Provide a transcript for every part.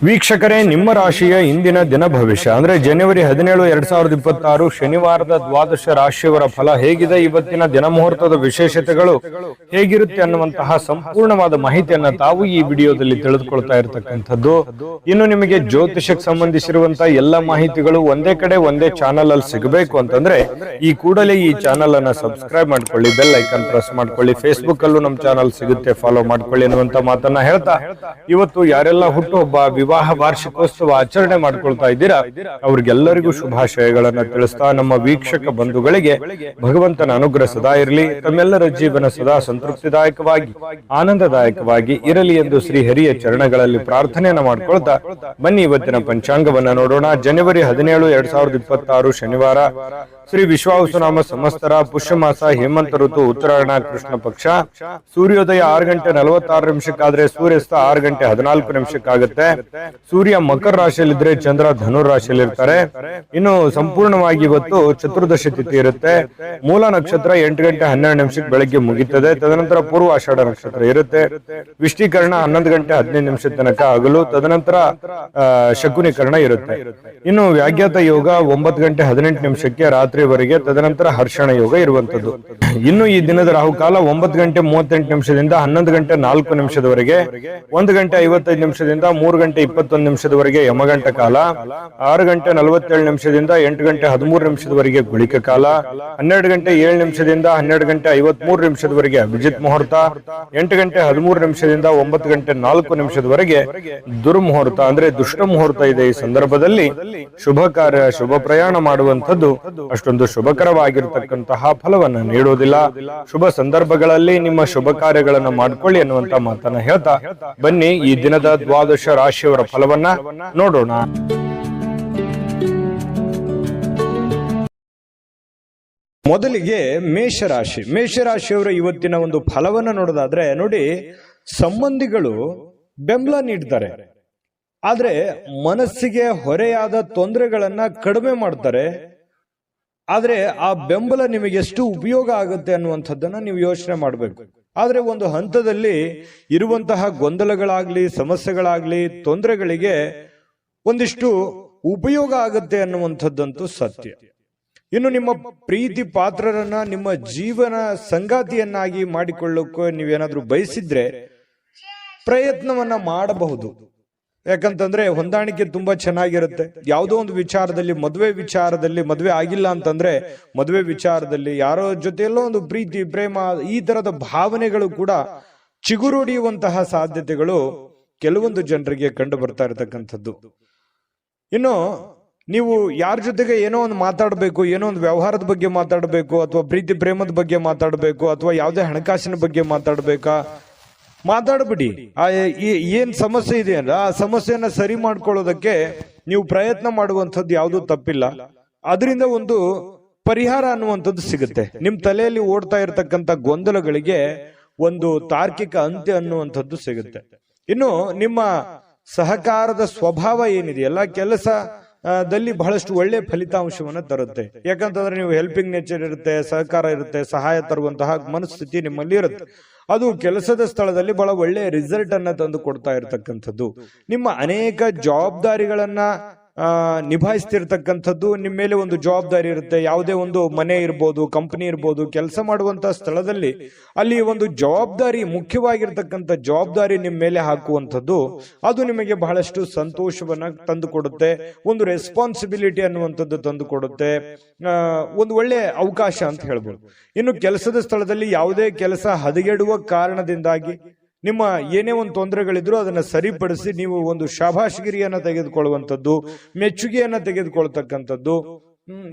ವೀಕ್ಷಕರೇ, ನಿಮ್ಮ ರಾಶಿಯ ಇಂದಿನ ದಿನ ಭವಿಷ್ಯ ಅಂದ್ರೆ ಜನವರಿ 17, 2026 ಶನಿವಾರದ ದ್ವಾದಶ ರಾಶಿಯವರ ಫಲ ಹೇಗಿದೆ, ಇವತ್ತಿನ ದಿನ ಮುಹೂರ್ತದ ವಿಶೇಷತೆಗಳು ಹೇಗಿರುತ್ತೆ ಅನ್ನುವಂತಹ ಸಂಪೂರ್ಣವಾದ ಮಾಹಿತಿಯನ್ನ ತಾವು ಈ ವಿಡಿಯೋದಲ್ಲಿ ತಿಳಿದುಕೊಳ್ತಾ ಇರತಕ್ಕಂಥದ್ದು. ಇನ್ನು ನಿಮಗೆ ಜ್ಯೋತಿಷಕ್ಕೆ ಸಂಬಂಧಿಸಿರುವಂತಹ ಎಲ್ಲ ಮಾಹಿತಿಗಳು ಒಂದೇ ಕಡೆ ಒಂದೇ ಚಾನಲ್ ಅಲ್ಲಿ ಸಿಗಬೇಕು ಅಂತಂದ್ರೆ ಈ ಕೂಡಲೇ ಈ ಚಾನಲ್ ಅನ್ನ ಸಬ್ಸ್ಕ್ರೈಬ್ ಮಾಡ್ಕೊಳ್ಳಿ, ಬೆಲ್ ಐಕಾನ್ ಪ್ರೆಸ್ ಮಾಡ್ಕೊಳ್ಳಿ. ಫೇಸ್ಬುಕ್ ಅಲ್ಲೂ ನಮ್ಮ ಚಾನಲ್ ಸಿಗುತ್ತೆ, ಫಾಲೋ ಮಾಡ್ಕೊಳ್ಳಿ ಅನ್ನುವಂತ ಮಾತನ್ನ ಹೇಳ್ತಾ, ಇವತ್ತು ಯಾರೆಲ್ಲ ಹುಟ್ಟುಹಬ್ಬ, ವಿವಾಹ ವಾರ್ಷಿಕೋತ್ಸವ ಆಚರಣೆ ಮಾಡ್ಕೊಳ್ತಾ ಇದ್ದೀರಾ ಅವ್ರಿಗೆಲ್ಲರಿಗೂ ಶುಭಾಶಯಗಳನ್ನ ತಿಳಿಸ್ತಾ, ನಮ್ಮ ವೀಕ್ಷಕ ಬಂಧುಗಳಿಗೆ ಭಗವಂತನ ಅನುಗ್ರಹ ಸದಾ ಇರಲಿ, ತಮ್ಮೆಲ್ಲರ ಜೀವನ ಸದಾ ಸಂತೃಪ್ತಿದಾಯಕವಾಗಿ ಆನಂದದಾಯಕವಾಗಿ ಇರಲಿ ಎಂದು ಶ್ರೀ ಹರಿಯ ಚರಣಗಳಲ್ಲಿ ಪ್ರಾರ್ಥನೆಯನ್ನ ಮಾಡ್ಕೊಳ್ತಾ ಬನ್ನಿ ಇವತ್ತಿನ ಪಂಚಾಂಗವನ್ನ ನೋಡೋಣ. ಜನವರಿ 17, 2026 ಶನಿವಾರ, ಶ್ರೀ ವಿಶ್ವಾವಸುನಾಮ ಸಂವತ್ಸರ, ಪುಷ್ಯಮಾಸ, ಹೇಮಂತ ಋತು, ಉತ್ತರಾಯಣ, ಕೃಷ್ಣ ಪಕ್ಷ. ಸೂರ್ಯೋದಯ 6 ಗಂಟೆ 46 ನಿಮಿಷಕ್ಕಾದ್ರೆ ಸೂರ್ಯಾಸ್ತ 6 ಗಂಟೆ 14 ನಿಮಿಷಕ್ಕಾಗುತ್ತೆ. ಸೂರ್ಯ ಮಕರ ರಾಶಿಯಲ್ಲಿದ್ರೆ ಚಂದ್ರ ಧನುರ್ ರಾಶಿಯಲ್ಲಿ ಇರ್ತಾರೆ. ಇನ್ನು ಸಂಪೂರ್ಣವಾಗಿ ಇವತ್ತು ಚತುರ್ದಶಿ ತಿಥಿ ಇರುತ್ತೆ. ಮೂಲ ನಕ್ಷತ್ರ 8 ಗಂಟೆ 12 ನಿಮಿಷಕ್ಕೆ ಬೆಳಗ್ಗೆ ಮುಗಿತದೆ. ತದನಂತರ ಪೂರ್ವ ಆಷಾಢ ನಕ್ಷತ್ರ ಇರುತ್ತೆ. ವಿಷ್ಟಿಕರಣ 11 ಗಂಟೆ 15 ನಿಮಿಷ ತನಕ ಹಗಲು, ತದನಂತರ ಶಕುನಿಕರಣ ಇರುತ್ತೆ. ಇನ್ನು ವ್ಯಾಘಾತ ಯೋಗ 9 ಗಂಟೆ 18 ನಿಮಿಷಕ್ಕೆ ರಾತ್ರಿವರೆಗೆ, ತದನಂತರ ಹರ್ಷಣ ಯೋಗ ಇರುವಂತದ್ದು. ಇನ್ನು ಈ ದಿನದ ರಾಹುಕಾಲ 9 ಗಂಟೆ 38 ನಿಮಿಷದಿಂದ 11 ಗಂಟೆ 4 ನಿಮಿಷದವರೆಗೆ, 1 ಗಂಟೆ 55 ನಿಮಿಷದಿಂದ 3 ಗಂಟೆ 21 ನಿಮಿಷದವರೆಗೆ ಯಮಗಂಟ ಕಾಲ, 6 ಗಂಟೆ 47 ನಿಮಿಷದಿಂದ 8 ಗಂಟೆ 13 ನಿಮಿಷದವರೆಗೆ ಗುಳಿಕ ಕಾಲ, 12 ಗಂಟೆ 7 ನಿಮಿಷದಿಂದ 12 ಗಂಟೆ 53 ನಿಮಿಷದವರೆಗೆ ಅಭಿಜಿತ್ ಮುಹೂರ್ತ, 8 ಗಂಟೆ 13 ನಿಮಿಷದಿಂದ 9 ಗಂಟೆ 4 ನಿಮಿಷದವರೆಗೆ ದುರ್ಮುಹೂರ್ತ ಅಂದ್ರೆ ದುಷ್ಟ ಮುಹೂರ್ತ ಇದೆ. ಈ ಸಂದರ್ಭದಲ್ಲಿ ಶುಭ ಕಾರ್ಯ, ಶುಭ ಪ್ರಯಾಣ ಮಾಡುವಂತದ್ದು ಅಷ್ಟೊಂದು ಶುಭಕರವಾಗಿರತಕ್ಕಂತಹ ಫಲವನ್ನ ನೀಡುವುದಿಲ್ಲ. ಶುಭ ಸಂದರ್ಭಗಳಲ್ಲಿ ನಿಮ್ಮ ಶುಭ ಕಾರ್ಯಗಳನ್ನ ಮಾಡ್ಕೊಳ್ಳಿ ಅನ್ನುವಂತ ಮಾತನ್ನ ಹೇಳ್ತಾ ಬನ್ನಿ ಈ ದಿನದ ದ್ವಾದಶ ರಾಶಿಯವರ ಫಲವನ್ನ ನೋಡೋಣ. ಮೊದಲಿಗೆ ಮೇಷರಾಶಿ. ಮೇಷರಾಶಿಯವರ ಇವತ್ತಿನ ಒಂದು ಫಲವನ್ನ ನೋಡೋದಾದ್ರೆ ನೋಡಿ, ಸಂಬಂಧಿಗಳು ಬೆಂಬಲ ನೀಡ್ತಾರೆ, ಆದ್ರೆ ಮನಸ್ಸಿಗೆ ಹೊರೆಯಾದ ತೊಂದರೆಗಳನ್ನ ಕಡಿಮೆ ಮಾಡ್ತಾರೆ. ಆದ್ರೆ ಆ ಬೆಂಬಲ ನಿಮಗೆ ಎಷ್ಟು ಉಪಯೋಗ ಆಗುತ್ತೆ ಅನ್ನುವಂಥದ್ದನ್ನ ನೀವು ಯೋಚನೆ ಮಾಡಬೇಕು. ಆದ್ರೆ ಒಂದು ಹಂತದಲ್ಲಿ ಇರುವಂತಹ ಗೊಂದಲಗಳಾಗ್ಲಿ, ಸಮಸ್ಯೆಗಳಾಗ್ಲಿ, ತೊಂದರೆಗಳಿಗೆ ಒಂದಿಷ್ಟು ಉಪಯೋಗ ಆಗುತ್ತೆ ಅನ್ನುವಂಥದ್ದಂತೂ ಸತ್ಯ. ಇನ್ನು ನಿಮ್ಮ ಪ್ರೀತಿ ಪಾತ್ರರನ್ನ ನಿಮ್ಮ ಜೀವನ ಸಂಗಾತಿಯನ್ನಾಗಿ ಮಾಡಿಕೊಳ್ಳೋಕೆ ನೀವೇನಾದ್ರೂ ಬಯಸಿದ್ರೆ ಪ್ರಯತ್ನವನ್ನ ಮಾಡಬಹುದು. ಯಾಕಂತಂದ್ರೆ ಹೊಂದಾಣಿಕೆ ತುಂಬಾ ಚೆನ್ನಾಗಿರುತ್ತೆ. ಯಾವುದೋ ಒಂದು ವಿಚಾರದಲ್ಲಿ, ಮದುವೆ ಆಗಿಲ್ಲ ಅಂತಂದ್ರೆ ಮದುವೆ ವಿಚಾರದಲ್ಲಿ ಯಾರೋ ಜೊತೆಯಲ್ಲೋ ಒಂದು ಪ್ರೀತಿ, ಪ್ರೇಮ, ಈ ತರದ ಭಾವನೆಗಳು ಕೂಡ ಚಿಗುರೊಡೆಯುವಂತಹ ಸಾಧ್ಯತೆಗಳು ಕೆಲವೊಂದು ಜನರಿಗೆ ಕಂಡು ಬರ್ತಾ ಇರತಕ್ಕಂಥದ್ದು. ಇನ್ನು ನೀವು ಯಾರ ಜೊತೆಗೆ ಏನೋ ಒಂದು ಮಾತಾಡಬೇಕು, ಏನೋ ಒಂದು ವ್ಯವಹಾರದ ಬಗ್ಗೆ ಮಾತಾಡಬೇಕು, ಅಥವಾ ಪ್ರೀತಿ ಪ್ರೇಮದ ಬಗ್ಗೆ ಮಾತಾಡಬೇಕು, ಅಥವಾ ಯಾವುದೇ ಹಣಕಾಸಿನ ಬಗ್ಗೆ ಮಾತಾಡ್ಬಿಡಿ. ಏನ್ ಸಮಸ್ಯೆ ಇದೆ ಅಂದ್ರೆ ಆ ಸಮಸ್ಯೆಯನ್ನ ಸರಿ ಮಾಡ್ಕೊಳ್ಳೋದಕ್ಕೆ ನೀವು ಪ್ರಯತ್ನ ಮಾಡುವಂಥದ್ದು ಯಾವುದೂ ತಪ್ಪಿಲ್ಲ. ಅದರಿಂದ ಒಂದು ಪರಿಹಾರ ಅನ್ನುವಂಥದ್ದು ಸಿಗುತ್ತೆ. ನಿಮ್ ತಲೆಯಲ್ಲಿ ಓಡ್ತಾ ಇರತಕ್ಕಂತ ಗೊಂದಲಗಳಿಗೆ ಒಂದು ತಾರ್ಕಿಕ ಅಂತ್ಯ ಅನ್ನುವಂಥದ್ದು ಸಿಗುತ್ತೆ. ಇನ್ನು ನಿಮ್ಮ ಸಹಕಾರದ ಸ್ವಭಾವ ಏನಿದೆಯಲ್ಲ, ಕೆಲಸದಲ್ಲಿ ಬಹಳಷ್ಟು ಒಳ್ಳೆ ಫಲಿತಾಂಶವನ್ನ ತರುತ್ತೆ. ಯಾಕಂತಂದ್ರೆ ನೀವು ಹೆಲ್ಪಿಂಗ್ ನೇಚರ್ ಇರುತ್ತೆ, ಸಹಕಾರ ಇರುತ್ತೆ, ಸಹಾಯ ತರುವಂತಹ ಮನಸ್ಥಿತಿ ನಿಮ್ಮಲ್ಲಿ ಇರುತ್ತೆ. ಅದು ಕೆಲಸದ ಸ್ಥಳದಲ್ಲಿ ಬಹಳ ಒಳ್ಳೆಯ ರಿಸಲ್ಟ್ ಅನ್ನ ತಂದು ಕೊಡ್ತಾ ಇರತಕ್ಕಂಥದ್ದು. ನಿಮ್ಮ ಅನೇಕ ಜವಾಬ್ದಾರಿಗಳನ್ನ ನಿಭಾಯಿಸ್ತಿರ್ತಕ್ಕಂಥದ್ದು. ನಿಮ್ಮ ಮೇಲೆ ಒಂದು ಜವಾಬ್ದಾರಿ ಇರುತ್ತೆ. ಯಾವುದೇ ಒಂದು ಮನೆ ಇರ್ಬೋದು, ಕಂಪನಿ ಇರ್ಬೋದು, ಕೆಲಸ ಮಾಡುವಂತಹ ಸ್ಥಳದಲ್ಲಿ ಅಲ್ಲಿ ಒಂದು ಜವಾಬ್ದಾರಿ, ಮುಖ್ಯವಾಗಿರ್ತಕ್ಕಂಥ ಜವಾಬ್ದಾರಿ ನಿಮ್ಮ ಮೇಲೆ ಹಾಕುವಂಥದ್ದು, ಅದು ನಿಮಗೆ ಬಹಳಷ್ಟು ಸಂತೋಷವನ್ನ ತಂದು ಕೊಡುತ್ತೆ. ಒಂದು ರೆಸ್ಪಾನ್ಸಿಬಿಲಿಟಿ ಅನ್ನುವಂಥದ್ದು ತಂದು ಕೊಡುತ್ತೆ. ಒಂದು ಒಳ್ಳೆ ಅವಕಾಶ ಅಂತ ಹೇಳ್ಬೋದು. ಇನ್ನು ಕೆಲಸದ ಸ್ಥಳದಲ್ಲಿ ಯಾವುದೇ ಕೆಲಸ ಹದಗೆಡುವ ಕಾರಣದಿಂದಾಗಿ ನಿಮ್ಮ ಏನೇ ಒಂದು ತೊಂದರೆಗಳಿದ್ರು ಅದನ್ನ ಸರಿಪಡಿಸಿ ನೀವು ಒಂದು ಶಾಬಾಷ್ಗಿರಿಯನ್ನ ತೆಗೆದುಕೊಳ್ಳುವಂಥದ್ದು, ಮೆಚ್ಚುಗೆಯನ್ನ ತೆಗೆದುಕೊಳ್ತಕ್ಕಂಥದ್ದು,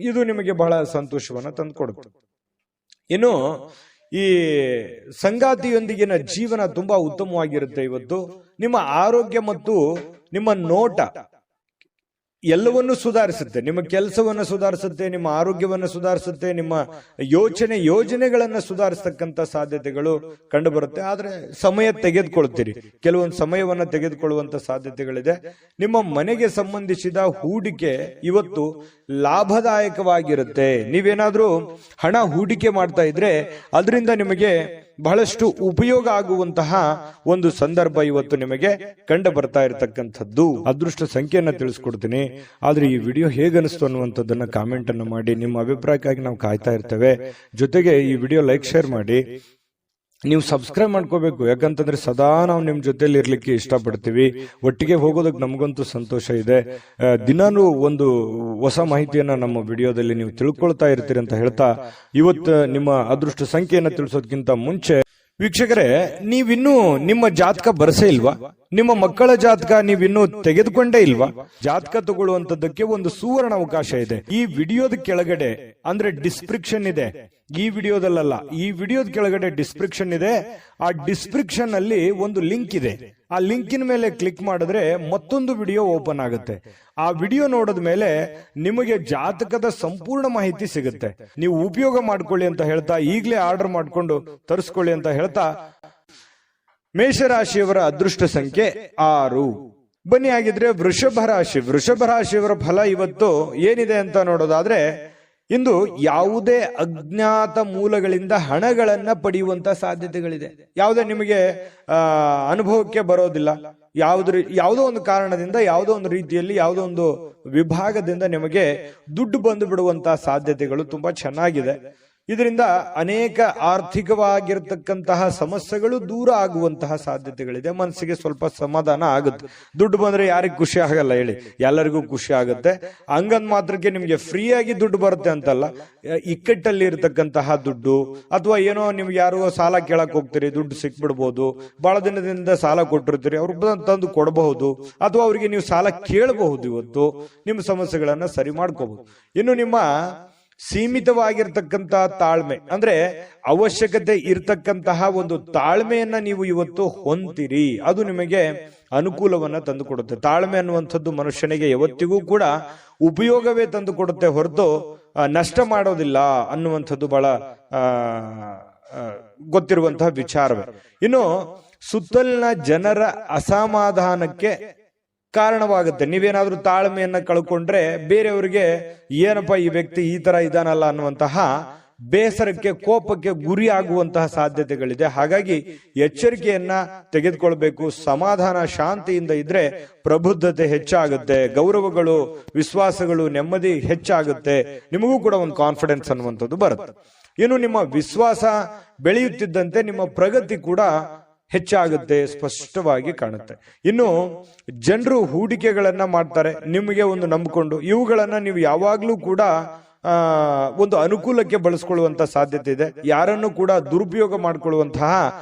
ಇದು ನಿಮಗೆ ಬಹಳ ಸಂತೋಷವನ್ನ ತಂದುಕೊಡುತ್ತೆ. ಇನ್ನು ಈ ಸಂಗಾತಿಯೊಂದಿಗಿನ ಜೀವನ ತುಂಬಾ ಉತ್ತಮವಾಗಿರುತ್ತೆ. ಇವತ್ತು ನಿಮ್ಮ ಆರೋಗ್ಯ ಮತ್ತು ನಿಮ್ಮ ನೋಟ ಎಲ್ಲವನ್ನೂ ಸುಧಾರಿಸುತ್ತೆ. ನಿಮ್ಮ ಕೆಲಸವನ್ನ ಸುಧಾರಿಸುತ್ತೆ, ನಿಮ್ಮ ಆರೋಗ್ಯವನ್ನ ಸುಧಾರಿಸುತ್ತೆ, ನಿಮ್ಮ ಯೋಜನೆಗಳನ್ನ ಸುಧಾರಿಸತಕ್ಕಂತ ಸಾಧ್ಯತೆಗಳು ಕಂಡು ಬರುತ್ತೆ. ಆದ್ರೆ ಸಮಯ ತೆಗೆದುಕೊಳ್ತೀರಿ, ಕೆಲವೊಂದು ಸಮಯವನ್ನ ತೆಗೆದುಕೊಳ್ಳುವಂತ ಸಾಧ್ಯತೆಗಳಿದೆ. ನಿಮ್ಮ ಮನೆಗೆ ಸಂಬಂಧಿಸಿದ ಹೂಡಿಕೆ ಇವತ್ತು ಲಾಭದಾಯಕವಾಗಿರುತ್ತೆ. ನೀವೇನಾದ್ರೂ ಹಣ ಹೂಡಿಕೆ ಮಾಡ್ತಾ ಇದ್ರೆ ಅದರಿಂದ ನಿಮಗೆ ಬಹಳಷ್ಟು ಉಪಯೋಗ ಆಗುವಂತಹ ಒಂದು ಸಂದರ್ಭ ಇವತ್ತು ನಿಮಗೆ ಕಂಡು ಬರ್ತಾ ಇರತಕ್ಕಂಥದ್ದು. ಅದೃಷ್ಟ ಸಂಖ್ಯೆಯನ್ನ ತಿಳಿಸ್ಕೊಡ್ತೀನಿ, ಆದ್ರೆ ಈ ವಿಡಿಯೋ ಹೇಗನಿಸ್ತು ಅನ್ನುವಂಥದ್ದನ್ನ ಕಾಮೆಂಟ್ ಅನ್ನು ಮಾಡಿ. ನಿಮ್ಮ ಅಭಿಪ್ರಾಯಕ್ಕಾಗಿ ನಾವು ಕಾಯ್ತಾ ಇರ್ತೇವೆ. ಜೊತೆಗೆ ಈ ವಿಡಿಯೋ ಲೈಕ್ ಶೇರ್ ಮಾಡಿ. ನೀವು ಸಬ್ಸ್ಕ್ರೈಬ್ ಮಾಡ್ಕೋಬೇಕು, ಯಾಕಂತಂದ್ರೆ ಸದಾ ನಾವು ನಿಮ್ ಜೊತೆಲಿ ಇರ್ಲಿಕ್ಕೆ ಇಷ್ಟಪಡ್ತೀವಿ. ಒಟ್ಟಿಗೆ ಹೋಗೋದಕ್ಕೆ ನಮಗಂತೂ ಸಂತೋಷ ಇದೆ. ದಿನಾನು ಒಂದು ಹೊಸ ಮಾಹಿತಿಯನ್ನ ನಮ್ಮ ವಿಡಿಯೋದಲ್ಲಿ ನೀವು ತಿಳ್ಕೊಳ್ತಾ ಇರ್ತೀರಿ ಅಂತ ಹೇಳ್ತಾ, ಇವತ್ತು ನಿಮ್ಮ ಅದೃಷ್ಟ ಸಂಖ್ಯೆಯನ್ನ ತಿಳಿಸೋದಕ್ಕಿಂತ ಮುಂಚೆ ವೀಕ್ಷಕರೇ, ನೀವಿನ್ನೂ ನಿಮ್ಮ ಜಾತಕ ಬರಸೇ ಇಲ್ವಾ? ನಿಮ್ಮ ಮಕ್ಕಳ ಜಾತಕ ನೀವಿನ್ನೂ ತೆಗೆದುಕೊಂಡೇ ಇಲ್ವಾ? ಜಾತಕ ತಗೊಳ್ಳುವಂತದ್ದಕ್ಕೆ ಒಂದು ಸುವರ್ಣ ಅವಕಾಶ ಇದೆ. ಈ ವಿಡಿಯೋದ ಕೆಳಗಡೆ ಅಂದ್ರೆ ಡಿಸ್ಕ್ರಿಪ್ಷನ್ ಇದೆ, ಈ ವಿಡಿಯೋದಲ್ಲ, ಈ ವಿಡಿಯೋದ ಕೆಳಗಡೆ ಡಿಸ್ಕ್ರಿಪ್ಷನ್ ಇದೆ. ಆ ಡಿಸ್ಕ್ರಿಪ್ಷನ್ ಅಲ್ಲಿ ಒಂದು ಲಿಂಕ್ ಇದೆ. ಆ ಲಿಂಕಿನ ಮೇಲೆ ಕ್ಲಿಕ್ ಮಾಡಿದ್ರೆ ಮತ್ತೊಂದು ವಿಡಿಯೋ ಓಪನ್ ಆಗುತ್ತೆ. ಆ ವಿಡಿಯೋ ನೋಡಿದ ಮೇಲೆ ನಿಮಗೆ ಜಾತಕದ ಸಂಪೂರ್ಣ ಮಾಹಿತಿ ಸಿಗುತ್ತೆ. ನೀವು ಉಪಯೋಗ ಮಾಡ್ಕೊಳ್ಳಿ ಅಂತ ಹೇಳ್ತಾ, ಈಗಲೇ ಆರ್ಡರ್ ಮಾಡ್ಕೊಂಡು ತರಿಸ್ಕೊಳ್ಳಿ ಅಂತ ಹೇಳ್ತಾ, ಮೇಷರಾಶಿಯವರ ಅದೃಷ್ಟ ಸಂಖ್ಯೆ 6. ಬನ್ನಿ ಆಗಿದ್ರೆ ವೃಷಭ ರಾಶಿಯವರ ಫಲ ಇವತ್ತು ಏನಿದೆ ಅಂತ ನೋಡೋದಾದ್ರೆ, ಇಂದು ಯಾವುದೇ ಅಜ್ಞಾತ ಮೂಲಗಳಿಂದ ಹಣಗಳನ್ನ ಪಡೆಯುವಂತ ಸಾಧ್ಯತೆಗಳಿದೆ. ಯಾವುದೇ ನಿಮಗೆ ಅನುಭವಕ್ಕೆ ಬರೋದಿಲ್ಲ. ಯಾವುದೋ ಒಂದು ಕಾರಣದಿಂದ, ಯಾವುದೋ ಒಂದು ರೀತಿಯಲ್ಲಿ, ಯಾವುದೋ ಒಂದು ವಿಭಾಗದಿಂದ ನಿಮಗೆ ದುಡ್ಡು ಬಂದು ಬಿಡುವಂತಹ ಸಾಧ್ಯತೆಗಳು ತುಂಬಾ ಚೆನ್ನಾಗಿದೆ. ಇದರಿಂದ ಅನೇಕ ಆರ್ಥಿಕವಾಗಿರ್ತಕ್ಕಂತಹ ಸಮಸ್ಯೆಗಳು ದೂರ ಆಗುವಂತಹ ಸಾಧ್ಯತೆಗಳಿದೆ. ಮನಸ್ಸಿಗೆ ಸ್ವಲ್ಪ ಸಮಾಧಾನ ಆಗುತ್ತೆ. ದುಡ್ಡು ಬಂದ್ರೆ ಯಾರಿಗೂ ಖುಷಿ ಆಗಲ್ಲ ಹೇಳಿ, ಎಲ್ಲರಿಗೂ ಖುಷಿ ಆಗುತ್ತೆ. ಹಂಗಂದ್ ಮಾತ್ರಕ್ಕೆ ನಿಮ್ಗೆ ಫ್ರೀಯಾಗಿ ದುಡ್ಡು ಬರುತ್ತೆ ಅಂತಲ್ಲ, ಇಕ್ಕಟ್ಟಲ್ಲಿ ಇರ್ತಕ್ಕಂತಹ ದುಡ್ಡು, ಅಥವಾ ಏನೋ ನಿಮ್ಗೆ ಯಾರು ಸಾಲ ಕೇಳಕ್ ಹೋಗ್ತೀರಿ, ದುಡ್ಡು ಸಿಕ್ಬಿಡ್ಬೋದು. ಬಹಳ ದಿನದಿಂದ ಸಾಲ ಕೊಟ್ಟಿರ್ತೀರಿ, ಅವ್ರು ತಂದು ಕೊಡಬಹುದು, ಅಥವಾ ಅವರಿಗೆ ನೀವು ಸಾಲ ಕೇಳಬಹುದು. ಇವತ್ತು ನಿಮ್ಮ ಸಮಸ್ಯೆಗಳನ್ನ ಸರಿ ಮಾಡ್ಕೋಬಹುದು. ಇನ್ನು ನಿಮ್ಮ ಸೀಮಿತವಾಗಿರ್ತಕ್ಕಂತಹ ತಾಳ್ಮೆ, ಅಂದ್ರೆ ಅವಶ್ಯಕತೆ ಇರ್ತಕ್ಕಂತಹ ಒಂದು ತಾಳ್ಮೆಯನ್ನ ನೀವು ಇವತ್ತು ಹೊಂದಿರಿ. ಅದು ನಿಮಗೆ ಅನುಕೂಲವನ್ನ ತಂದುಕೊಡುತ್ತೆ. ತಾಳ್ಮೆ ಅನ್ನುವಂಥದ್ದು ಮನುಷ್ಯನಿಗೆ ಯಾವತ್ತಿಗೂ ಕೂಡ ಉಪಯೋಗವೇ ತಂದುಕೊಡುತ್ತೆ ಹೊರತು ನಷ್ಟ ಮಾಡೋದಿಲ್ಲ ಅನ್ನುವಂಥದ್ದು ಬಹಳ ಗೊತ್ತಿರುವಂತಹ ವಿಚಾರವೇ. ಇನ್ನು ಸುತ್ತಲಿನ ಜನರ ಅಸಮಾಧಾನಕ್ಕೆ ಕಾರಣವಾಗುತ್ತೆ. ನೀವೇನಾದ್ರೂ ತಾಳ್ಮೆಯನ್ನ ಕಳ್ಕೊಂಡ್ರೆ ಬೇರೆಯವರಿಗೆ ಏನಪ್ಪಾ ಈ ವ್ಯಕ್ತಿ ಈ ತರ ಇದಾನಲ್ಲ ಅನ್ನುವಂತಹ ಬೇಸರಕ್ಕೆ, ಕೋಪಕ್ಕೆ ಗುರಿ ಆಗುವಂತಹ ಸಾಧ್ಯತೆಗಳಿದೆ. ಹಾಗಾಗಿ ಎಚ್ಚರಿಕೆಯನ್ನ ತೆಗೆದುಕೊಳ್ಬೇಕು. ಸಮಾಧಾನ, ಶಾಂತಿಯಿಂದ ಇದ್ರೆ ಪ್ರಬುದ್ಧತೆ ಹೆಚ್ಚಾಗುತ್ತೆ, ಗೌರವಗಳು, ವಿಶ್ವಾಸಗಳು, ನೆಮ್ಮದಿ ಹೆಚ್ಚಾಗುತ್ತೆ. ನಿಮಗೂ ಕೂಡ ಒಂದು ಕಾನ್ಫಿಡೆನ್ಸ್ ಅನ್ನುವಂಥದ್ದು ಬರುತ್ತೆ. ಇನ್ನು ನಿಮ್ಮ ವಿಶ್ವಾಸ ಬೆಳೆಯುತ್ತಿದ್ದಂತೆ ನಿಮ್ಮ ಪ್ರಗತಿ ಕೂಡ ಹೆಚ್ಚಾಗುತ್ತೆ, ಸ್ಪಷ್ಟವಾಗಿ ಕಾಣುತ್ತೆ. ಇನ್ನು ಜನರು ಹೂಡಿಕೆಗಳನ್ನ ಮಾಡ್ತಾರೆ ನಿಮಗೆ ಒಂದು ನಂಬಿಕೊಂಡು. ಇವುಗಳನ್ನ ನೀವು ಯಾವಾಗ್ಲೂ ಕೂಡ ಒಂದು ಅನುಕೂಲಕ್ಕೆ ಬಳಸ್ಕೊಳ್ಳುವಂತ ಸಾಧ್ಯತೆ ಇದೆ. ಯಾರನ್ನು ಕೂಡ ದುರುಪಯೋಗ ಮಾಡಿಕೊಳ್ಳುವಂತಹ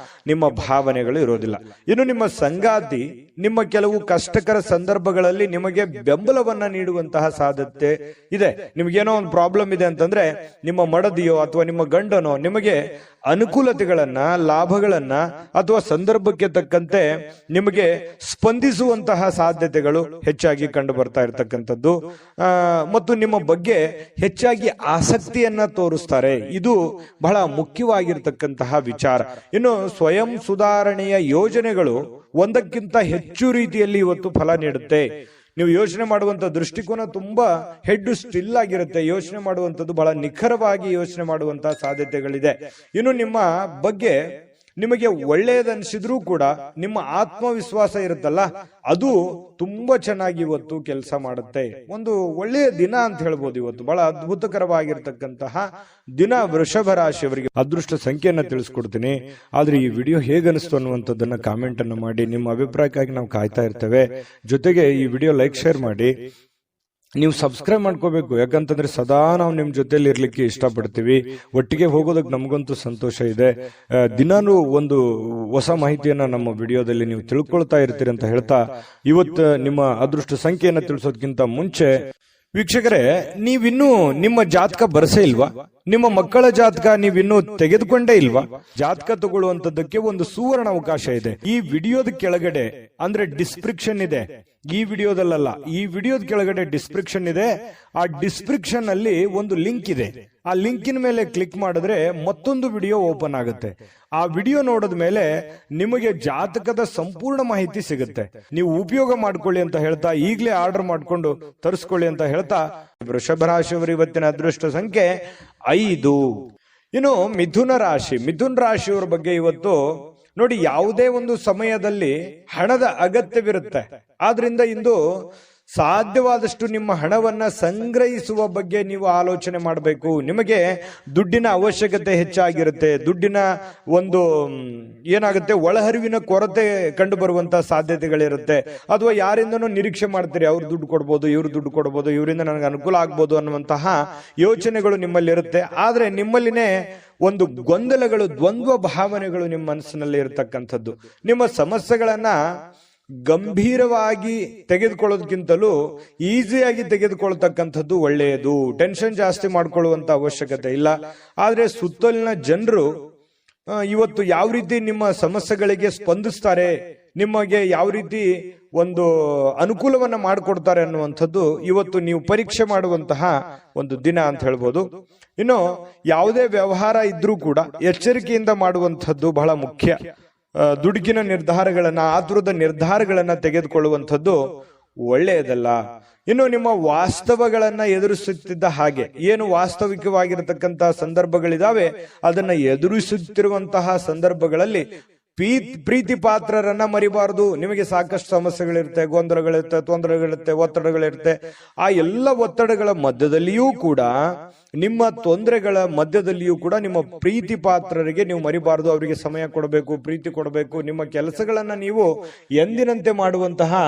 ನಿಮ್ಮ ಭಾವನೆಗಳು ಇರೋದಿಲ್ಲ. ಇನ್ನು ನಿಮ್ಮ ಸಂಗಾತಿ ನಿಮ್ಮ ಕೆಲವು ಕಷ್ಟಕರ ಸಂದರ್ಭಗಳಲ್ಲಿ ನಿಮಗೆ ಬೆಂಬಲವನ್ನ ನೀಡುವಂತಹ ಸಾಧ್ಯತೆ ಇದೆ. ನಿಮ್ಗೇನೋ ಒಂದು ಪ್ರಾಬ್ಲಮ್ ಇದೆ ಅಂತಂದ್ರೆ ನಿಮ್ಮ ಮಡದಿಯೋ ಅಥವಾ ನಿಮ್ಮ ಗಂಡನೋ ನಿಮಗೆ ಅನುಕೂಲತೆಗಳನ್ನ, ಲಾಭಗಳನ್ನ ಅಥವಾ ಸಂದರ್ಭಕ್ಕೆ ತಕ್ಕಂತೆ ನಿಮಗೆ ಸ್ಪಂದಿಸುವಂತಹ ಸಾಧ್ಯತೆಗಳು ಹೆಚ್ಚಾಗಿ ಕಂಡು ಬರ್ತಾ ಇರತಕ್ಕಂಥದ್ದು. ಮತ್ತು ನಿಮ್ಮ ಬಗ್ಗೆ ಹೆಚ್ಚಾಗಿ ಆಸಕ್ತಿಯನ್ನ ತೋರಿಸ್ತಾರೆ. ಇದು ಬಹಳ ಮುಖ್ಯವಾಗಿರ್ತಕ್ಕಂತಹ ವಿಚಾರ. ಇನ್ನು ಸ್ವಯಂ ಸುಧಾರಣೆಯ ಯೋಜನೆಗಳು ಒಂದಕ್ಕಿಂತ ಹೆಚ್ಚು ರೀತಿಯಲ್ಲಿ ಇವತ್ತು ಫಲ ನೀಡುತ್ತೆ. ನೀವು ಯೋಚನೆ ಮಾಡುವಂತ ದೃಷ್ಟಿಕೋನ ತುಂಬಾ ಹೆಡ್ ಸ್ಟಿಲ್ ಆಗಿರುತ್ತೆ. ಯೋಚನೆ ಮಾಡುವಂತದ್ದು ಬಹಳ ನಿಖರವಾಗಿ ಯೋಚನೆ ಮಾಡುವಂತಹ ಸಾಧ್ಯತೆಗಳಿದೆ. ಇನ್ನು ನಿಮ್ಮ ಬಗ್ಗೆ ನಿಮಗೆ ಒಳ್ಳೆಯದನ್ಸಿದ್ರೂ ಕೂಡ ನಿಮ್ಮ ಆತ್ಮವಿಶ್ವಾಸ ಇರುತ್ತಲ್ಲ, ಅದು ತುಂಬಾ ಚೆನ್ನಾಗಿ ಇವತ್ತು ಕೆಲಸ ಮಾಡುತ್ತೆ. ಒಂದು ಒಳ್ಳೆಯ ದಿನ ಅಂತ ಹೇಳ್ಬೋದು. ಇವತ್ತು ಬಹಳ ಅದ್ಭುತಕರವಾಗಿರ್ತಕ್ಕಂತಹ ದಿನ ವೃಷಭ ರಾಶಿಯವರಿಗೆ. ಅದೃಷ್ಟ ಸಂಖ್ಯೆಯನ್ನ ತಿಳಿಸ್ಕೊಡ್ತೀನಿ, ಆದ್ರೆ ಈ ವಿಡಿಯೋ ಹೇಗನಿಸ್ತು ಅನ್ನುವಂಥದ್ದನ್ನ ಕಾಮೆಂಟ್ ಅನ್ನು ಮಾಡಿ. ನಿಮ್ಮ ಅಭಿಪ್ರಾಯಕ್ಕಾಗಿ ನಾವು ಕಾಯ್ತಾ ಇರ್ತೇವೆ. ಜೊತೆಗೆ ಈ ವಿಡಿಯೋ ಲೈಕ್ ಶೇರ್ ಮಾಡಿ. ನೀವು ಸಬ್ಸ್ಕ್ರೈಬ್ ಮಾಡ್ಕೋಬೇಕು, ಯಾಕಂತಂದ್ರೆ ಸದಾ ನಾವು ನಿಮ್ ಜೊತೆಲಿ ಇರ್ಲಿಕ್ಕೆ ಇಷ್ಟಪಡ್ತೀವಿ. ಒಟ್ಟಿಗೆ ಹೋಗೋದಕ್ಕೆ ನಮಗಂತೂ ಸಂತೋಷ ಇದೆ. ದಿನಾನು ಒಂದು ಹೊಸ ಮಾಹಿತಿಯನ್ನ ನಮ್ಮ ವಿಡಿಯೋದಲ್ಲಿ ನೀವು ತಿಳ್ಕೊಳ್ತಾ ಇರ್ತೀರಿ ಅಂತ ಹೇಳ್ತಾ, ಇವತ್ತು ನಿಮ್ಮ ಅದೃಷ್ಟ ಸಂಖ್ಯೆಯನ್ನ ತಿಳಿಸೋದಕ್ಕಿಂತ ಮುಂಚೆ ವೀಕ್ಷಕರೇ, ನೀವಿನ್ನೂ ನಿಮ್ಮ ಜಾತಕ ಬರಸೇ ಇಲ್ವಾ? ನಿಮ್ಮ ಮಕ್ಕಳ ಜಾತಕ ನೀವಿನ್ನೂ ತೆಗೆದುಕೊಂಡೇ ಇಲ್ವಾ? ಜಾತಕ ತಗೊಳ್ಳುವಂತದ್ದಕ್ಕೆ ಒಂದು ಸುವರ್ಣ ಅವಕಾಶ ಇದೆ. ಈ ವಿಡಿಯೋದ ಕೆಳಗಡೆ ಅಂದ್ರೆ ಡಿಸ್ಕ್ರಿಪ್ಷನ್ ಇದೆ, ಈ ವಿಡಿಯೋದಲ್ಲ, ಈ ವಿಡಿಯೋದ ಕೆಳಗಡೆ ಡಿಸ್ಕ್ರಿಪ್ಷನ್ ಇದೆ. ಆ ಡಿಸ್ಕ್ರಿಪ್ಷನ್ ಅಲ್ಲಿ ಒಂದು ಲಿಂಕ್ ಇದೆ. ಆ ಲಿಂಕಿನ ಮೇಲೆ ಕ್ಲಿಕ್ ಮಾಡಿದ್ರೆ ಮತ್ತೊಂದು ವಿಡಿಯೋ ಓಪನ್ ಆಗುತ್ತೆ. ಆ ವಿಡಿಯೋ ನೋಡಿದ ಮೇಲೆ ನಿಮಗೆ ಜಾತಕದ ಸಂಪೂರ್ಣ ಮಾಹಿತಿ ಸಿಗುತ್ತೆ. ನೀವು ಉಪಯೋಗ ಮಾಡ್ಕೊಳ್ಳಿ ಅಂತ ಹೇಳ್ತಾ, ಈಗಲೇ ಆರ್ಡರ್ ಮಾಡ್ಕೊಂಡು ತರಿಸ್ಕೊಳ್ಳಿ ಅಂತ ಹೇಳ್ತಾ, ವೃಷಭ ರಾಶಿಯವರು ಇವತ್ತಿನ ಅದೃಷ್ಟ ಸಂಖ್ಯೆ 5. ಇನ್ನು ಮಿಥುನ ರಾಶಿಯವರ ಬಗ್ಗೆ ಇವತ್ತು ನೋಡಿ, ಯಾವುದೇ ಒಂದು ಸಮಯದಲ್ಲಿ ಹಣದ ಅಗತ್ಯವಿರುತ್ತೆ. ಆದ್ರಿಂದ ಇಂದು ಸಾಧ್ಯವಾದಷ್ಟು ನಿಮ್ಮ ಹಣವನ್ನ ಸಂಗ್ರಹಿಸುವ ಬಗ್ಗೆ ನೀವು ಆಲೋಚನೆ ಮಾಡಬೇಕು. ನಿಮಗೆ ದುಡ್ಡಿನ ಅವಶ್ಯಕತೆ ಹೆಚ್ಚಾಗಿರುತ್ತೆ. ದುಡ್ಡಿನ ಒಂದು ಏನಾಗುತ್ತೆ, ಒಳಹರಿವಿನ ಕೊರತೆ ಕಂಡು ಬರುವಂತಹ ಸಾಧ್ಯತೆಗಳಿರುತ್ತೆ. ಅಥವಾ ಯಾರಿಂದನೂ ನಿರೀಕ್ಷೆ ಮಾಡ್ತೀರಿ, ಅವ್ರು ದುಡ್ಡು ಕೊಡ್ಬೋದು, ಇವ್ರು ದುಡ್ಡು ಕೊಡ್ಬೋದು, ಇವರಿಂದ ನನಗೆ ಅನುಕೂಲ ಆಗ್ಬೋದು ಅನ್ನುವಂತಹ ಯೋಚನೆಗಳು ನಿಮ್ಮಲ್ಲಿ ಇರುತ್ತೆ. ಆದ್ರೆ ನಿಮ್ಮಲ್ಲಿನೇ ಒಂದು ಗೊಂದಲಗಳು, ದ್ವಂದ್ವ ಭಾವನೆಗಳು ನಿಮ್ಮ ಮನಸ್ಸಿನಲ್ಲಿ ಇರತಕ್ಕಂಥದ್ದು. ನಿಮ್ಮ ಸಮಸ್ಯೆಗಳನ್ನ ಗಂಭೀರವಾಗಿ ತೆಗೆದುಕೊಳ್ಳೋದಕ್ಕಿಂತಲೂ ಈಸಿಯಾಗಿ ತೆಗೆದುಕೊಳ್ತಕ್ಕಂಥದ್ದು ಒಳ್ಳೆಯದು. ಟೆನ್ಷನ್ ಜಾಸ್ತಿ ಮಾಡ್ಕೊಳ್ಳುವಂತ ಅವಶ್ಯಕತೆ ಇಲ್ಲ. ಆದ್ರೆ ಸುತ್ತಲಿನ ಜನರು ಇವತ್ತು ಯಾವ ರೀತಿ ನಿಮ್ಮ ಸಮಸ್ಯೆಗಳಿಗೆ ಸ್ಪಂದಿಸ್ತಾರೆ, ನಿಮಗೆ ಯಾವ ರೀತಿ ಒಂದು ಅನುಕೂಲವನ್ನ ಮಾಡಿಕೊಡ್ತಾರೆ ಅನ್ನುವಂಥದ್ದು ಇವತ್ತು ನೀವು ಪರೀಕ್ಷೆ ಮಾಡುವಂತಹ ಒಂದು ದಿನ ಅಂತ ಹೇಳ್ಬೋದು. ಇನ್ನು ಯಾವುದೇ ವ್ಯವಹಾರ ಇದ್ರೂ ಕೂಡ ಎಚ್ಚರಿಕೆಯಿಂದ ಮಾಡುವಂಥದ್ದು ಬಹಳ ಮುಖ್ಯ. ದುಡುಕಿನ ನಿರ್ಧಾರಗಳನ್ನ, ಆತುರದ ನಿರ್ಧಾರಗಳನ್ನ ತೆಗೆದುಕೊಳ್ಳುವಂಥದ್ದು ಒಳ್ಳೆಯದಲ್ಲ. ಇನ್ನು ನಿಮ್ಮ ವಾಸ್ತವಗಳನ್ನ ಎದುರಿಸುತ್ತಿದ್ದ ಹಾಗೆ, ಏನು ವಾಸ್ತವಿಕವಾಗಿರತಕ್ಕಂತಹ ಸಂದರ್ಭಗಳಿದಾವೆ ಅದನ್ನ ಎದುರಿಸುತ್ತಿರುವಂತಹ ಸಂದರ್ಭಗಳಲ್ಲಿ ಪ್ರೀತಿ ಪಾತ್ರರನ್ನ ಮರಿಬಾರದು. ನಿಮಗೆ ಸಾಕಷ್ಟು ಸಮಸ್ಯೆಗಳಿರುತ್ತೆ, ಗೊಂದಲಗಳಿರುತ್ತೆ, ತೊಂದರೆಗಳಿರುತ್ತೆ, ಒತ್ತಡಗಳಿರುತ್ತೆ. ಆ ಎಲ್ಲ ಒತ್ತಡಗಳ ಮಧ್ಯದಲ್ಲಿಯೂ ಕೂಡ, ನಿಮ್ಮ ತೊಂದರೆಗಳ ಮಧ್ಯದಲ್ಲಿಯೂ ಕೂಡ ನಿಮ್ಮ ಪ್ರೀತಿ ಪಾತ್ರರಿಗೆ ನೀವು ಮರಿಬಾರದು. ಅವರಿಗೆ ಸಮಯ ಕೊಡಬೇಕು, ಪ್ರೀತಿ ಕೊಡಬೇಕು. ನಿಮ್ಮ ಕೆಲಸಗಳನ್ನ ನೀವು ಎಂದಿನಂತೆ ಮಾಡುವಂತಹ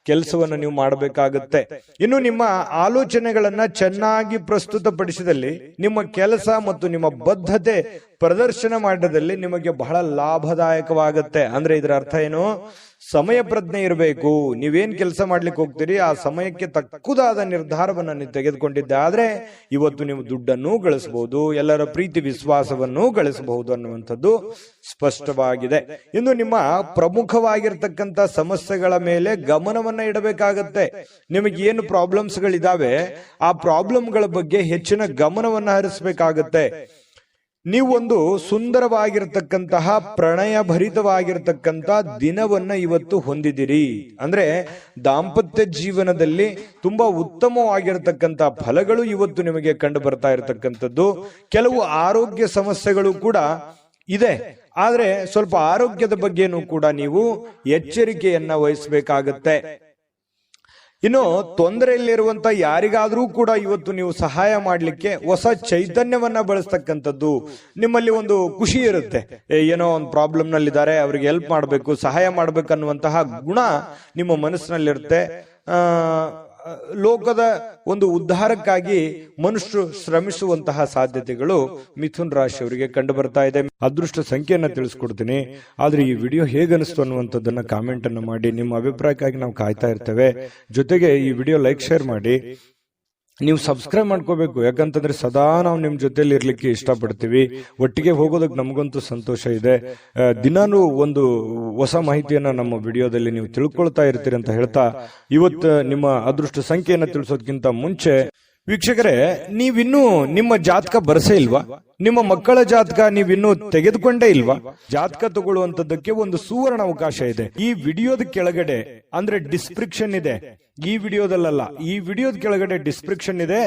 ಕೆಲಸವನ್ನು ನೀವು ಮಾಡಬೇಕಾಗುತ್ತೆ. ಇನ್ನು ನಿಮ್ಮ ಆಲೋಚನೆಗಳನ್ನ ಚೆನ್ನಾಗಿ ಪ್ರಸ್ತುತಪಡಿಸಿದಲ್ಲಿ, ನಿಮ್ಮ ಕೆಲಸ ಮತ್ತು ನಿಮ್ಮ ಬದ್ಧತೆ ಪ್ರದರ್ಶನ ಮಾಡಿದಲ್ಲಿ ನಿಮಗೆ ಬಹಳ ಲಾಭದಾಯಕವಾಗುತ್ತೆ. ಅಂದ್ರೆ ಇದರ ಅರ್ಥ ಏನು? ಸಮಯ ಪ್ರಜ್ಞೆ ಇರಬೇಕು. ನೀವೇನ್ ಕೆಲಸ ಮಾಡ್ಲಿಕ್ಕೆ ಹೋಗ್ತೀರಿ ಆ ಸಮಯಕ್ಕೆ ತಕ್ಕುದಾದ ನಿರ್ಧಾರವನ್ನ ನೀವು ತೆಗೆದುಕೊಂಡಿದ್ದೆ ಆದ್ರೆ ಇವತ್ತು ನೀವು ದುಡ್ಡನ್ನು ಗಳಿಸಬಹುದು, ಎಲ್ಲರ ಪ್ರೀತಿ ವಿಶ್ವಾಸವನ್ನು ಗಳಿಸಬಹುದು ಅನ್ನುವಂಥದ್ದು ಸ್ಪಷ್ಟವಾಗಿದೆ. ಇನ್ನು ನಿಮ್ಮ ಪ್ರಮುಖವಾಗಿರ್ತಕ್ಕಂಥ ಸಮಸ್ಯೆಗಳ ಮೇಲೆ ಗಮನವನ್ನ ಇಡಬೇಕಾಗತ್ತೆ. ನಿಮಗೆ ಏನು ಪ್ರಾಬ್ಲಮ್ಸ್ ಗಳಿದಾವೆ ಆ ಪ್ರಾಬ್ಲಮ್ಗಳ ಬಗ್ಗೆ ಹೆಚ್ಚಿನ ಗಮನವನ್ನ ಹರಿಸಬೇಕಾಗತ್ತೆ. ನೀವೊಂದು ಸುಂದರವಾಗಿರ್ತಕ್ಕಂತಹ ಪ್ರಣಯ ಭರಿತವಾಗಿರ್ತಕ್ಕಂಥ ದಿನವನ್ನ ಇವತ್ತು ಹೊಂದಿದಿರಿ. ಅಂದ್ರೆ ದಾಂಪತ್ಯ ಜೀವನದಲ್ಲಿ ತುಂಬಾ ಉತ್ತಮವಾಗಿರತಕ್ಕಂಥ ಫಲಗಳು ಇವತ್ತು ನಿಮಗೆ ಕಂಡು ಬರ್ತಾ ಇರತಕ್ಕಂಥದ್ದು. ಕೆಲವು ಆರೋಗ್ಯ ಸಮಸ್ಯೆಗಳು ಕೂಡ ಇದೆ, ಆದ್ರೆ ಸ್ವಲ್ಪ ಆರೋಗ್ಯದ ಬಗ್ಗೆನೂ ಕೂಡ ನೀವು ಎಚ್ಚರಿಕೆಯನ್ನ ವಹಿಸಬೇಕಾಗತ್ತೆ. ಇನ್ನು ತೊಂದರೆಯಲ್ಲಿರುವಂತ ಯಾರಿಗಾದ್ರೂ ಕೂಡ ಇವತ್ತು ನೀವು ಸಹಾಯ ಮಾಡ್ಲಿಕ್ಕೆ ಹೊಸ ಚೈತನ್ಯವನ್ನ ಬಳಸ್ತಕ್ಕಂಥದ್ದು. ನಿಮ್ಮಲ್ಲಿ ಒಂದು ಖುಷಿ ಇರುತ್ತೆ, ಏನೋ ಒಂದು ಪ್ರಾಬ್ಲಮ್ ನಲ್ಲಿದ್ದಾರೆ, ಅವ್ರಿಗೆ ಹೆಲ್ಪ್ ಮಾಡಬೇಕು, ಸಹಾಯ ಮಾಡ್ಬೇಕನ್ನುವಂತಹ ಗುಣ ನಿಮ್ಮ ಮನಸ್ಸಿನಲ್ಲಿರುತ್ತೆ. ಲೋಕದ ಒಂದು ಉದ್ಧಾರಕ್ಕಾಗಿ ಮನುಷ್ಯರು ಶ್ರಮಿಸುವಂತಹ ಸಾಧ್ಯತೆಗಳು ಮಿಥುನ್ ರಾಶಿಯವರಿಗೆ ಕಂಡು ಬರ್ತಾ ಇದೆ. ಅದೃಷ್ಟ ಸಂಖ್ಯೆಯನ್ನ ತಿಳಿಸ್ಕೊಡ್ತೀನಿ. ಆದ್ರೆ ಈ ವಿಡಿಯೋ ಹೇಗನಿಸ್ತು ಅನ್ನುವಂಥದ್ದನ್ನ ಕಾಮೆಂಟ್ ಅನ್ನು ಮಾಡಿ. ನಿಮ್ಮ ಅಭಿಪ್ರಾಯಕ್ಕಾಗಿ ನಾವು ಕಾಯ್ತಾ ಇರ್ತೇವೆ. ಜೊತೆಗೆ ಈ ವಿಡಿಯೋ ಲೈಕ್, ಶೇರ್ ಮಾಡಿ. ನೀವು ಸಬ್ಸ್ಕ್ರೈಬ್ ಮಾಡ್ಕೋಬೇಕು, ಯಾಕಂತಂದ್ರೆ ಸದಾ ನಾವು ನಿಮ್ ಜೊತೆಲಿ ಇರ್ಲಿಕ್ಕೆ ಇಷ್ಟಪಡ್ತೀವಿ. ಒಟ್ಟಿಗೆ ಹೋಗೋದಕ್ಕೆ ನಮಗಂತೂ ಸಂತೋಷ ಇದೆ. ದಿನಾನು ಒಂದು ಹೊಸ ಮಾಹಿತಿಯನ್ನ ನಮ್ಮ ವಿಡಿಯೋದಲ್ಲಿ ನೀವು ತಿಳ್ಕೊಳ್ತಾ ಇರ್ತೀರಿ ಅಂತ ಹೇಳ್ತಾ, ಇವತ್ತು ನಿಮ್ಮ ಅದೃಷ್ಟ ಸಂಖ್ಯೆಯನ್ನ ತಿಳಿಸೋದಕ್ಕಿಂತ ಮುಂಚೆ ವೀಕ್ಷಕರೇ, ನೀವಿನ್ನೂ ನಿಮ್ಮ ಜಾತಕ ಬರಸೇ ಇಲ್ವಾ? ನಿಮ್ಮ ಮಕ್ಕಳ ಜಾತಕ ನೀವಿನ್ನೂ ತೆಗೆದುಕೊಂಡೇ ಇಲ್ವಾ? ಜಾತಕ ತಗೊಳ್ಳುವಂತದ್ದಕ್ಕೆ ಒಂದು ಸುವರ್ಣ ಅವಕಾಶ ಇದೆ. ಈ ವಿಡಿಯೋದ ಕೆಳಗಡೆ ಅಂದ್ರೆ ಡಿಸ್ಕ್ರಿಪ್ಷನ್ ಇದೆ. ಈ ವಿಡಿಯೋದಲ್ಲ, ಈ ವಿಡಿಯೋದ ಕೆಳಗಡೆ ಡಿಸ್ಕ್ರಿಪ್ಷನ್ ಇದೆ.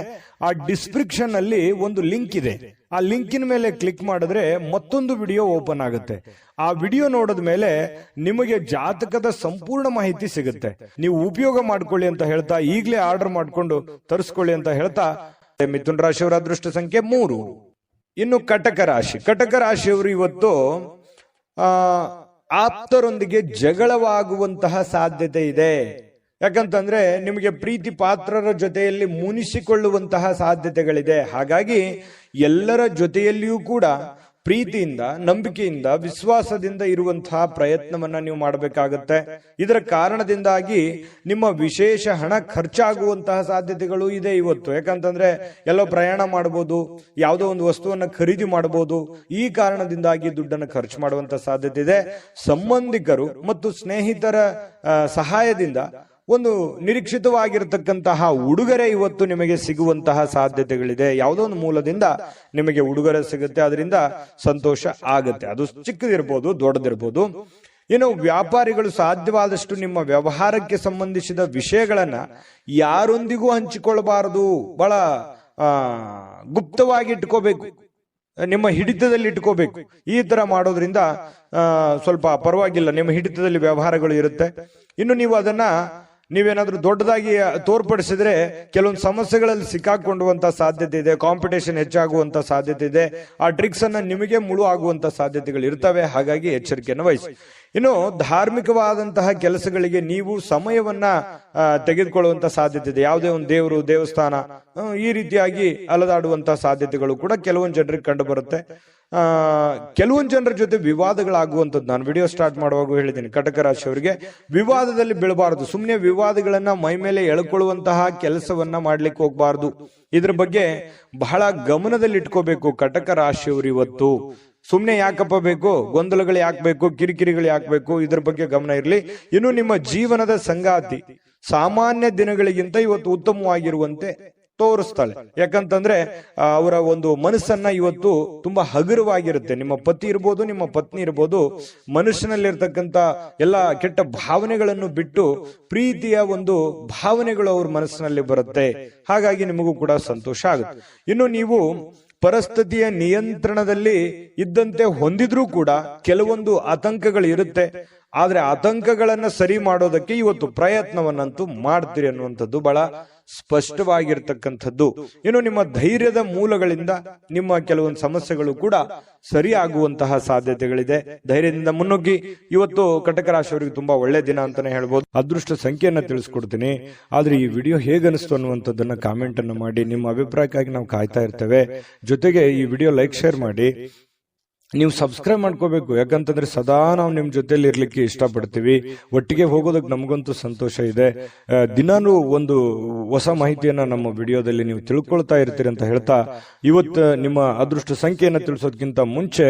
ಆ ಡಿಸ್ಕ್ರಿಪ್ಷನ್ ಅಲ್ಲಿ ಒಂದು ಲಿಂಕ್ ಇದೆ. ಆ ಲಿಂಕಿನ ಮೇಲೆ ಕ್ಲಿಕ್ ಮಾಡಿದ್ರೆ ಮತ್ತೊಂದು ವಿಡಿಯೋ ಓಪನ್ ಆಗುತ್ತೆ. ಆ ವಿಡಿಯೋ ನೋಡಿದ ಮೇಲೆ ನಿಮಗೆ ಜಾತಕದ ಸಂಪೂರ್ಣ ಮಾಹಿತಿ ಸಿಗುತ್ತೆ. ನೀವು ಉಪಯೋಗ ಮಾಡ್ಕೊಳ್ಳಿ ಅಂತ ಹೇಳ್ತಾ, ಈಗಲೇ ಆರ್ಡರ್ ಮಾಡ್ಕೊಂಡು ತರಿಸ್ಕೊಳ್ಳಿ ಅಂತ ಹೇಳ್ತಾ, ಮಿಥುನ ರಾಶಿಯವರ ಅದೃಷ್ಟ ಸಂಖ್ಯೆ 3. ಇನ್ನು ಕಟಕ ರಾಶಿಯವರು ಇವತ್ತು ಆಪ್ತರೊಂದಿಗೆ ಜಗಳವಾಗುವಂತಹ ಸಾಧ್ಯತೆ ಇದೆ. ಯಾಕಂತಂದ್ರೆ ನಿಮಗೆ ಪ್ರೀತಿ ಪಾತ್ರರ ಜೊತೆಯಲ್ಲಿ ಮುನಿಸಿಕೊಳ್ಳುವಂತಹ ಸಾಧ್ಯತೆಗಳಿದೆ. ಹಾಗಾಗಿ ಎಲ್ಲರ ಜೊತೆಯಲ್ಲಿಯೂ ಕೂಡ ಪ್ರೀತಿಯಿಂದ, ನಂಬಿಕೆಯಿಂದ, ವಿಶ್ವಾಸದಿಂದ ಇರುವಂತಹ ಪ್ರಯತ್ನವನ್ನ ನೀವು ಮಾಡಬೇಕಾಗತ್ತೆ. ಇದರ ಕಾರಣದಿಂದಾಗಿ ನಿಮ್ಮ ವಿಶೇಷ ಹಣ ಖರ್ಚಾಗುವಂತಹ ಸಾಧ್ಯತೆಗಳು ಇದೆ ಇವತ್ತು. ಯಾಕಂತಂದ್ರೆ ಎಲ್ಲೋ ಪ್ರಯಾಣ ಮಾಡಬಹುದು, ಯಾವುದೋ ಒಂದು ವಸ್ತುವನ್ನ ಖರೀದಿ ಮಾಡಬಹುದು. ಈ ಕಾರಣದಿಂದಾಗಿ ದುಡ್ಡನ್ನು ಖರ್ಚು ಮಾಡುವಂತಹ ಸಾಧ್ಯತೆ ಇದೆ. ಸಂಬಂಧಿಕರು ಮತ್ತು ಸ್ನೇಹಿತರ ಸಹಾಯದಿಂದ ಒಂದು ನಿರೀಕ್ಷಿತವಾಗಿರತಕ್ಕಂತಹ ಉಡುಗೊರೆ ಇವತ್ತು ನಿಮಗೆ ಸಿಗುವಂತಹ ಸಾಧ್ಯತೆಗಳಿದೆ. ಯಾವುದೋ ಒಂದು ಮೂಲದಿಂದ ನಿಮಗೆ ಉಡುಗೊರೆ ಸಿಗುತ್ತೆ, ಅದರಿಂದ ಸಂತೋಷ ಆಗುತ್ತೆ. ಅದು ಚಿಕ್ಕದಿರ್ಬೋದು, ದೊಡ್ಡದಿರ್ಬೋದು. ಇನ್ನು ವ್ಯಾಪಾರಿಗಳು ಸಾಧ್ಯವಾದಷ್ಟು ನಿಮ್ಮ ವ್ಯವಹಾರಕ್ಕೆ ಸಂಬಂಧಿಸಿದ ವಿಷಯಗಳನ್ನ ಯಾರೊಂದಿಗೂ ಹಂಚಿಕೊಳ್ಳಬಾರದು, ಬಹಳ ಗುಪ್ತವಾಗಿ ಇಟ್ಕೋಬೇಕು. ನಿಮ್ಮ ಹಿಡಿತದಲ್ಲಿ ಇಟ್ಕೋಬೇಕು. ಈ ತರ ಮಾಡೋದ್ರಿಂದ ಸ್ವಲ್ಪ ಪರವಾಗಿಲ್ಲ, ನಿಮ್ಮ ಹಿಡಿತದಲ್ಲಿ ವ್ಯವಹಾರಗಳು ಇರುತ್ತೆ. ಇನ್ನು ನೀವು ಅದನ್ನ ನೀವೇನಾದ್ರೂ ದೊಡ್ಡದಾಗಿ ತೋರ್ಪಡಿಸಿದ್ರೆ ಕೆಲವೊಂದು ಸಮಸ್ಯೆಗಳಲ್ಲಿ ಸಿಕ್ಕಾಕೊಳ್ಳುವಂತ ಸಾಧ್ಯತೆ ಇದೆ, ಕಾಂಪಿಟೇಷನ್ ಹೆಚ್ಚಾಗುವಂತ ಸಾಧ್ಯತೆ ಇದೆ, ಆ ಟ್ರಿಕ್ಸ್ ಅನ್ನ ನಿಮಗೆ ಮುಳು ಆಗುವಂತ ಸಾಧ್ಯತೆಗಳು ಇರ್ತವೆ. ಹಾಗಾಗಿ ಎಚ್ಚರಿಕೆಯನ್ನು ವಹಿಸಿ. ಇನ್ನು ಧಾರ್ಮಿಕವಾದಂತಹ ಕೆಲಸಗಳಿಗೆ ನೀವು ಸಮಯವನ್ನ ತೆಗೆದುಕೊಳ್ಳುವಂತ ಸಾಧ್ಯತೆ ಇದೆ. ಯಾವುದೇ ಒಂದು ದೇವರು, ದೇವಸ್ಥಾನ ಈ ರೀತಿಯಾಗಿ ಅಲದಾಡುವಂತಹ ಸಾಧ್ಯತೆಗಳು ಕೂಡ ಕೆಲವೊಂದು ಜನರಿಗೆ ಕಂಡು ಬರುತ್ತೆ. ಕೆಲವೊಂದು ಜನರ ಜೊತೆ ವಿವಾದಗಳಾಗುವಂಥದ್ದು ನಾನು ವಿಡಿಯೋ ಸ್ಟಾರ್ಟ್ ಮಾಡುವಾಗ ಹೇಳಿದ್ದೀನಿ. ಕಟಕ ರಾಶಿಯವರಿಗೆ ವಿವಾದದಲ್ಲಿ ಬೀಳಬಾರದು. ಸುಮ್ಮನೆ ವಿವಾದಗಳನ್ನ ಮೈ ಮೇಲೆ ಎಳ್ಕೊಳ್ಳುವಂತಹ ಕೆಲಸವನ್ನ ಮಾಡ್ಲಿಕ್ಕೆ ಹೋಗ್ಬಾರ್ದು. ಇದ್ರ ಬಗ್ಗೆ ಬಹಳ ಗಮನದಲ್ಲಿ ಇಟ್ಕೋಬೇಕು ಕಟಕ ರಾಶಿಯವರು. ಇವತ್ತು ಸುಮ್ನೆ ಯಾಕಪ್ಪ ಬೇಕು, ಗೊಂದಲಗಳು ಯಾಕೆ ಬೇಕು, ಕಿರಿಕಿರಿಗಳು ಯಾಕೆ ಬೇಕು, ಇದ್ರ ಬಗ್ಗೆ ಗಮನ ಇರಲಿ. ಇನ್ನು ನಿಮ್ಮ ಜೀವನದ ಸಂಗಾತಿ ಸಾಮಾನ್ಯ ದಿನಗಳಿಗಿಂತ ಇವತ್ತು ಉತ್ತಮವಾಗಿರುವಂತೆ ತೋರಿಸ್ತಾಳೆ. ಯಾಕಂತಂದ್ರೆ ಅವರ ಒಂದು ಮನಸ್ಸನ್ನ ಇವತ್ತು ತುಂಬಾ ಹಗುರವಾಗಿರುತ್ತೆ. ನಿಮ್ಮ ಪತಿ ಇರ್ಬೋದು, ನಿಮ್ಮ ಪತ್ನಿ ಇರ್ಬೋದು, ಮನುಷ್ಯನಲ್ಲಿರ್ತಕ್ಕಂಥ ಎಲ್ಲ ಕೆಟ್ಟ ಭಾವನೆಗಳನ್ನು ಬಿಟ್ಟು ಪ್ರೀತಿಯ ಒಂದು ಭಾವನೆಗಳು ಅವ್ರ ಮನಸ್ಸಿನಲ್ಲಿ ಬರುತ್ತೆ. ಹಾಗಾಗಿ ನಿಮಗೂ ಕೂಡ ಸಂತೋಷ ಆಗುತ್ತೆ. ಇನ್ನು ನೀವು ಪರಿಸ್ಥಿತಿಯ ನಿಯಂತ್ರಣದಲ್ಲಿ ಇದ್ದಂತೆ ಹೊಂದಿದ್ರೂ ಕೂಡ ಕೆಲವೊಂದು ಆತಂಕಗಳು ಇರುತ್ತೆ. ಆದ್ರೆ ಆತಂಕಗಳನ್ನ ಸರಿ ಮಾಡೋದಕ್ಕೆ ಇವತ್ತು ಪ್ರಯತ್ನವನ್ನಂತೂ ಮಾಡ್ತೀರಿ ಅನ್ನುವಂಥದ್ದು ಬಹಳ ಸ್ಪಷ್ಟವಾಗಿರ್ತಕ್ಕಂಥದ್ದು. ಇನ್ನು ನಿಮ್ಮ ಧೈರ್ಯದ ಮೂಲಗಳಿಂದ ನಿಮ್ಮ ಕೆಲವೊಂದು ಸಮಸ್ಯೆಗಳು ಕೂಡ ಸರಿ ಆಗುವಂತಹ ಸಾಧ್ಯತೆಗಳಿದೆ. ಧೈರ್ಯದಿಂದ ಮುನ್ನುಗ್ಗಿ. ಇವತ್ತು ಕಟಕ ರಾಶಿಯವರಿಗೆ ತುಂಬಾ ಒಳ್ಳೆ ದಿನ ಅಂತಾನೆ ಹೇಳ್ಬೋದು. ಅದೃಷ್ಟ ಸಂಖ್ಯೆಯನ್ನ ತಿಳಿಸ್ಕೊಡ್ತೀನಿ. ಆದ್ರೆ ಈ ವಿಡಿಯೋ ಹೇಗನಿಸ್ತು ಅನ್ನುವಂಥದ್ದನ್ನ ಕಾಮೆಂಟ್ ಅನ್ನು ಮಾಡಿ. ನಿಮ್ಮ ಅಭಿಪ್ರಾಯಕ್ಕಾಗಿ ನಾವು ಕಾಯ್ತಾ ಇರ್ತೇವೆ. ಜೊತೆಗೆ ಈ ವಿಡಿಯೋ ಲೈಕ್, ಶೇರ್ ಮಾಡಿ. ನೀವು ಸಬ್ಸ್ಕ್ರೈಬ್ ಮಾಡ್ಕೋಬೇಕು. ಯಾಕಂತಂದ್ರೆ ಸದಾ ನಾವು ನಿಮ್ ಜೊತೆಲಿ ಇರ್ಲಿಕ್ಕೆ ಇಷ್ಟಪಡ್ತೀವಿ. ಒಟ್ಟಿಗೆ ಹೋಗೋದಕ್ಕೆ ನಮಗಂತೂ ಸಂತೋಷ ಇದೆ. ದಿನಾನು ಒಂದು ಹೊಸ ಮಾಹಿತಿಯನ್ನ ನಮ್ಮ ವಿಡಿಯೋದಲ್ಲಿ ನೀವು ತಿಳ್ಕೊಳ್ತಾ ಇರ್ತೀರಿ ಅಂತ ಹೇಳ್ತಾ, ಇವತ್ತು ನಿಮ್ಮ ಅದೃಷ್ಟ ಸಂಖ್ಯೆಯನ್ನ ತಿಳಿಸೋದಕ್ಕಿಂತ ಮುಂಚೆ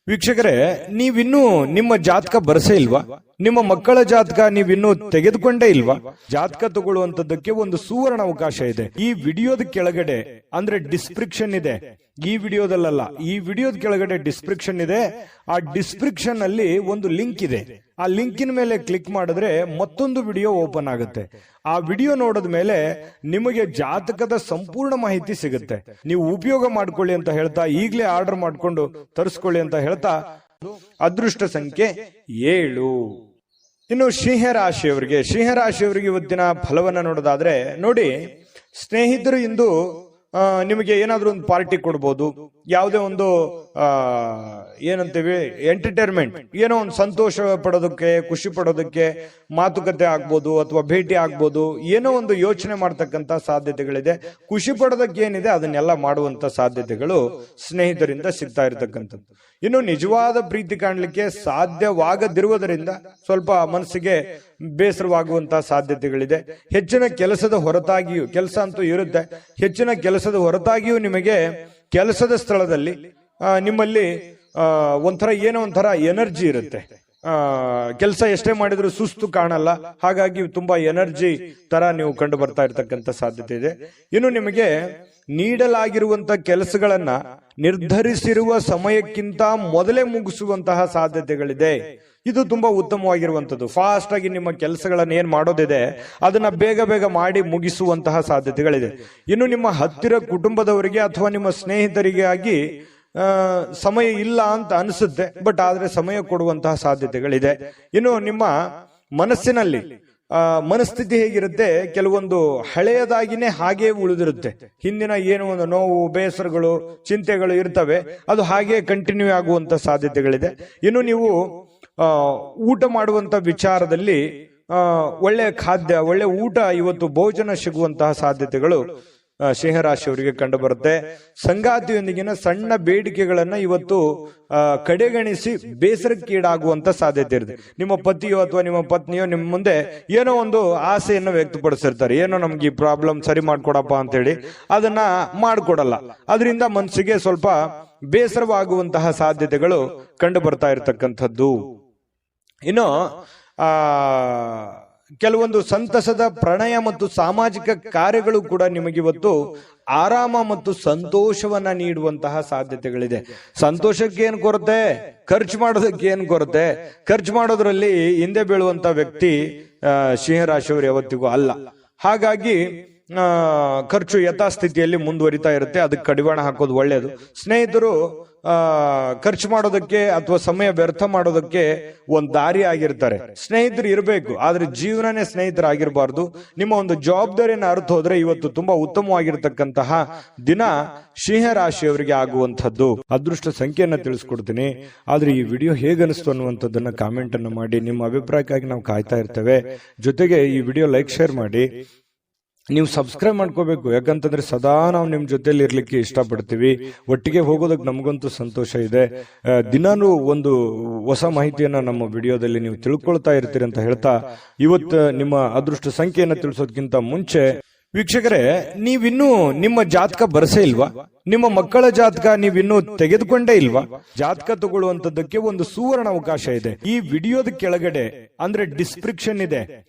ವೀಕ್ಷಕರೇ, ನೀವಿನ್ನೂ ನಿಮ್ಮ ಜಾತಕ ಬರಸೇ ಇಲ್ವಾ? ನಿಮ್ಮ ಮಕ್ಕಳ ಜಾತಕ ನೀವಿನ್ನೂ ತೆಗೆದುಕೊಂಡೇ ಇಲ್ವಾ? ಜಾತಕ ತಗೊಳ್ಳುವಂತದ್ದಕ್ಕೆ ಒಂದು ಸುವರ್ಣ ಅವಕಾಶ ಇದೆ. ಈ ವಿಡಿಯೋದ ಕೆಳಗಡೆ ಅಂದ್ರೆ ಡಿಸ್ಕ್ರಿಪ್ಷನ್ ಇದೆ. ಈ ವಿಡಿಯೋದಲ್ಲ, ಈ ವಿಡಿಯೋದ ಕೆಳಗಡೆ ಡಿಸ್ಕ್ರಿಪ್ಷನ್ ಇದೆ. ಆ ಡಿಸ್ಕ್ರಿಪ್ಷನ್ ಅಲ್ಲಿ ಒಂದು ಲಿಂಕ್ ಇದೆ. ಆ ಲಿಂಕಿನ ಮೇಲೆ ಕ್ಲಿಕ್ ಮಾಡಿದ್ರೆ ಮತ್ತೊಂದು ವಿಡಿಯೋ ಓಪನ್ ಆಗುತ್ತೆ. ಆ ವಿಡಿಯೋ ನೋಡಿದ ಮೇಲೆ ನಿಮಗೆ ಜಾತಕದ ಸಂಪೂರ್ಣ ಮಾಹಿತಿ ಸಿಗುತ್ತೆ. ನೀವು ಉಪಯೋಗ ಮಾಡ್ಕೊಳ್ಳಿ ಅಂತ ಹೇಳ್ತಾ, ಈಗಲೇ ಆರ್ಡರ್ ಮಾಡ್ಕೊಂಡು ತರಿಸ್ಕೊಳ್ಳಿ ಅಂತ ಹೇಳ್ತಾ, ಅದೃಷ್ಟ ಸಂಖ್ಯೆ 7. ಇನ್ನು ಸಿಂಹರಾಶಿಯವರಿಗೆ ಇವತ್ತಿನ ಫಲವನ್ನ ನೋಡೋದಾದ್ರೆ, ನೋಡಿ ಸ್ನೇಹಿತರು ಇಂದು ನಿಮಗೆ ಏನಾದ್ರೂ ಒಂದು ಪಾರ್ಟಿ ಕೊಡ್ಬೋದು. ಯಾವುದೇ ಒಂದು ಏನಂತೀವಿ ಎಂಟರ್ಟೈನ್ಮೆಂಟ್, ಏನೋ ಒಂದು ಸಂತೋಷ ಪಡೋದಕ್ಕೆ, ಖುಷಿ ಪಡೋದಕ್ಕೆ ಮಾತುಕತೆ ಆಗ್ಬೋದು ಅಥವಾ ಭೇಟಿ ಆಗ್ಬೋದು. ಏನೋ ಒಂದು ಯೋಚನೆ ಮಾಡ್ತಕ್ಕಂತ ಸಾಧ್ಯತೆಗಳಿದೆ. ಖುಷಿ ಪಡೋದಕ್ಕೆ ಏನಿದೆ ಅದನ್ನೆಲ್ಲ ಮಾಡುವಂತ ಸಾಧ್ಯತೆಗಳು ಸ್ನೇಹಿತರಿಂದ ಸಿಗ್ತಾ ಇರತಕ್ಕಂಥದ್ದು. ಇನ್ನು ನಿಜವಾದ ಪ್ರೀತಿ ಕಾಣಲಿಕ್ಕೆ ಸಾಧ್ಯವಾಗದಿರುವುದರಿಂದ ಸ್ವಲ್ಪ ಮನಸ್ಸಿಗೆ ಬೇಸರವಾಗುವಂತಹ ಸಾಧ್ಯತೆಗಳಿದೆ. ಹೆಚ್ಚಿನ ಕೆಲಸದ ಹೊರತಾಗಿಯೂ, ಕೆಲಸ ಅಂತೂ ಇರುತ್ತೆ, ಹೆಚ್ಚಿನ ಕೆಲಸದ ಹೊರತಾಗಿಯೂ ನಿಮಗೆ ಕೆಲಸದ ಸ್ಥಳದಲ್ಲಿ ನಿಮ್ಮಲ್ಲಿ ಏನೋ ಒಂಥರ ಎನರ್ಜಿ ಇರುತ್ತೆ. ಕೆಲಸ ಎಷ್ಟೇ ಮಾಡಿದ್ರು ಸುಸ್ತು ಕಾಣಲ್ಲ. ಹಾಗಾಗಿ ತುಂಬಾ ಎನರ್ಜಿ ತರ ನೀವು ಕಂಡು ಬರ್ತಾ ಇರ್ತಕ್ಕಂಥ ಸಾಧ್ಯತೆ ಇದೆ. ಇನ್ನು ನಿಮಗೆ ನೀಡಲಾಗಿರುವಂತ ಕೆಲಸಗಳನ್ನ ನಿರ್ಧರಿಸಿರುವ ಸಮಯಕ್ಕಿಂತ ಮೊದಲೇ ಮುಗಿಸುವಂತಹ ಸಾಧ್ಯತೆಗಳಿದೆ. ಇದು ತುಂಬಾ ಉತ್ತಮವಾಗಿರುವಂತದ್ದು. ಫಾಸ್ಟ್ ಆಗಿ ನಿಮ್ಮ ಕೆಲಸಗಳನ್ನ ಏನ್ ಮಾಡೋದಿದೆ ಅದನ್ನ ಬೇಗ ಬೇಗ ಮಾಡಿ ಮುಗಿಸುವಂತಹ ಸಾಧ್ಯತೆಗಳಿದೆ. ಇನ್ನು ನಿಮ್ಮ ಹತ್ತಿರ ಕುಟುಂಬದವರಿಗೆ ಅಥವಾ ನಿಮ್ಮ ಸ್ನೇಹಿತರಿಗೆ ಆಗಿ ಸಮಯ ಇಲ್ಲ ಅಂತ ಅನಿಸುತ್ತೆ, ಬಟ್ ಆದ್ರೆ ಸಮಯ ಕೊಡುವಂತಹ ಸಾಧ್ಯತೆಗಳಿದೆ. ಇನ್ನು ನಿಮ್ಮ ಮನಸ್ಸಿನಲ್ಲಿ ಮನಸ್ಥಿತಿ ಹೇಗಿರುತ್ತೆ, ಕೆಲವೊಂದು ಹಳೆಯದಾಗಿನೇ ಹಾಗೆ ಉಳಿದಿರುತ್ತೆ. ಹಿಂದಿನ ಏನೋ ಒಂದು ನೋವು, ಬೇಸರಗಳು, ಚಿಂತೆಗಳು ಇರ್ತವೆ, ಅದು ಹಾಗೆ ಕಂಟಿನ್ಯೂ ಆಗುವಂತ ಸಾಧ್ಯತೆಗಳಿದೆ. ಇನ್ನು ನೀವು ಊಟ ಮಾಡುವಂತ ವಿಚಾರದಲ್ಲಿ ಒಳ್ಳೆ ಖಾದ್ಯ, ಒಳ್ಳೆ ಊಟ, ಇವತ್ತು ಭೋಜನ ಸಿಗುವಂತಹ ಸಾಧ್ಯತೆಗಳು ಸಿಂಹರಾಶಿಯವರಿಗೆ ಕಂಡು ಬರುತ್ತೆ. ಸಂಗಾತಿಯೊಂದಿಗಿನ ಸಣ್ಣ ಬೇಡಿಕೆಗಳನ್ನ ಇವತ್ತು ಕಡೆಗಣಿಸಿ ಬೇಸರಕ್ಕೀಡಾಗುವಂತ ಸಾಧ್ಯತೆ ಇರುತ್ತೆ. ನಿಮ್ಮ ಪತಿಯೋ ಅಥವಾ ನಿಮ್ಮ ಪತ್ನಿಯೋ ನಿಮ್ಮ ಮುಂದೆ ಏನೋ ಒಂದು ಆಸೆಯನ್ನು ವ್ಯಕ್ತಪಡಿಸಿರ್ತಾರೆ, ಏನೋ ನಮ್ಗೆ ಈ ಪ್ರಾಬ್ಲಮ್ ಸರಿ ಮಾಡ್ಕೊಡಪ್ಪ ಅಂತ ಹೇಳಿ, ಅದನ್ನ ಮಾಡ್ಕೊಡಲ್ಲ. ಅದರಿಂದ ಮನಸ್ಸಿಗೆ ಸ್ವಲ್ಪ ಬೇಸರವಾಗುವಂತಹ ಸಾಧ್ಯತೆಗಳು ಕಂಡು ಬರ್ತಾ ಇರತಕ್ಕಂಥದ್ದು. ಇನ್ನು ಕೆಲವೊಂದು ಸಂತಸದ ಪ್ರಣಯ ಮತ್ತು ಸಾಮಾಜಿಕ ಕಾರ್ಯಗಳು ಕೂಡ ನಿಮಗಿವತ್ತು ಆರಾಮ ಮತ್ತು ಸಂತೋಷವನ್ನ ನೀಡುವಂತಹ ಸಾಧ್ಯತೆಗಳಿದೆ. ಸಂತೋಷಕ್ಕೆ ಏನ್ ಕೊರತೆ, ಖರ್ಚು ಮಾಡೋದಕ್ಕೆ ಏನ್ ಕೊರತೆ? ಖರ್ಚು ಮಾಡೋದ್ರಲ್ಲಿ ಹಿಂದೆ ಬೀಳುವಂತ ವ್ಯಕ್ತಿ ಸಿಂಹರಾಶಿಯವರು ಯಾವತ್ತಿಗೂ ಅಲ್ಲ. ಹಾಗಾಗಿ ಖರ್ಚು ಯಥಾಸ್ಥಿತಿಯಲ್ಲಿ ಮುಂದುವರಿತಾ ಇರುತ್ತೆ. ಅದಕ್ಕೆ ಕಡಿವಾಣ ಹಾಕೋದು ಒಳ್ಳೆಯದು. ಸ್ನೇಹಿತರು ಖರ್ಚು ಮಾಡೋದಕ್ಕೆ ಅಥವಾ ಸಮಯ ವ್ಯರ್ಥ ಮಾಡೋದಕ್ಕೆ ಒಂದು ದಾರಿ ಆಗಿರ್ತಾರೆ. ಸ್ನೇಹಿತರು ಇರಬೇಕು, ಆದ್ರೆ ಜೀವನನೇ ಸ್ನೇಹಿತರಾಗಿರಬಾರ್ದು. ನಿಮ್ಮ ಒಂದು ಜವಾಬ್ದಾರಿಯನ್ನು ಅರ್ಥ ಹೋದ್ರೆ ಇವತ್ತು ತುಂಬಾ ಉತ್ತಮವಾಗಿರ್ತಕ್ಕಂತಹ ದಿನ ಸಿಂಹ ರಾಶಿಯವರಿಗೆ ಆಗುವಂತದ್ದು. ಅದೃಷ್ಟ ಸಂಖ್ಯೆಯನ್ನ ತಿಳಿಸ್ಕೊಡ್ತೀನಿ, ಆದ್ರೆ ಈ ವಿಡಿಯೋ ಹೇಗನಿಸ್ತು ಅನ್ನುವಂಥದ್ದನ್ನ ಕಾಮೆಂಟ್ ಅನ್ನು ಮಾಡಿ. ನಿಮ್ಮ ಅಭಿಪ್ರಾಯಕ್ಕಾಗಿ ನಾವು ಕಾಯ್ತಾ ಇರ್ತೇವೆ. ಜೊತೆಗೆ ಈ ವಿಡಿಯೋ ಲೈಕ್ ಶೇರ್ ಮಾಡಿ. ನೀವು ಸಬ್ಸ್ಕ್ರೈಬ್ ಮಾಡ್ಕೋಬೇಕು, ಯಾಕಂತಂದ್ರೆ ಸದಾ ನಾವು ನಿಮ್ ಜೊತೆಲಿ ಇರ್ಲಿಕ್ಕೆ ಇಷ್ಟಪಡ್ತೀವಿ. ಒಟ್ಟಿಗೆ ಹೋಗೋದಕ್ಕೆ ನಮಗಂತೂ ಸಂತೋಷ ಇದೆ. ದಿನಾನು ಒಂದು ಹೊಸ ಮಾಹಿತಿಯನ್ನ ನಮ್ಮ ವಿಡಿಯೋದಲ್ಲಿ ನೀವು ತಿಳ್ಕೊಳ್ತಾ ಇರ್ತೀರಿ ಅಂತ ಹೇಳ್ತಾ, ಇವತ್ತು ನಿಮ್ಮ ಅದೃಷ್ಟ ಸಂಖ್ಯೆಯನ್ನ ತಿಳಿಸೋದಕ್ಕಿಂತ ಮುಂಚೆ ವೀಕ್ಷಕರೇ, ನೀವಿನ್ನೂ ನಿಮ್ಮ ಜಾತಕ ಬರಸೇ ಇಲ್ವಾ? ನಿಮ್ಮ ಮಕ್ಕಳ ಜಾತಕ ನೀವಿನ್ನೂ ತೆಗೆದುಕೊಂಡೇ ಇಲ್ವಾ? ಜಾತಕ ತಗೊಳ್ಳುವಂತದ್ದಕ್ಕೆ ಒಂದು ಸುವರ್ಣ ಅವಕಾಶ ಇದೆ. ಈ ವಿಡಿಯೋದ ಕೆಳಗಡೆ ಅಂದ್ರೆ ಡಿಸ್ಕ್ರಿಪ್ಷನ್ ಇದೆ,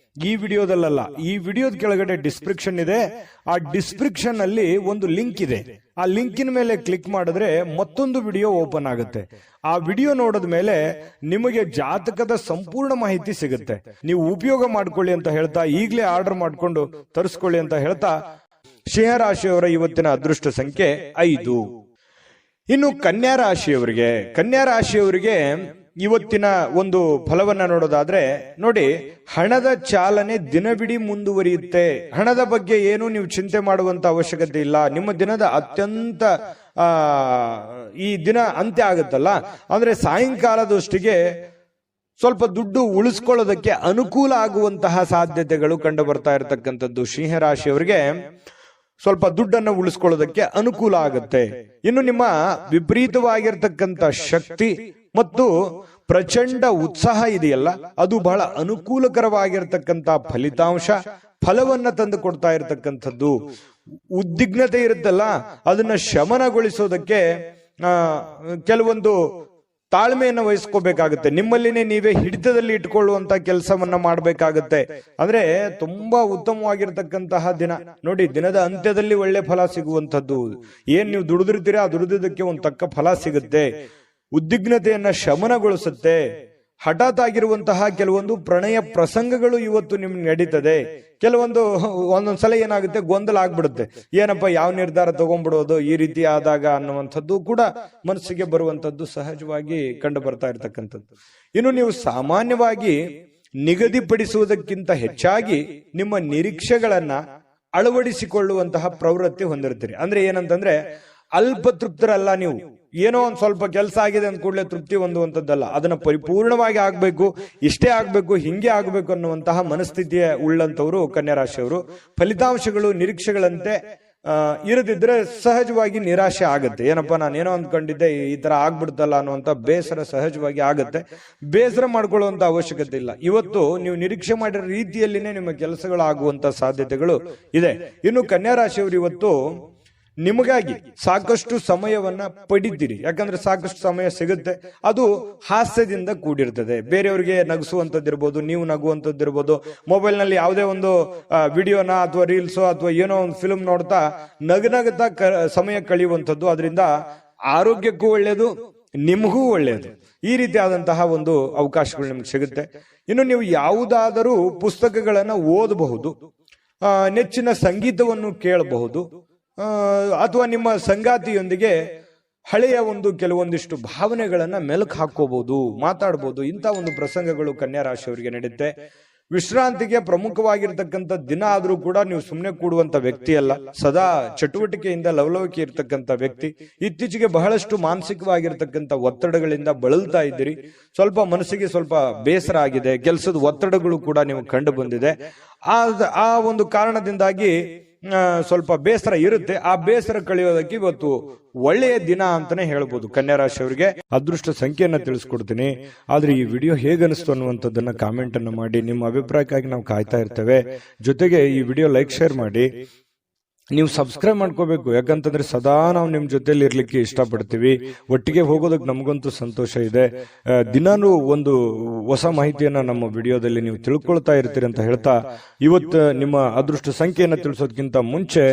ಈ ವಿಡಿಯೋದಲ್ಲ, ಈ ವಿಡಿಯೋದ ಕೆಳಗಡೆ ಡಿಸ್ಕ್ರಿಪ್ಷನ್ ಇದೆ. ಆ ಡಿಸ್ಕ್ರಿಪ್ಷನ್ ಅಲ್ಲಿ ಒಂದು ಲಿಂಕ್ ಇದೆ. ಆ ಲಿಂಕಿನ ಮೇಲೆ ಕ್ಲಿಕ್ ಮಾಡಿದ್ರೆ ಮತ್ತೊಂದು ವಿಡಿಯೋ ಓಪನ್ ಆಗುತ್ತೆ. ಆ ವಿಡಿಯೋ ನೋಡಿದ ಮೇಲೆ ನಿಮಗೆ ಜಾತಕದ ಸಂಪೂರ್ಣ ಮಾಹಿತಿ ಸಿಗುತ್ತೆ. ನೀವು ಉಪಯೋಗ ಮಾಡ್ಕೊಳ್ಳಿ ಅಂತ ಹೇಳ್ತಾ, ಈಗಲೇ ಆರ್ಡರ್ ಮಾಡ್ಕೊಂಡು ತರಿಸ್ಕೊಳ್ಳಿ ಅಂತ ಹೇಳ್ತಾ, ಸಿಂಹ ರಾಶಿಯವರ ಇವತ್ತಿನ ಅದೃಷ್ಟ ಸಂಖ್ಯೆ 5. ಇನ್ನು ಕನ್ಯಾ ರಾಶಿಯವರಿಗೆ ಇವತ್ತಿನ ಒಂದು ಫಲವನ್ನ ನೋಡೋದಾದ್ರೆ ನೋಡಿ, ಹಣದ ಚಾಲನೆ ದಿನವಿಡೀ ಮುಂದುವರಿಯುತ್ತೆ. ಹಣದ ಬಗ್ಗೆ ಏನು ನೀವು ಚಿಂತೆ ಮಾಡುವಂತ ಅವಶ್ಯಕತೆ ಇಲ್ಲ. ನಿಮ್ಮ ದಿನದ ಅತ್ಯಂತ ಈ ದಿನ ಅಂತ್ಯ ಆಗುತ್ತಲ್ಲ, ಅಂದ್ರೆ ಸಾಯಂಕಾಲದಷ್ಟಿಗೆ ಸ್ವಲ್ಪ ದುಡ್ಡು ಉಳಿಸ್ಕೊಳ್ಳೋದಕ್ಕೆ ಅನುಕೂಲ ಆಗುವಂತಹ ಸಾಧ್ಯತೆಗಳು ಕಂಡು ಬರ್ತಾ ಇರತಕ್ಕಂಥದ್ದು. ಸಿಂಹ ರಾಶಿಯವರಿಗೆ ಸ್ವಲ್ಪ ದುಡ್ಡನ್ನು ಉಳಿಸ್ಕೊಳ್ಳೋದಕ್ಕೆ ಅನುಕೂಲ ಆಗುತ್ತೆ. ಇನ್ನು ನಿಮ್ಮ ವಿಪರೀತವಾಗಿರ್ತಕ್ಕಂಥ ಶಕ್ತಿ ಮತ್ತು ಪ್ರಚಂಡ ಉತ್ಸಾಹ ಇದೆಯಲ್ಲ, ಅದು ಬಹಳ ಅನುಕೂಲಕರವಾಗಿರ್ತಕ್ಕಂಥ ಫಲವನ್ನ ತಂದು ಕೊಡ್ತಾ ಇರತಕ್ಕಂಥದ್ದು. ಉದ್ವಿಗ್ನತೆ ಇರುತ್ತಲ್ಲ, ಅದನ್ನ ಶಮನಗೊಳಿಸೋದಕ್ಕೆ ಕೆಲವೊಂದು ತಾಳ್ಮೆಯನ್ನು ವಹಿಸ್ಕೋಬೇಕಾಗುತ್ತೆ. ನಿಮ್ಮಲ್ಲಿನೇ ನೀವೇ ಹಿಡಿತದಲ್ಲಿ ಇಟ್ಕೊಳ್ಳುವಂತ ಕೆಲಸವನ್ನ ಮಾಡಬೇಕಾಗುತ್ತೆ. ಅಂದ್ರೆ ತುಂಬಾ ಉತ್ತಮವಾಗಿರ್ತಕ್ಕಂತಹ ದಿನ ನೋಡಿ. ದಿನದ ಅಂತ್ಯದಲ್ಲಿ ಒಳ್ಳೆ ಫಲ ಸಿಗುವಂತದ್ದು. ಏನ್ ನೀವು ದುಡಿದಿರ್ತೀರ, ಆ ದುಡಿದಕ್ಕೆ ಒಂದು ತಕ್ಕ ಫಲ ಸಿಗುತ್ತೆ. ಉದ್ವಿಗ್ನತೆಯನ್ನ ಶಮನಗೊಳಿಸುತ್ತೆ. ಹಠಾತ್ ಆಗಿರುವಂತಹ ಕೆಲವೊಂದು ಪ್ರಣಯ ಪ್ರಸಂಗಗಳು ಇವತ್ತು ನಿಮ್ಗೆ ನಡೀತದೆ. ಒಂದೊಂದ್ಸಲ ಏನಾಗುತ್ತೆ, ಗೊಂದಲ ಆಗ್ಬಿಡುತ್ತೆ. ಏನಪ್ಪ, ಯಾವ ನಿರ್ಧಾರ ತಗೊಂಡ್ಬಿಡೋದು ಈ ರೀತಿ ಆದಾಗ ಅನ್ನುವಂಥದ್ದು ಕೂಡ ಮನಸ್ಸಿಗೆ ಬರುವಂತದ್ದು ಸಹಜವಾಗಿ ಕಂಡು ಬರ್ತಾ ಇರ್ತಕ್ಕಂಥದ್ದು. ಇನ್ನು ನೀವು ಸಾಮಾನ್ಯವಾಗಿ ನಿಗದಿಪಡಿಸುವುದಕ್ಕಿಂತ ಹೆಚ್ಚಾಗಿ ನಿಮ್ಮ ನಿರೀಕ್ಷೆಗಳನ್ನ ಅಳವಡಿಸಿಕೊಳ್ಳುವಂತಹ ಪ್ರವೃತ್ತಿ ಹೊಂದಿರ್ತೀರಿ. ಅಂದ್ರೆ ಏನಂತಂದ್ರೆ, ಅಲ್ಪ ತೃಪ್ತರಲ್ಲ ನೀವು. ಏನೋ ಒಂದ್ ಸ್ವಲ್ಪ ಕೆಲಸ ಆಗಿದೆ ಅಂದ ಕೂಡಲೇ ತೃಪ್ತಿ ಹೊಂದುವಂತದ್ದಲ್ಲ. ಅದನ್ನ ಪರಿಪೂರ್ಣವಾಗಿ ಆಗ್ಬೇಕು, ಇಷ್ಟೇ ಆಗ್ಬೇಕು, ಹಿಂಗೆ ಆಗ್ಬೇಕು ಅನ್ನುವಂತಹ ಮನಸ್ಥಿತಿಯ ಉಳ್ಳಂತವರು ಕನ್ಯಾ ರಾಶಿಯವರು. ಫಲಿತಾಂಶಗಳು ನಿರೀಕ್ಷೆಗಳಂತೆ ಇರದಿದ್ರೆ ಸಹಜವಾಗಿ ನಿರಾಶೆ ಆಗುತ್ತೆ. ಏನಪ್ಪಾ, ನಾನೇನೋ ಅಂದ್ಕೊಂಡಿದ್ದೆ, ಈ ತರ ಆಗ್ಬಿಡ್ತಲ್ಲ ಅನ್ನುವಂತ ಬೇಸರ ಸಹಜವಾಗಿ ಆಗುತ್ತೆ. ಬೇಸರ ಮಾಡ್ಕೊಳ್ಳುವಂತ ಅವಶ್ಯಕತೆ ಇಲ್ಲ. ಇವತ್ತು ನೀವು ನಿರೀಕ್ಷೆ ಮಾಡಿರೋ ರೀತಿಯಲ್ಲಿನೇ ನಿಮ್ಮ ಕೆಲಸಗಳು ಆಗುವಂತ ಸಾಧ್ಯತೆಗಳು ಇದೆ. ಇನ್ನು ಕನ್ಯಾ ರಾಶಿಯವರು ಇವತ್ತು ನಿಮಗಾಗಿ ಸಾಕಷ್ಟು ಸಮಯವನ್ನ ಪಡಿತೀರಿ. ಯಾಕಂದ್ರೆ ಸಾಕಷ್ಟು ಸಮಯ ಸಿಗುತ್ತೆ. ಅದು ಹಾಸ್ಯದಿಂದ ಕೂಡಿರ್ತದೆ. ಬೇರೆಯವರಿಗೆ ನಗಿಸುವಂತದ್ದಿರ್ಬೋದು, ನೀವು ನಗುವಂತದ್ದಿರ್ಬೋದು. ಮೊಬೈಲ್ ನಲ್ಲಿ ಯಾವುದೇ ಒಂದು ವಿಡಿಯೋನ ಅಥವಾ ರೀಲ್ಸೋ ಅಥವಾ ಏನೋ ಒಂದು ಫಿಲ್ಮ್ ನೋಡ್ತಾ ನಗನಗ್ತಾ ಸಮಯ ಕಳೆಯುವಂಥದ್ದು. ಅದರಿಂದ ಆರೋಗ್ಯಕ್ಕೂ ಒಳ್ಳೆಯದು, ನಿಮಗೂ ಒಳ್ಳೆಯದು. ಈ ರೀತಿ ಆದಂತಹ ಒಂದು ಅವಕಾಶಗಳು ನಿಮ್ಗೆ ಸಿಗುತ್ತೆ. ಇನ್ನು ನೀವು ಯಾವುದಾದರೂ ಪುಸ್ತಕಗಳನ್ನ ಓದಬಹುದು, ನೆಚ್ಚಿನ ಸಂಗೀತವನ್ನು ಕೇಳಬಹುದು, ಅಥವಾ ನಿಮ್ಮ ಸಂಗಾತಿಯೊಂದಿಗೆ ಹಳೆಯ ಒಂದು ಕೆಲವೊಂದಿಷ್ಟು ಭಾವನೆಗಳನ್ನ ಮೆಲುಕು ಹಾಕೋಬಹುದು, ಮಾತಾಡಬಹುದು. ಇಂಥ ಒಂದು ಪ್ರಸಂಗಗಳು ಕನ್ಯಾ ರಾಶಿಯವರಿಗೆ ನಡೆಯುತ್ತೆ. ವಿಶ್ರಾಂತಿಗೆ ಪ್ರಮುಖವಾಗಿರ್ತಕ್ಕಂಥ ದಿನ ಆದ್ರೂ ಕೂಡ ನೀವು ಸುಮ್ಮನೆ ಕೂಡುವಂತ ವ್ಯಕ್ತಿ ಅಲ್ಲ. ಸದಾ ಚಟುವಟಿಕೆಯಿಂದ ಲವಲವಿಕೆ ಇರ್ತಕ್ಕಂಥ ವ್ಯಕ್ತಿ. ಇತ್ತೀಚೆಗೆ ಬಹಳಷ್ಟು ಮಾನಸಿಕವಾಗಿರ್ತಕ್ಕಂಥ ಒತ್ತಡಗಳಿಂದ ಬಳಲ್ತಾ ಇದ್ದೀರಿ. ಸ್ವಲ್ಪ ಮನಸ್ಸಿಗೆ ಸ್ವಲ್ಪ ಬೇಸರ ಆಗಿದೆ. ಕೆಲಸದ ಒತ್ತಡಗಳು ಕೂಡ ನೀವು ಕಂಡು ಬಂದಿದೆ. ಆ ಒಂದು ಕಾರಣದಿಂದಾಗಿ ಸ್ವಲ್ಪ ಬೇಸರ ಇರುತ್ತೆ. ಆ ಬೇಸರ ಕಳೆಯೋದಕ್ಕೆ ಇವತ್ತು ಒಳ್ಳೆಯ ದಿನ ಅಂತಾನೆ ಹೇಳ್ಬೋದು ಕನ್ಯಾ ರಾಶಿಯವರಿಗೆ. ಅದೃಷ್ಟ ಸಂಖ್ಯೆಯನ್ನ ತಿಳಿಸ್ಕೊಡ್ತೀನಿ, ಆದ್ರೆ ಈ ವಿಡಿಯೋ ಹೇಗನಿಸ್ತು ಅನ್ನುವಂಥದ್ದನ್ನ ಕಾಮೆಂಟ್ ಅನ್ನು ಮಾಡಿ. ನಿಮ್ಮ ಅಭಿಪ್ರಾಯಕ್ಕಾಗಿ ನಾವು ಕಾಯ್ತಾ ಇರ್ತೇವೆ. ಜೊತೆಗೆ ಈ ವಿಡಿಯೋ ಲೈಕ್ ಶೇರ್ ಮಾಡಿ. ನೀವು ಸಬ್ಸ್ಕ್ರೈಬ್ ಮಾಡ್ಕೋಬೇಕು, ಯಾಕಂತಂದ್ರೆ ಸದಾ ನಾವು ನಿಮ್ ಜೊತೆಲಿ ಇರ್ಲಿಕ್ಕೆ ಇಷ್ಟಪಡ್ತೀವಿ. ಒಟ್ಟಿಗೆ ಹೋಗೋದಕ್ಕೆ ನಮಗಂತೂ ಸಂತೋಷ ಇದೆ. ದಿನಾನು ಒಂದು ಹೊಸ ಮಾಹಿತಿಯನ್ನ ನಮ್ಮ ವಿಡಿಯೋದಲ್ಲಿ ನೀವು ತಿಳ್ಕೊಳ್ತಾ ಇರ್ತೀರಿ ಅಂತ ಹೇಳ್ತಾ, ಇವತ್ತು ನಿಮ್ಮ ಅದೃಷ್ಟ ಸಂಖ್ಯೆಯನ್ನ ತಿಳಿಸೋದಕ್ಕಿಂತ ಮುಂಚೆ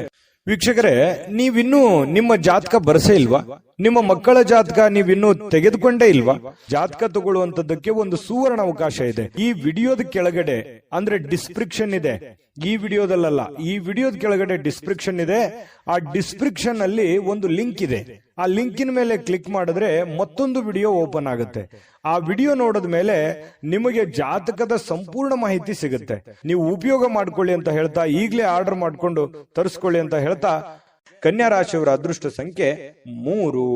ವೀಕ್ಷಕರೇ, ನೀವಿನ್ನೂ ನಿಮ್ಮ ಜಾತಕ ಬರಸೇ ಇಲ್ವಾ? ನಿಮ್ಮ ಮಕ್ಕಳ ಜಾತಕ ನೀವಿನ್ನೂ ತೆಗೆದುಕೊಂಡೇ ಇಲ್ವಾ? ಜಾತಕ ತಗೊಳ್ಳುವಂತದ್ದಕ್ಕೆ ಒಂದು ಸುವರ್ಣ ಅವಕಾಶ ಇದೆ. ಈ ವಿಡಿಯೋದ ಕೆಳಗಡೆ ಅಂದ್ರೆ ಡಿಸ್ಕ್ರಿಪ್ಷನ್ ಇದೆ, ಈ ವಿಡಿಯೋದಲ್ಲ, ಈ ವಿಡಿಯೋದ ಕೆಳಗಡೆ ಡಿಸ್ಕ್ರಿಪ್ಷನ್ ಇದೆ. ಆ ಡಿಸ್ಕ್ರಿಪ್ಷನ್ ಅಲ್ಲಿ ಒಂದು ಲಿಂಕ್ ಇದೆ. ಆ ಲಿಂಕಿನ ಮೇಲೆ ಕ್ಲಿಕ್ ಮಾಡಿದ್ರೆ ಮತ್ತೊಂದು ವಿಡಿಯೋ ಓಪನ್ ಆಗುತ್ತೆ. ಆ ವಿಡಿಯೋ ನೋಡಿದ ಮೇಲೆ ನಿಮಗೆ ಜಾತಕದ ಸಂಪೂರ್ಣ ಮಾಹಿತಿ ಸಿಗುತ್ತೆ. ನೀವು ಉಪಯೋಗ ಮಾಡ್ಕೊಳ್ಳಿ ಅಂತ ಹೇಳ್ತಾ, ಈಗಲೇ ಆರ್ಡರ್ ಮಾಡ್ಕೊಂಡು ತರಿಸ್ಕೊಳ್ಳಿ ಅಂತ ಹೇಳ್ತಾ, ಕನ್ಯಾ ರಾಶಿಯವರ ಅದೃಷ್ಟ ಸಂಖ್ಯೆ 3.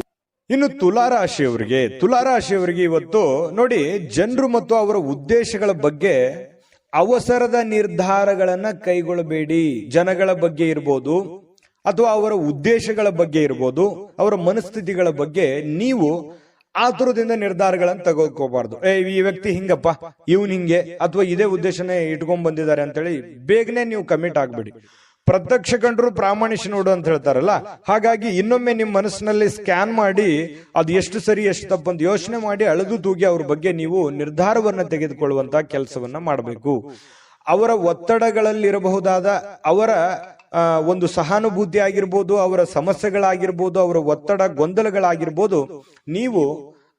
ಇನ್ನು ತುಲಾರಾಶಿಯವರಿಗೆ ಇವತ್ತು ನೋಡಿ, ಜನರು ಮತ್ತು ಅವರ ಉದ್ದೇಶಗಳ ಬಗ್ಗೆ ಅವಸರದ ನಿರ್ಧಾರಗಳನ್ನ ಕೈಗೊಳ್ಳಬೇಡಿ. ಜನಗಳ ಬಗ್ಗೆ ಇರ್ಬೋದು ಅಥವಾ ಅವರ ಉದ್ದೇಶಗಳ ಬಗ್ಗೆ ಇರ್ಬೋದು, ಅವರ ಮನಸ್ಥಿತಿಗಳ ಬಗ್ಗೆ ನೀವು ಆತುರದಿಂದ ನಿರ್ಧಾರಗಳನ್ನು ತಗೋಕೋಬಾರ್ದು. ಈ ವ್ಯಕ್ತಿ ಹಿಂಗಪ್ಪ, ಇವನ್ ಹಿಂಗೆ, ಅಥವಾ ಇದೇ ಉದ್ದೇಶನೇ ಇಟ್ಕೊಂಡ್ ಬಂದಿದ್ದಾರೆ ಅಂತೇಳಿ ಬೇಗನೆ ನೀವು ಕಮಿಟ್ ಆಗ್ಬೇಡಿ. ಪ್ರತ್ಯಕ್ಷ ಕಂಡ್ರು ಪ್ರಾಮಾಣಿಕ ನೋಡು ಅಂತ ಹೇಳ್ತಾರಲ್ಲ, ಹಾಗಾಗಿ ಇನ್ನೊಮ್ಮೆ ನಿಮ್ಮ ಮನಸ್ಸಿನಲ್ಲಿ ಸ್ಕ್ಯಾನ್ ಮಾಡಿ ಅದು ಎಷ್ಟು ಸರಿ ಎಷ್ಟು ತಪ್ಪಂತ ಯೋಚನೆ ಮಾಡಿ ಅಳೆದು ತೂಗಿ ಅವ್ರ ಬಗ್ಗೆ ನೀವು ನಿರ್ಧಾರವನ್ನ ತೆಗೆದುಕೊಳ್ಳುವಂತ ಕೆಲಸವನ್ನ ಮಾಡಬೇಕು. ಅವರ ಒತ್ತಡಗಳಲ್ಲಿರಬಹುದಾದ ಅವರ ಒಂದು ಸಹಾನುಭೂತಿ ಆಗಿರ್ಬೋದು, ಅವರ ಸಮಸ್ಯೆಗಳಾಗಿರ್ಬೋದು, ಅವರ ಒತ್ತಡ ಗೊಂದಲಗಳಾಗಿರ್ಬೋದು, ನೀವು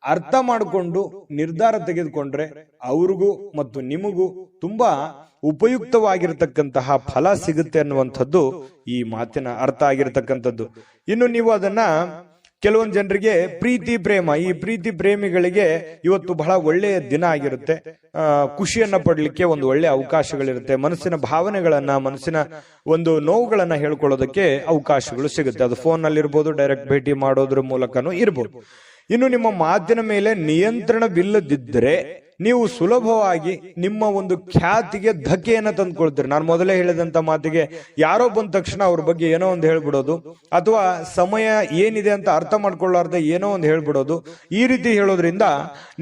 ಅರ್ಥ ಮಾಡಿಕೊಂಡು ನಿರ್ಧಾರ ತೆಗೆದುಕೊಂಡ್ರೆ ಅವ್ರಿಗೂ ಮತ್ತು ನಿಮಗೂ ತುಂಬಾ ಉಪಯುಕ್ತವಾಗಿರತಕ್ಕಂತಹ ಫಲ ಸಿಗುತ್ತೆ ಅನ್ನುವಂಥದ್ದು ಈ ಮಾತಿನ ಅರ್ಥ ಆಗಿರತಕ್ಕಂಥದ್ದು. ಇನ್ನು ನೀವು ಅದನ್ನ ಕೆಲವೊಂದು ಜನರಿಗೆ ಪ್ರೀತಿ ಪ್ರೇಮಿಗಳಿಗೆ ಇವತ್ತು ಬಹಳ ಒಳ್ಳೆಯ ದಿನ ಆಗಿರುತ್ತೆ. ಖುಷಿಯನ್ನ ಪಡ್ಲಿಕ್ಕೆ ಒಂದು ಒಳ್ಳೆಯ ಅವಕಾಶಗಳಿರುತ್ತೆ. ಮನಸ್ಸಿನ ಭಾವನೆಗಳನ್ನ, ಮನಸ್ಸಿನ ಒಂದು ನೋವುಗಳನ್ನ ಹೇಳ್ಕೊಳ್ಳೋದಕ್ಕೆ ಅವಕಾಶಗಳು ಸಿಗುತ್ತೆ. ಅದು ಫೋನ್ ನಲ್ಲಿ ಇರ್ಬೋದು, ಡೈರೆಕ್ಟ್ ಭೇಟಿ ಮಾಡೋದ್ರ ಮೂಲಕನೂ ಇರ್ಬೋದು. ಇನ್ನು ನಿಮ್ಮ ಮಾತಿನ ಮೇಲೆ ನಿಯಂತ್ರಣವಿಲ್ಲದಿದ್ದರೆ ನೀವು ಸುಲಭವಾಗಿ ನಿಮ್ಮ ಒಂದು ಖ್ಯಾತಿಗೆ ಧಕ್ಕೆಯನ್ನ ತಂದುಕೊಳ್ತೀರಿ. ನಾನು ಮೊದಲೇ ಹೇಳಿದಂತ ಮಾತಿಗೆ ಯಾರೋ ಬಂದ ತಕ್ಷಣ ಅವ್ರ ಬಗ್ಗೆ ಏನೋ ಒಂದು ಹೇಳ್ಬಿಡೋದು, ಅಥವಾ ಸಮಯ ಏನಿದೆ ಅಂತ ಅರ್ಥ ಮಾಡ್ಕೊಳ್ಳಾರ್ದೆ ಏನೋ ಒಂದು ಹೇಳ್ಬಿಡೋದು. ಈ ರೀತಿ ಹೇಳೋದ್ರಿಂದ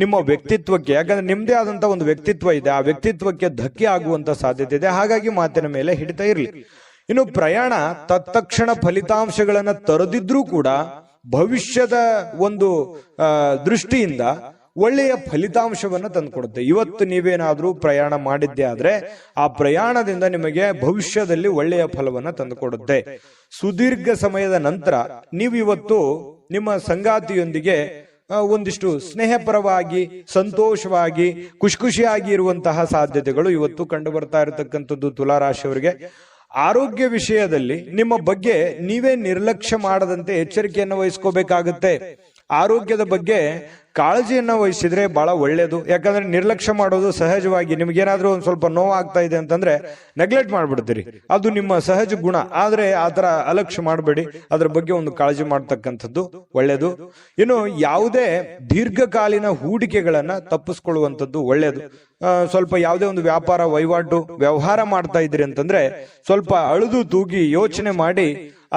ನಿಮ್ಮ ವ್ಯಕ್ತಿತ್ವಕ್ಕೆ, ಯಾಕಂದ್ರೆ ನಿಮ್ದೇ ಆದಂತ ಒಂದು ವ್ಯಕ್ತಿತ್ವ ಇದೆ, ಆ ವ್ಯಕ್ತಿತ್ವಕ್ಕೆ ಧಕ್ಕೆ ಆಗುವಂತ ಸಾಧ್ಯತೆ ಇದೆ. ಹಾಗಾಗಿ ಮಾತಿನ ಮೇಲೆ ಹಿಡಿತಾ ಇರ್ಲಿ. ಇನ್ನು ಪ್ರಯಾಣ ತತ್ಕ್ಷಣ ಫಲಿತಾಂಶಗಳನ್ನ ತರದಿದ್ರೂ ಕೂಡ ಭವಿಷ್ಯದ ಒಂದು ದೃಷ್ಟಿಯಿಂದ ಒಳ್ಳೆಯ ಫಲಿತಾಂಶವನ್ನ ತಂದುಕೊಡುತ್ತೆ. ಇವತ್ತು ನೀವೇನಾದ್ರೂ ಪ್ರಯಾಣ ಮಾಡಿದ್ದೆ ಆದ್ರೆ ಆ ಪ್ರಯಾಣದಿಂದ ನಿಮಗೆ ಭವಿಷ್ಯದಲ್ಲಿ ಒಳ್ಳೆಯ ಫಲವನ್ನ ತಂದುಕೊಡುತ್ತೆ. ಸುದೀರ್ಘ ಸಮಯದ ನಂತರ ನೀವು ಇವತ್ತು ನಿಮ್ಮ ಸಂಗಾತಿಯೊಂದಿಗೆ ಒಂದಿಷ್ಟು ಸ್ನೇಹಪರವಾಗಿ, ಸಂತೋಷವಾಗಿ, ಖುಷಿಯಾಗಿ ಇರುವಂತಹ ಸಾಧ್ಯತೆಗಳು ಇವತ್ತು ಕಂಡು ಬರ್ತಾ ಇರತಕ್ಕಂಥದ್ದು ತುಲಾರಾಶಿಯವರಿಗೆ. ಆರೋಗ್ಯ ವಿಷಯದಲ್ಲಿ ನಿಮ್ಮ ಬಗ್ಗೆ ನೀವೇ ನಿರ್ಲಕ್ಷ್ಯ ಮಾಡದಂತೆ ಎಚ್ಚರಿಕೆಯನ್ನು ವಹಿಸ್ಕೋಬೇಕಾಗುತ್ತೆ. ಆರೋಗ್ಯದ ಬಗ್ಗೆ ಕಾಳಜಿಯನ್ನ ವಹಿಸಿದ್ರೆ ಬಹಳ ಒಳ್ಳೇದು. ಯಾಕಂದ್ರೆ ನಿರ್ಲಕ್ಷ್ಯ ಮಾಡೋದು ಸಹಜವಾಗಿ, ನಿಮ್ಗೇನಾದ್ರೂ ಒಂದ್ ಸ್ವಲ್ಪ ನೋವಾಗ್ತಾ ಇದೆ ಅಂತಂದ್ರೆ ನೆಗ್ಲೆಕ್ಟ್ ಮಾಡ್ಬಿಡ್ತೀರಿ, ಅದು ನಿಮ್ಮ ಸಹಜ ಗುಣ. ಆದ್ರೆ ಆತರ ಅಲಕ್ಷ್ಯ ಮಾಡಬೇಡಿ, ಅದ್ರ ಬಗ್ಗೆ ಒಂದು ಕಾಳಜಿ ಮಾಡ್ತಕ್ಕಂಥದ್ದು ಒಳ್ಳೇದು. ಇನ್ನು ಯಾವುದೇ ದೀರ್ಘಕಾಲೀನ ಹೂಡಿಕೆಗಳನ್ನ ತಪ್ಪಿಸ್ಕೊಳ್ಳುವಂಥದ್ದು ಒಳ್ಳೇದು. ಸ್ವಲ್ಪ ಯಾವುದೇ ಒಂದು ವ್ಯಾಪಾರ ವ್ಯವಹಾರ ಮಾಡ್ತಾ ಇದ್ರಿ ಅಂತಂದ್ರೆ ಸ್ವಲ್ಪ ಅಳುದು ತೂಗಿ ಯೋಚನೆ ಮಾಡಿ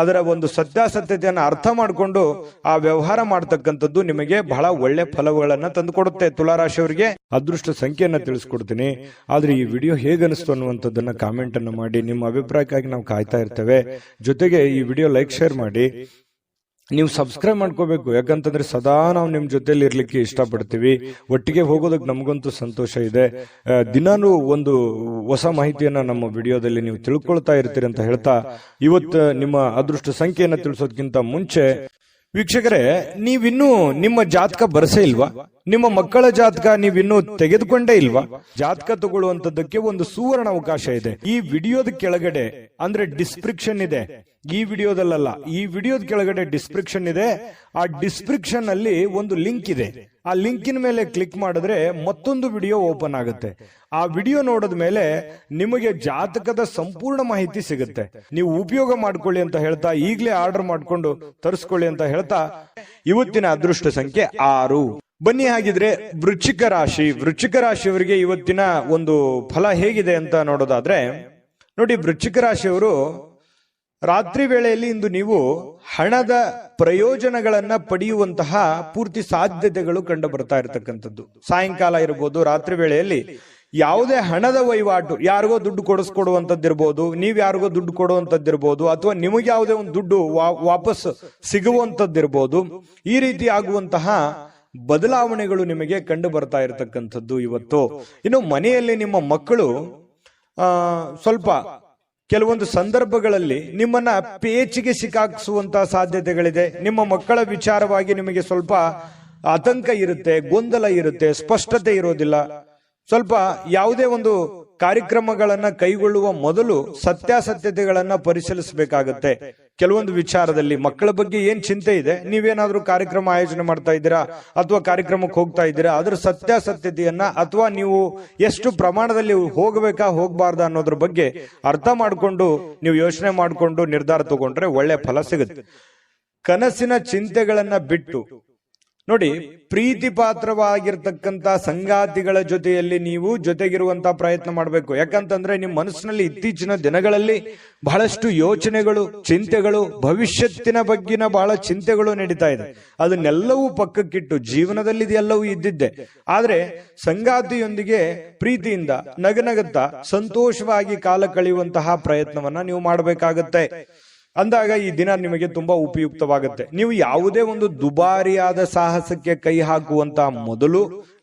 ಅದರ ಒಂದು ಸತ್ಯಾಸತ್ಯತೆಯನ್ನು ಅರ್ಥ ಮಾಡಿಕೊಂಡು ಆ ವ್ಯವಹಾರ ಮಾಡ್ತಕ್ಕಂಥದ್ದು ನಿಮಗೆ ಬಹಳ ಒಳ್ಳೆ ಫಲಗಳನ್ನ ತಂದುಕೊಡುತ್ತೆ. ತುಲಾರಾಶಿಯವರಿಗೆ ಅದೃಷ್ಟ ಸಂಖ್ಯೆಯನ್ನ ತಿಳಿಸ್ಕೊಡ್ತೀನಿ. ಆದ್ರೆ ಈ ವಿಡಿಯೋ ಹೇಗನಿಸ್ತು ಅನ್ನುವಂಥದ್ದನ್ನ ಕಾಮೆಂಟ್ ಅನ್ನು ಮಾಡಿ. ನಿಮ್ಮ ಅಭಿಪ್ರಾಯಕ್ಕಾಗಿ ನಾವು ಕಾಯ್ತಾ ಇರ್ತೇವೆ. ಜೊತೆಗೆ ಈ ವಿಡಿಯೋ ಲೈಕ್, ಶೇರ್ ಮಾಡಿ. ನೀವು ಸಬ್ಸ್ಕ್ರೈಬ್ ಮಾಡ್ಕೋಬೇಕು, ಯಾಕಂತಂದ್ರೆ ಸದಾ ನಾವು ನಿಮ್ ಜೊತೆಲಿ ಇರ್ಲಿಕ್ಕೆ ಇಷ್ಟಪಡ್ತೀವಿ. ಒಟ್ಟಿಗೆ ಹೋಗೋದಕ್ಕೆ ನಮಗಂತೂ ಸಂತೋಷ ಇದೆ. ದಿನಾನು ಒಂದು ಹೊಸ ಮಾಹಿತಿಯನ್ನ ನಮ್ಮ ವಿಡಿಯೋದಲ್ಲಿ ನೀವು ತಿಳ್ಕೊಳ್ತಾ ಇರ್ತೀರಿ ಅಂತ ಹೇಳ್ತಾ, ಇವತ್ತು ನಿಮ್ಮ ಅದೃಷ್ಟ ಸಂಖ್ಯೆಯನ್ನ ತಿಳಿಸೋದಕ್ಕಿಂತ ಮುಂಚೆ ವೀಕ್ಷಕರೇ, ನೀವಿನ್ನೂ ನಿಮ್ಮ ಜಾತಕ ಬರಸೇ ಇಲ್ವಾ? ನಿಮ್ಮ ಮಕ್ಕಳ ಜಾತಕ ನೀವಿನ್ನೂ ತೆಗೆದುಕೊಂಡೇ ಇಲ್ವಾ? ಜಾತಕ ತಗೊಳ್ಳುವಂತದ್ದಕ್ಕೆ ಒಂದು ಸುವರ್ಣ ಅವಕಾಶ ಇದೆ. ಈ ವಿಡಿಯೋದ ಕೆಳಗಡೆ ಅಂದ್ರೆ ಡಿಸ್ಕ್ರಿಪ್ಷನ್ ಇದೆ. ಈ ವಿಡಿಯೋದಲ್ಲ, ಈ ವಿಡಿಯೋದ ಕೆಳಗಡೆ ಡಿಸ್ಕ್ರಿಪ್ಷನ್ ಇದೆ. ಆ ಡಿಸ್ಕ್ರಿಪ್ಷನ್ ಅಲ್ಲಿ ಒಂದು ಲಿಂಕ್ ಇದೆ. ಆ ಲಿಂಕಿನ ಮೇಲೆ ಕ್ಲಿಕ್ ಮಾಡಿದ್ರೆ ಮತ್ತೊಂದು ವಿಡಿಯೋ ಓಪನ್ ಆಗುತ್ತೆ. ಆ ವಿಡಿಯೋ ನೋಡಿದ ಮೇಲೆ ನಿಮಗೆ ಜಾತಕದ ಸಂಪೂರ್ಣ ಮಾಹಿತಿ ಸಿಗುತ್ತೆ. ನೀವು ಉಪಯೋಗ ಮಾಡ್ಕೊಳ್ಳಿ ಅಂತ ಹೇಳ್ತಾ, ಈಗಲೇ ಆರ್ಡರ್ ಮಾಡ್ಕೊಂಡು ತರಿಸ್ಕೊಳ್ಳಿ ಅಂತ ಹೇಳ್ತಾ, ಇವತ್ತಿನ ಅದೃಷ್ಟ ಸಂಖ್ಯೆ 6. ಬನ್ನಿ ಹಾಗಿದ್ರೆ ವೃಶ್ಚಿಕ ರಾಶಿಯವರಿಗೆ ಇವತ್ತಿನ ಒಂದು ಫಲ ಹೇಗಿದೆ ಅಂತ ನೋಡೋದಾದ್ರೆ, ನೋಡಿ, ವೃಶ್ಚಿಕ ರಾಶಿಯವರು ರಾತ್ರಿ ವೇಳೆಯಲ್ಲಿ ಇಂದು ನೀವು ಹಣದ ಪ್ರಯೋಜನಗಳನ್ನ ಪಡೆಯುವಂತಹ ಪೂರ್ತಿ ಸಾಧ್ಯತೆಗಳು ಕಂಡು ಬರ್ತಾ ಇರತಕ್ಕಂಥದ್ದು. ಸಾಯಂಕಾಲ ಇರಬಹುದು, ರಾತ್ರಿ ವೇಳೆಯಲ್ಲಿ ಯಾವುದೇ ಹಣದ ವಹಿವಾಟು, ಯಾರಿಗೋ ದುಡ್ಡು ಕೊಡಿಸ್ಕೊಡುವಂತದ್ದಿರ್ಬೋದು, ನೀವ್ ಯಾರಿಗೋ ದುಡ್ಡು ಕೊಡುವಂತದ್ದಿರ್ಬೋದು, ಅಥವಾ ನಿಮಗೆ ಯಾವುದೇ ಒಂದು ದುಡ್ಡು ವಾಪಸ್ ಸಿಗುವಂತದ್ದಿರ್ಬೋದು. ಈ ರೀತಿ ಆಗುವಂತಹ ಬದಲಾವಣೆಗಳು ನಿಮಗೆ ಕಂಡು ಬರ್ತಾ ಇರತಕ್ಕಂಥದ್ದು ಇವತ್ತು. ಇನ್ನು ಮನೆಯಲ್ಲಿ ನಿಮ್ಮ ಮಕ್ಕಳು ಸ್ವಲ್ಪ ಕೆಲವೊಂದು ಸಂದರ್ಭಗಳಲ್ಲಿ ನಿಮ್ಮನ್ನ ಪೇಚಿಗೆ ಸಿಕ್ಕಾಕಿಸುವಂತಹ ಸಾಧ್ಯತೆಗಳಿದೆ. ನಿಮ್ಮ ಮಕ್ಕಳ ವಿಚಾರವಾಗಿ ನಿಮಗೆ ಸ್ವಲ್ಪ ಆತಂಕ ಇರುತ್ತೆ, ಗೊಂದಲ ಇರುತ್ತೆ, ಸ್ಪಷ್ಟತೆ ಇರೋದಿಲ್ಲ. ಸ್ವಲ್ಪ ಯಾವುದೇ ಒಂದು ಕಾರ್ಯಕ್ರಮಗಳನ್ನ ಕೈಗೊಳ್ಳುವ ಮೊದಲು ಸತ್ಯಾಸತ್ಯತೆಗಳನ್ನ ಪರಿಶೀಲಿಸಬೇಕಾಗತ್ತೆ. ಕೆಲವೊಂದು ವಿಚಾರದಲ್ಲಿ ಮಕ್ಕಳ ಬಗ್ಗೆ ಏನ್ ಚಿಂತೆ ಇದೆ, ನೀವೇನಾದ್ರೂ ಕಾರ್ಯಕ್ರಮ ಆಯೋಜನೆ ಮಾಡ್ತಾ ಇದ್ದೀರಾ ಅಥವಾ ಕಾರ್ಯಕ್ರಮಕ್ಕೆ ಹೋಗ್ತಾ ಇದ್ದೀರಾ, ಅದ್ರ ಸತ್ಯಾಸತ್ಯತೆಯನ್ನ ಅಥವಾ ನೀವು ಎಷ್ಟು ಪ್ರಮಾಣದಲ್ಲಿ ಹೋಗಬೇಕಾ ಹೋಗಬಾರ್ದಾ ಅನ್ನೋದ್ರ ಬಗ್ಗೆ ಅರ್ಥ ಮಾಡಿಕೊಂಡು ನೀವು ಯೋಚನೆ ಮಾಡಿಕೊಂಡು ನಿರ್ಧಾರ ತಗೊಂಡ್ರೆ ಒಳ್ಳೆ ಫಲ ಸಿಗುತ್ತೆ. ಕನಸಿನ ಚಿಂತೆಗಳನ್ನ ಬಿಟ್ಟು ನೋಡಿ, ಪ್ರೀತಿ ಪಾತ್ರವಾಗಿರ್ತಕ್ಕಂಥ ಸಂಗಾತಿಗಳ ಜೊತೆಯಲ್ಲಿ ನೀವು ಜೊತೆಗಿರುವಂತಹ ಪ್ರಯತ್ನ ಮಾಡಬೇಕು. ಯಾಕಂತಂದ್ರೆ ನಿಮ್ಮ ಮನಸ್ಸಿನಲ್ಲಿ ಇತ್ತೀಚಿನ ದಿನಗಳಲ್ಲಿ ಬಹಳಷ್ಟು ಯೋಚನೆಗಳು, ಚಿಂತೆಗಳು, ಭವಿಷ್ಯತ್ತಿನ ಬಗ್ಗಿನ ಬಹಳ ಚಿಂತೆಗಳು ನಡೀತಾ ಇದೆ. ಅದನ್ನೆಲ್ಲವೂ ಪಕ್ಕಕ್ಕಿಟ್ಟು ಜೀವನದಲ್ಲಿ ಇದೆಲ್ಲವೂ ಇದ್ದಿದ್ದೆ, ಆದ್ರೆ ಸಂಗಾತಿಯೊಂದಿಗೆ ಪ್ರೀತಿಯಿಂದ ನಗನಗುತ್ತಾ ಸಂತೋಷವಾಗಿ ಕಾಲ ಕಳೆಯುವಂತಹ ಪ್ರಯತ್ನವನ್ನ ನೀವು ಮಾಡಬೇಕಾಗತ್ತೆ. ಅಂದಾಗ ಈ ದಿನ ನಿಮಗೆ ತುಂಬಾ ಉಪಯುಕ್ತವಾಗುತ್ತೆ. ನೀವು ಯಾವುದೇ ಒಂದು ದುಬಾರಿಯಾದ ಸಾಹಸಕ್ಕೆ ಕೈ ಹಾಕುವಂತ ಮೊದಲು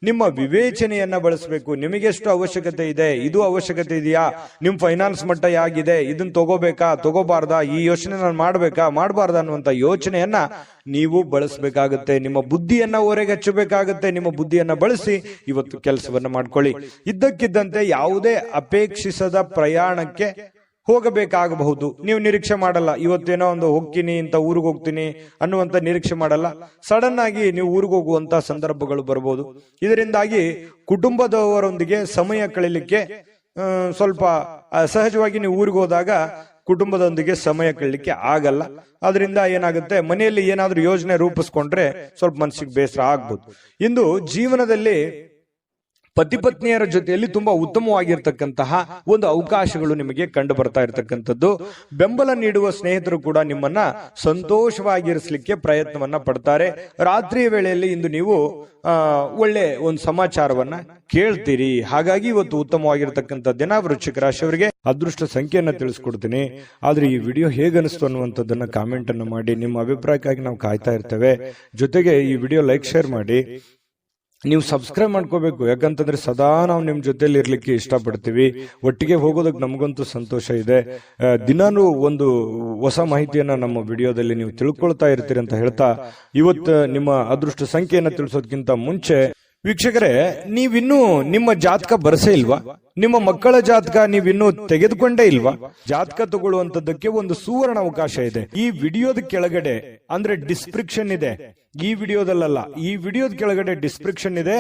ನಿಮ್ಮ ವಿವೇಚನೆಯನ್ನ ಬಳಸಬೇಕು. ನಿಮಗೆಷ್ಟು ಅವಶ್ಯಕತೆ ಇದೆ, ಇದು ಅವಶ್ಯಕತೆ ಇದೆಯಾ, ನಿಮ್ ಫೈನಾನ್ಸ್ ಮಟ್ಟ ಹೇಗಿದೆ, ಇದನ್ನ ತಗೋಬೇಕಾ ತಗೋಬಾರ್ದಾ, ಈ ಯೋಚನೆ ನಾನು ಮಾಡ್ಬೇಕಾ ಮಾಡಬಾರ್ದಾ ಅನ್ನುವಂತ ಯೋಚನೆಯನ್ನ ನೀವು ಬಳಸಬೇಕಾಗುತ್ತೆ. ನಿಮ್ಮ ಬುದ್ಧಿಯನ್ನ ಹೊರಗೆ ಹಚ್ಚಬೇಕಾಗುತ್ತೆ. ನಿಮ್ಮ ಬುದ್ಧಿಯನ್ನ ಬಳಸಿ ಇವತ್ತು ಕೆಲಸವನ್ನ ಮಾಡ್ಕೊಳ್ಳಿ. ಇದ್ದಕ್ಕಿದ್ದಂತೆ ಯಾವುದೇ ಅಪೇಕ್ಷಿಸದ ಪ್ರಯಾಣಕ್ಕೆ ಹೋಗಬೇಕಾಗಬಹುದು. ನೀವು ನಿರೀಕ್ಷೆ ಮಾಡಲ್ಲ, ಇವತ್ತೇನೋ ಒಂದು ಹೋಗ್ತೀನಿ ಇಂತ ಊರಿಗೆ ಹೋಗ್ತೀನಿ ಅನ್ನುವಂತ ನಿರೀಕ್ಷೆ ಮಾಡಲ್ಲ. ಸಡನ್ ಆಗಿ ನೀವು ಊರಿಗೆ ಹೋಗುವಂತ ಸಂದರ್ಭಗಳು ಬರಬಹುದು. ಇದರಿಂದಾಗಿ ಕುಟುಂಬದವರೊಂದಿಗೆ ಸಮಯ ಕಳೀಲಿಕ್ಕೆ ಸ್ವಲ್ಪ ಸಹಜವಾಗಿ ನೀವು ಊರಿಗೆ ಹೋದಾಗ ಕುಟುಂಬದೊಂದಿಗೆ ಸಮಯ ಕಳೀಲಿಕ್ಕೆ ಆಗಲ್ಲ. ಅದರಿಂದ ಏನಾಗುತ್ತೆ, ಮನೆಯಲ್ಲಿ ಏನಾದ್ರೂ ಯೋಜನೆ ರೂಪಿಸ್ಕೊಂಡ್ರೆ ಸ್ವಲ್ಪ ಮನಸ್ಸಿಗೆ ಬೇಸರ ಆಗ್ಬೋದು. ಇಂದು ಜೀವನದಲ್ಲಿ ಪತಿ ಪತ್ನಿಯರ ಜೊತೆಯಲ್ಲಿ ತುಂಬಾ ಉತ್ತಮವಾಗಿರ್ತಕ್ಕಂತಹ ಒಂದು ಅವಕಾಶಗಳು ನಿಮಗೆ ಕಂಡು ಬರ್ತಾ ಇರತಕ್ಕಂಥದ್ದು. ಬೆಂಬಲ ನೀಡುವ ಸ್ನೇಹಿತರು ಕೂಡ ನಿಮ್ಮನ್ನ ಸಂತೋಷವಾಗಿರಿಸಲಿಕ್ಕೆ ಪ್ರಯತ್ನವನ್ನ ಪಡ್ತಾರೆ. ರಾತ್ರಿಯ ವೇಳೆಯಲ್ಲಿ ಇಂದು ನೀವು ಒಳ್ಳೆ ಒಂದು ಸಮಾಚಾರವನ್ನ ಕೇಳ್ತೀರಿ. ಹಾಗಾಗಿ ಇವತ್ತು ಉತ್ತಮವಾಗಿರ್ತಕ್ಕಂಥ ದಿನ. ವೃಶ್ಚಿಕ ರಾಶಿಯವರಿಗೆ ಅದೃಷ್ಟ ಸಂಖ್ಯೆಯನ್ನ ತಿಳಿಸ್ಕೊಡ್ತೀನಿ. ಆದ್ರೆ ಈ ವಿಡಿಯೋ ಹೇಗನಿಸ್ತು ಅನ್ನುವಂಥದ್ದನ್ನ ಕಾಮೆಂಟ್ ಅನ್ನು ಮಾಡಿ. ನಿಮ್ಮ ಅಭಿಪ್ರಾಯಕ್ಕಾಗಿ ನಾವು ಕಾಯ್ತಾ ಇರ್ತೇವೆ. ಜೊತೆಗೆ ಈ ವಿಡಿಯೋ ಲೈಕ್ ಶೇರ್ ಮಾಡಿ. ನೀವು ಸಬ್ಸ್ಕ್ರೈಬ್ ಮಾಡ್ಕೋಬೇಕು. ಯಾಕಂತಂದ್ರೆ ಸದಾ ನಾವು ನಿಮ್ ಜೊತೆಲಿ ಇರ್ಲಿಕ್ಕೆ ಇಷ್ಟಪಡ್ತೀವಿ. ಒಟ್ಟಿಗೆ ಹೋಗೋದಕ್ಕೆ ನಮಗಂತೂ ಸಂತೋಷ ಇದೆ. ದಿನಾನು ಒಂದು ಹೊಸ ಮಾಹಿತಿಯನ್ನ ನಮ್ಮ ವಿಡಿಯೋದಲ್ಲಿ ನೀವು ತಿಳ್ಕೊಳ್ತಾ ಇರ್ತೀರಿ ಅಂತ ಹೇಳ್ತಾ, ಇವತ್ತು ನಿಮ್ಮ ಅದೃಷ್ಟ ಸಂಖ್ಯೆಯನ್ನ ತಿಳಿಸೋದಕ್ಕಿಂತ ಮುಂಚೆ ವೀಕ್ಷಕರೇ, ನೀವಿನ್ನೂ ನಿಮ್ಮ ಜಾತಕ ಬರಸೇ ಇಲ್ವಾ? ನಿಮ್ಮ ಮಕ್ಕಳ ಜಾತಕ ನೀವಿನ್ನೂ ತೆಗೆದುಕೊಂಡೇ ಇಲ್ವಾ? ಜಾತಕ ತಗೊಳ್ಳುವಂತದ್ದಕ್ಕೆ ಒಂದು ಸುವರ್ಣ ಅವಕಾಶ ಇದೆ. ಈ ವಿಡಿಯೋದ ಕೆಳಗಡೆ ಅಂದ್ರೆ ಡಿಸ್ಕ್ರಿಪ್ಷನ್ ಇದೆ. ಈ ವಿಡಿಯೋದಲ್ಲ, ಈ ವಿಡಿಯೋದ ಕೆಳಗಡೆ ಡಿಸ್ಕ್ರಿಪ್ಷನ್ ಇದೆ.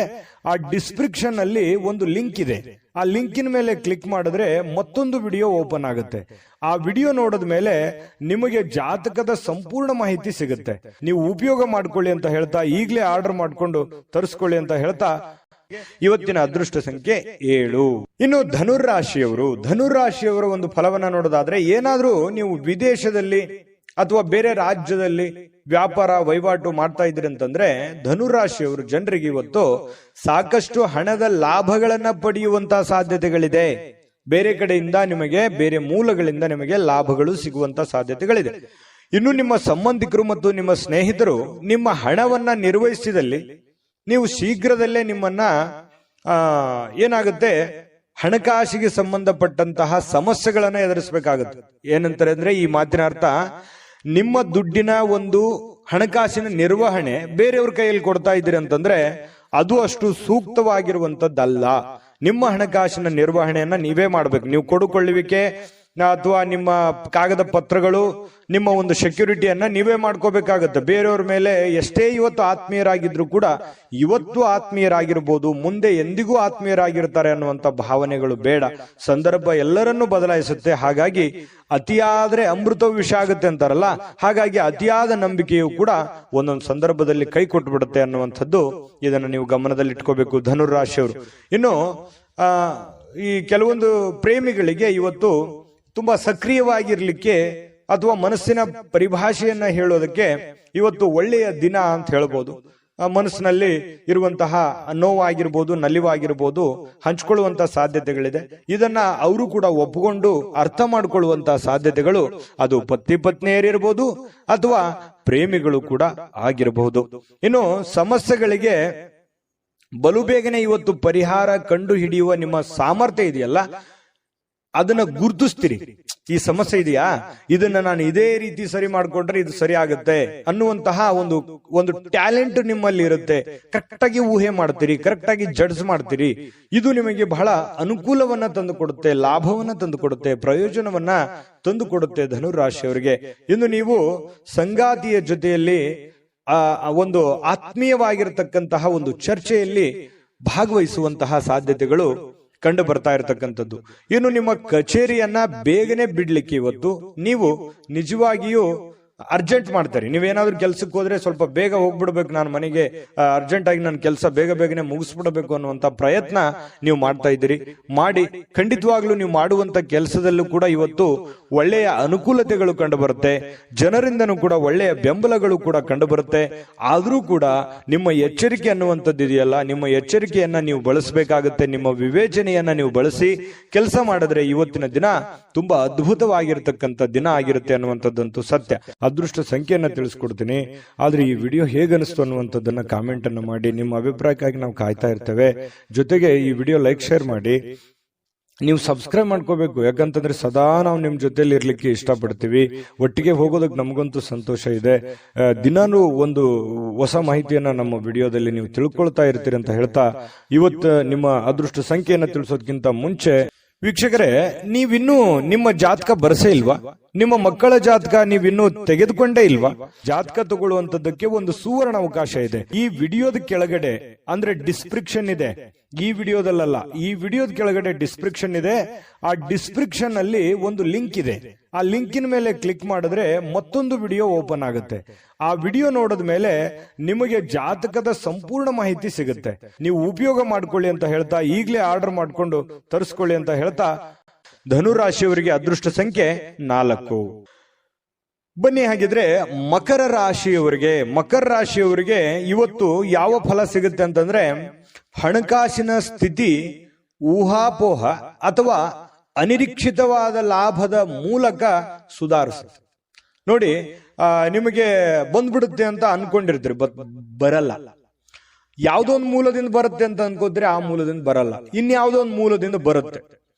ಆ ಡಿಸ್ಕ್ರಿಪ್ಷನ್ ಅಲ್ಲಿ ಒಂದು ಲಿಂಕ್ ಇದೆ. ಆ ಲಿಂಕಿನ ಮೇಲೆ ಕ್ಲಿಕ್ ಮಾಡಿದ್ರೆ ಮತ್ತೊಂದು ವಿಡಿಯೋ ಓಪನ್ ಆಗುತ್ತೆ. ಆ ವಿಡಿಯೋ ನೋಡಿದ ಮೇಲೆ ನಿಮಗೆ ಜಾತಕದ ಸಂಪೂರ್ಣ ಮಾಹಿತಿ ಸಿಗುತ್ತೆ. ನೀವು ಉಪಯೋಗ ಮಾಡ್ಕೊಳ್ಳಿ ಅಂತ ಹೇಳ್ತಾ, ಈಗಲೇ ಆರ್ಡರ್ ಮಾಡ್ಕೊಂಡು ತರಿಸ್ಕೊಳ್ಳಿ ಅಂತ ಹೇಳ್ತಾ, ಇವತ್ತಿನ ಅದೃಷ್ಟ ಸಂಖ್ಯೆ 7. ಇನ್ನು ಧನುರಾಶಿಯವರ ಒಂದು ಫಲವನ್ನ ನೋಡೋದಾದ್ರೆ, ಏನಾದ್ರೂ ನೀವು ವಿದೇಶದಲ್ಲಿ ಅಥವಾ ಬೇರೆ ರಾಜ್ಯದಲ್ಲಿ ವ್ಯಾಪಾರ ವಹಿವಾಟು ಮಾಡ್ತಾ ಇದ್ರಿ ಅಂತಂದ್ರೆ, ಧನುರಾಶಿಯವರು ಜನರಿಗೆ ಇವತ್ತು ಸಾಕಷ್ಟು ಹಣದ ಲಾಭಗಳನ್ನ ಪಡೆಯುವಂತಹ ಸಾಧ್ಯತೆಗಳಿದೆ. ಬೇರೆ ಕಡೆಯಿಂದ ನಿಮಗೆ, ಬೇರೆ ಮೂಲಗಳಿಂದ ನಿಮಗೆ ಲಾಭಗಳು ಸಿಗುವಂತ ಸಾಧ್ಯತೆಗಳಿದೆ. ಇನ್ನು ನಿಮ್ಮ ಸಂಬಂಧಿಕರು ಮತ್ತು ನಿಮ್ಮ ಸ್ನೇಹಿತರು ನಿಮ್ಮ ಹಣವನ್ನ ನಿರ್ವಹಿಸಿದಲ್ಲಿ ನೀವು ಶೀಘ್ರದಲ್ಲೇ ನಿಮ್ಮನ್ನ ಏನಾಗುತ್ತೆ, ಹಣಕಾಸಿಗೆ ಸಂಬಂಧಪಟ್ಟಂತಹ ಸಮಸ್ಯೆಗಳನ್ನ ಎದುರಿಸಬೇಕಾಗುತ್ತೆ. ಏನಂತಾರೆ ಅಂದ್ರೆ, ಈ ಮಾತಿನ ಅರ್ಥ, ನಿಮ್ಮ ದುಡ್ಡಿನ ಒಂದು ಹಣಕಾಸಿನ ನಿರ್ವಹಣೆ ಬೇರೆಯವ್ರ ಕೈಯಲ್ಲಿ ಕೊಡ್ತಾ ಇದ್ದೀರಿ ಅಂತಂದ್ರೆ ಅದು ಅಷ್ಟು ಸೂಕ್ತವಾಗಿರುವಂತದ್ದಲ್ಲ. ನಿಮ್ಮ ಹಣಕಾಸಿನ ನಿರ್ವಹಣೆಯನ್ನ ನೀವೇ ಮಾಡ್ಬೇಕು. ನೀವು ಕೊಡುಕೊಳ್ಳುವಿಕೆ ಅಥವಾ ನಿಮ್ಮ ಕಾಗದ ಪತ್ರಗಳು, ನಿಮ್ಮ ಒಂದು ಸೆಕ್ಯೂರಿಟಿಯನ್ನ ನೀವೇ ಮಾಡ್ಕೋಬೇಕಾಗತ್ತೆ. ಬೇರೆಯವ್ರ ಮೇಲೆ ಎಷ್ಟೇ ಇವತ್ತು ಆತ್ಮೀಯರಾಗಿದ್ರು ಕೂಡ ಇವತ್ತು ಆತ್ಮೀಯರಾಗಿರ್ಬೋದು, ಮುಂದೆ ಎಂದಿಗೂ ಆತ್ಮೀಯರಾಗಿರ್ತಾರೆ ಅನ್ನುವಂತ ಭಾವನೆಗಳು ಬೇಡ. ಸಂದರ್ಭ ಎಲ್ಲರನ್ನೂ ಬದಲಾಯಿಸುತ್ತೆ. ಹಾಗಾಗಿ ಅತಿಯಾದ್ರೆ ಅಮೃತವು ವಿಷ ಆಗುತ್ತೆ ಅಂತಾರಲ್ಲ, ಹಾಗಾಗಿ ಅತಿಯಾದ ನಂಬಿಕೆಯು ಕೂಡ ಒಂದೊಂದು ಸಂದರ್ಭದಲ್ಲಿ ಕೈ ಕೊಟ್ಟು ಬಿಡುತ್ತೆ ಅನ್ನುವಂಥದ್ದು. ಇದನ್ನು ನೀವು ಗಮನದಲ್ಲಿ ಇಟ್ಕೋಬೇಕು ಧನುರಾಶಿಯವರು. ಇನ್ನು ಈ ಕೆಲವೊಂದು ಪ್ರೇಮಿಗಳಿಗೆ ಇವತ್ತು ತುಂಬಾ ಸಕ್ರಿಯವಾಗಿರ್ಲಿಕ್ಕೆ ಅಥವಾ ಮನಸ್ಸಿನ ಪರಿಭಾಷೆಯನ್ನ ಹೇಳೋದಕ್ಕೆ ಇವತ್ತು ಒಳ್ಳೆಯ ದಿನ ಅಂತ ಹೇಳ್ಬೋದು. ಮನಸ್ಸಿನಲ್ಲಿ ಇರುವಂತಹ ನೋವಾಗಿರ್ಬೋದು, ನಲಿವಾಗಿರ್ಬೋದು, ಹಂಚ್ಕೊಳ್ಳುವಂತಹ ಸಾಧ್ಯತೆಗಳಿದೆ. ಇದನ್ನ ಅವರು ಕೂಡ ಒಪ್ಪಿಕೊಂಡು ಅರ್ಥ ಮಾಡ್ಕೊಳ್ಳುವಂತಹ ಸಾಧ್ಯತೆಗಳು, ಅದು ಪತಿ ಪತ್ನಿಯರಿರ್ಬೋದು ಅಥವಾ ಪ್ರೇಮಿಗಳು ಕೂಡ ಆಗಿರಬಹುದು. ಇನ್ನು ಸಮಸ್ಯೆಗಳಿಗೆ ಬಲು ಬೇಗನೆ ಇವತ್ತು ಪರಿಹಾರ ಕಂಡು ಹಿಡಿಯುವ ನಿಮ್ಮ ಸಾಮರ್ಥ್ಯ ಇದೆಯಲ್ಲ, ಅದನ್ನ ಗುರುತಿಸ್ತೀರಿ. ಈ ಸಮಸ್ಯೆ ಇದೆಯಾ, ಇದನ್ನ ನಾನು ಇದೇ ರೀತಿ ಸರಿ ಮಾಡ್ಕೊಂಡ್ರೆ ಇದು ಸರಿ ಆಗುತ್ತೆ ಅನ್ನುವಂತಹ ಒಂದು ಟ್ಯಾಲೆಂಟ್ ನಿಮ್ಮಲ್ಲಿ ಇರುತ್ತೆ. ಕರೆಕ್ಟ್ ಆಗಿ ಊಹೆ ಮಾಡ್ತೀರಿ, ಕರೆಕ್ಟ್ ಆಗಿ ಜಡ್ಜ್ ಮಾಡ್ತೀರಿ. ಇದು ನಿಮಗೆ ಬಹಳ ಅನುಕೂಲವನ್ನ ತಂದು ಕೊಡುತ್ತೆ, ಲಾಭವನ್ನ ತಂದು ಕೊಡುತ್ತೆ, ಪ್ರಯೋಜನವನ್ನ ತಂದು ಕೊಡುತ್ತೆ ಧನುರಾಶಿಯವರಿಗೆ. ಇನ್ನು ನೀವು ಸಂಗಾತಿಯ ಜೊತೆಯಲ್ಲಿ ಒಂದು ಆತ್ಮೀಯವಾಗಿರತಕ್ಕಂತಹ ಒಂದು ಚರ್ಚೆಯಲ್ಲಿ ಭಾಗವಹಿಸುವಂತಹ ಸಾಧ್ಯತೆಗಳು ಕಂಡು ಬರ್ತಾ ಇರತಕ್ಕಂಥದ್ದು. ಇನ್ನು ನಿಮ್ಮ ಕಚೇರಿಯನ್ನ ಬೇಗನೆ ಬಿಡ್ಲಿಕ್ಕೆ ಇವತ್ತು ನೀವು ನಿಜವಾಗಿಯೂ ಅರ್ಜೆಂಟ್ ಮಾಡ್ತಾರೆ. ನೀವೇನಾದ್ರೂ ಕೆಲ್ಸಕ್ಕೆ ಹೋದ್ರೆ ಸ್ವಲ್ಪ ಬೇಗ ಹೋಗ್ಬಿಡ್ಬೇಕು, ನಾನು ಮನೆಗೆ ಅರ್ಜೆಂಟ್ ಆಗಿ ನನ್ನ ಕೆಲಸ ಬೇಗನೆ ಮುಗಿಸ್ಬಿಡಬೇಕು ಅನ್ನುವಂತ ಪ್ರಯತ್ನ ನೀವು ಮಾಡ್ತಾ ಇದ್ದೀರಿ. ಮಾಡಿ ಖಂಡಿತವಾಗ್ಲೂ ನೀವು ಮಾಡುವಂತ ಕೆಲಸದಲ್ಲೂ ಕೂಡ ಇವತ್ತು ಒಳ್ಳೆಯ ಅನುಕೂಲತೆಗಳು ಕಂಡು ಬರುತ್ತೆ. ಜನರಿಂದನೂ ಕೂಡ ಒಳ್ಳೆಯ ಬೆಂಬಲಗಳು ಕೂಡ ಕಂಡು ಬರುತ್ತೆ. ಆದ್ರೂ ಕೂಡ ನಿಮ್ಮ ಎಚ್ಚರಿಕೆ ಅನ್ನುವಂಥದ್ದು ಇದೆಯಲ್ಲ, ನಿಮ್ಮ ಎಚ್ಚರಿಕೆಯನ್ನ ನೀವು ಬಳಸಬೇಕಾಗುತ್ತೆ. ನಿಮ್ಮ ವಿವೇಚನೆಯನ್ನ ನೀವು ಬಳಸಿ ಕೆಲಸ ಮಾಡಿದ್ರೆ ಇವತ್ತಿನ ದಿನ ತುಂಬಾ ಅದ್ಭುತವಾಗಿರ್ತಕ್ಕಂಥ ದಿನ ಆಗಿರುತ್ತೆ ಅನ್ನುವಂಥದ್ದಂತೂ ಸತ್ಯ. ಅದೃಷ್ಟ ಸಂಖ್ಯೆಯನ್ನ ತಿಳಿಸ್ಕೊಡ್ತೀನಿ. ಆದ್ರೆ ಈ ವಿಡಿಯೋ ಹೇಗನಿಸ್ತು ಅನ್ನುವಂಥದ್ದನ್ನ ಕಾಮೆಂಟ್ ಅನ್ನು ಮಾಡಿ. ನಿಮ್ಮ ಅಭಿಪ್ರಾಯಕ್ಕಾಗಿ ನಾವು ಕಾಯ್ತಾ ಇರ್ತೇವೆ. ಜೊತೆಗೆ ಈ ವಿಡಿಯೋ ಲೈಕ್ ಶೇರ್ ಮಾಡಿ. ನೀವು ಸಬ್ಸ್ಕ್ರೈಬ್ ಮಾಡ್ಕೋಬೇಕು, ಯಾಕಂತಂದ್ರೆ ಸದಾ ನಾವು ನಿಮ್ ಜೊತೆಲಿ ಇರ್ಲಿಕ್ಕೆ ಇಷ್ಟಪಡ್ತೀವಿ. ಒಟ್ಟಿಗೆ ಹೋಗೋದಕ್ಕೆ ನಮಗಂತೂ ಸಂತೋಷ ಇದೆ. ದಿನಾನು ಒಂದು ಹೊಸ ಮಾಹಿತಿಯನ್ನ ನಮ್ಮ ವಿಡಿಯೋದಲ್ಲಿ ನೀವು ತಿಳ್ಕೊಳ್ತಾ ಇರ್ತೀರಿ ಅಂತ ಹೇಳ್ತಾ, ಇವತ್ತು ನಿಮ್ಮ ಅದೃಷ್ಟ ಸಂಖ್ಯೆಯನ್ನ ತಿಳಿಸೋದಕ್ಕಿಂತ ಮುಂಚೆ ವೀಕ್ಷಕರೇ, ನೀವಿನ್ನೂ ನಿಮ್ಮ ಜಾತಕ ಬರಸೇ ಇಲ್ವಾ? ನಿಮ್ಮ ಮಕ್ಕಳ ಜಾತಕ ನೀವಿನ್ನೂ ತೆಗೆದುಕೊಂಡೇ ಇಲ್ವಾ? ಜಾತಕ ತಗೊಳ್ಳುವಂತದ್ದಕ್ಕೆ ಒಂದು ಸುವರ್ಣ ಅವಕಾಶ ಇದೆ. ಈ ವಿಡಿಯೋದ ಕೆಳಗಡೆ ಅಂದ್ರೆ ಡಿಸ್ಕ್ರಿಪ್ಷನ್ ಇದೆ. ಈ ವಿಡಿಯೋದಲ್ಲ, ಈ ವಿಡಿಯೋದ ಕೆಳಗಡೆ ಡಿಸ್ಕ್ರಿಪ್ಷನ್ ಇದೆ. ಆ ಡಿಸ್ಕ್ರಿಪ್ಷನ್ ಅಲ್ಲಿ ಒಂದು ಲಿಂಕ್ ಇದೆ. ಆ ಲಿಂಕಿನ ಮೇಲೆ ಕ್ಲಿಕ್ ಮಾಡಿದ್ರೆ ಮತ್ತೊಂದು ವಿಡಿಯೋ ಓಪನ್ ಆಗುತ್ತೆ. ಆ ವಿಡಿಯೋ ನೋಡಿದ ಮೇಲೆ ನಿಮಗೆ ಜಾತಕದ ಸಂಪೂರ್ಣ ಮಾಹಿತಿ ಸಿಗುತ್ತೆ. ನೀವು ಉಪಯೋಗ ಮಾಡ್ಕೊಳ್ಳಿ ಅಂತ ಹೇಳ್ತಾ, ಈಗಲೇ ಆರ್ಡರ್ ಮಾಡ್ಕೊಂಡು ತರಿಸ್ಕೊಳ್ಳಿ ಅಂತ ಹೇಳ್ತಾ, ಧನುರಾಶಿಯವರಿಗೆ ಅದೃಷ್ಟ ಸಂಖ್ಯೆ 4. ಬನ್ನಿ ಹಾಗಿದ್ರೆ ಮಕರ ರಾಶಿಯವರಿಗೆ ಇವತ್ತು ಯಾವ ಫಲ ಸಿಗುತ್ತೆ ಅಂತಂದ್ರೆ, ಹಣಕಾಸಿನ ಸ್ಥಿತಿ ಊಹಾಪೋಹ ಅಥವಾ ಅನಿರೀಕ್ಷಿತವಾದ ಲಾಭದ ಮೂಲಕ ಸುಧಾರಿಸುತ್ತೆ. ನೋಡಿ, ನಿಮಗೆ ಬಂದ್ಬಿಡುತ್ತೆ ಅಂತ ಅನ್ಕೊಂಡಿರ್ತೀರಿ, ಬರಲ್ಲ. ಯಾವುದೋ ಒಂದು ಮೂಲದಿಂದ ಬರುತ್ತೆ ಅಂತ ಅನ್ಕೋದ್ರೆ ಆ ಮೂಲದಿಂದ ಬರಲ್ಲ, ಇನ್ಯಾವುದೋ ಒಂದು ಮೂಲದಿಂದ ಬರುತ್ತೆ.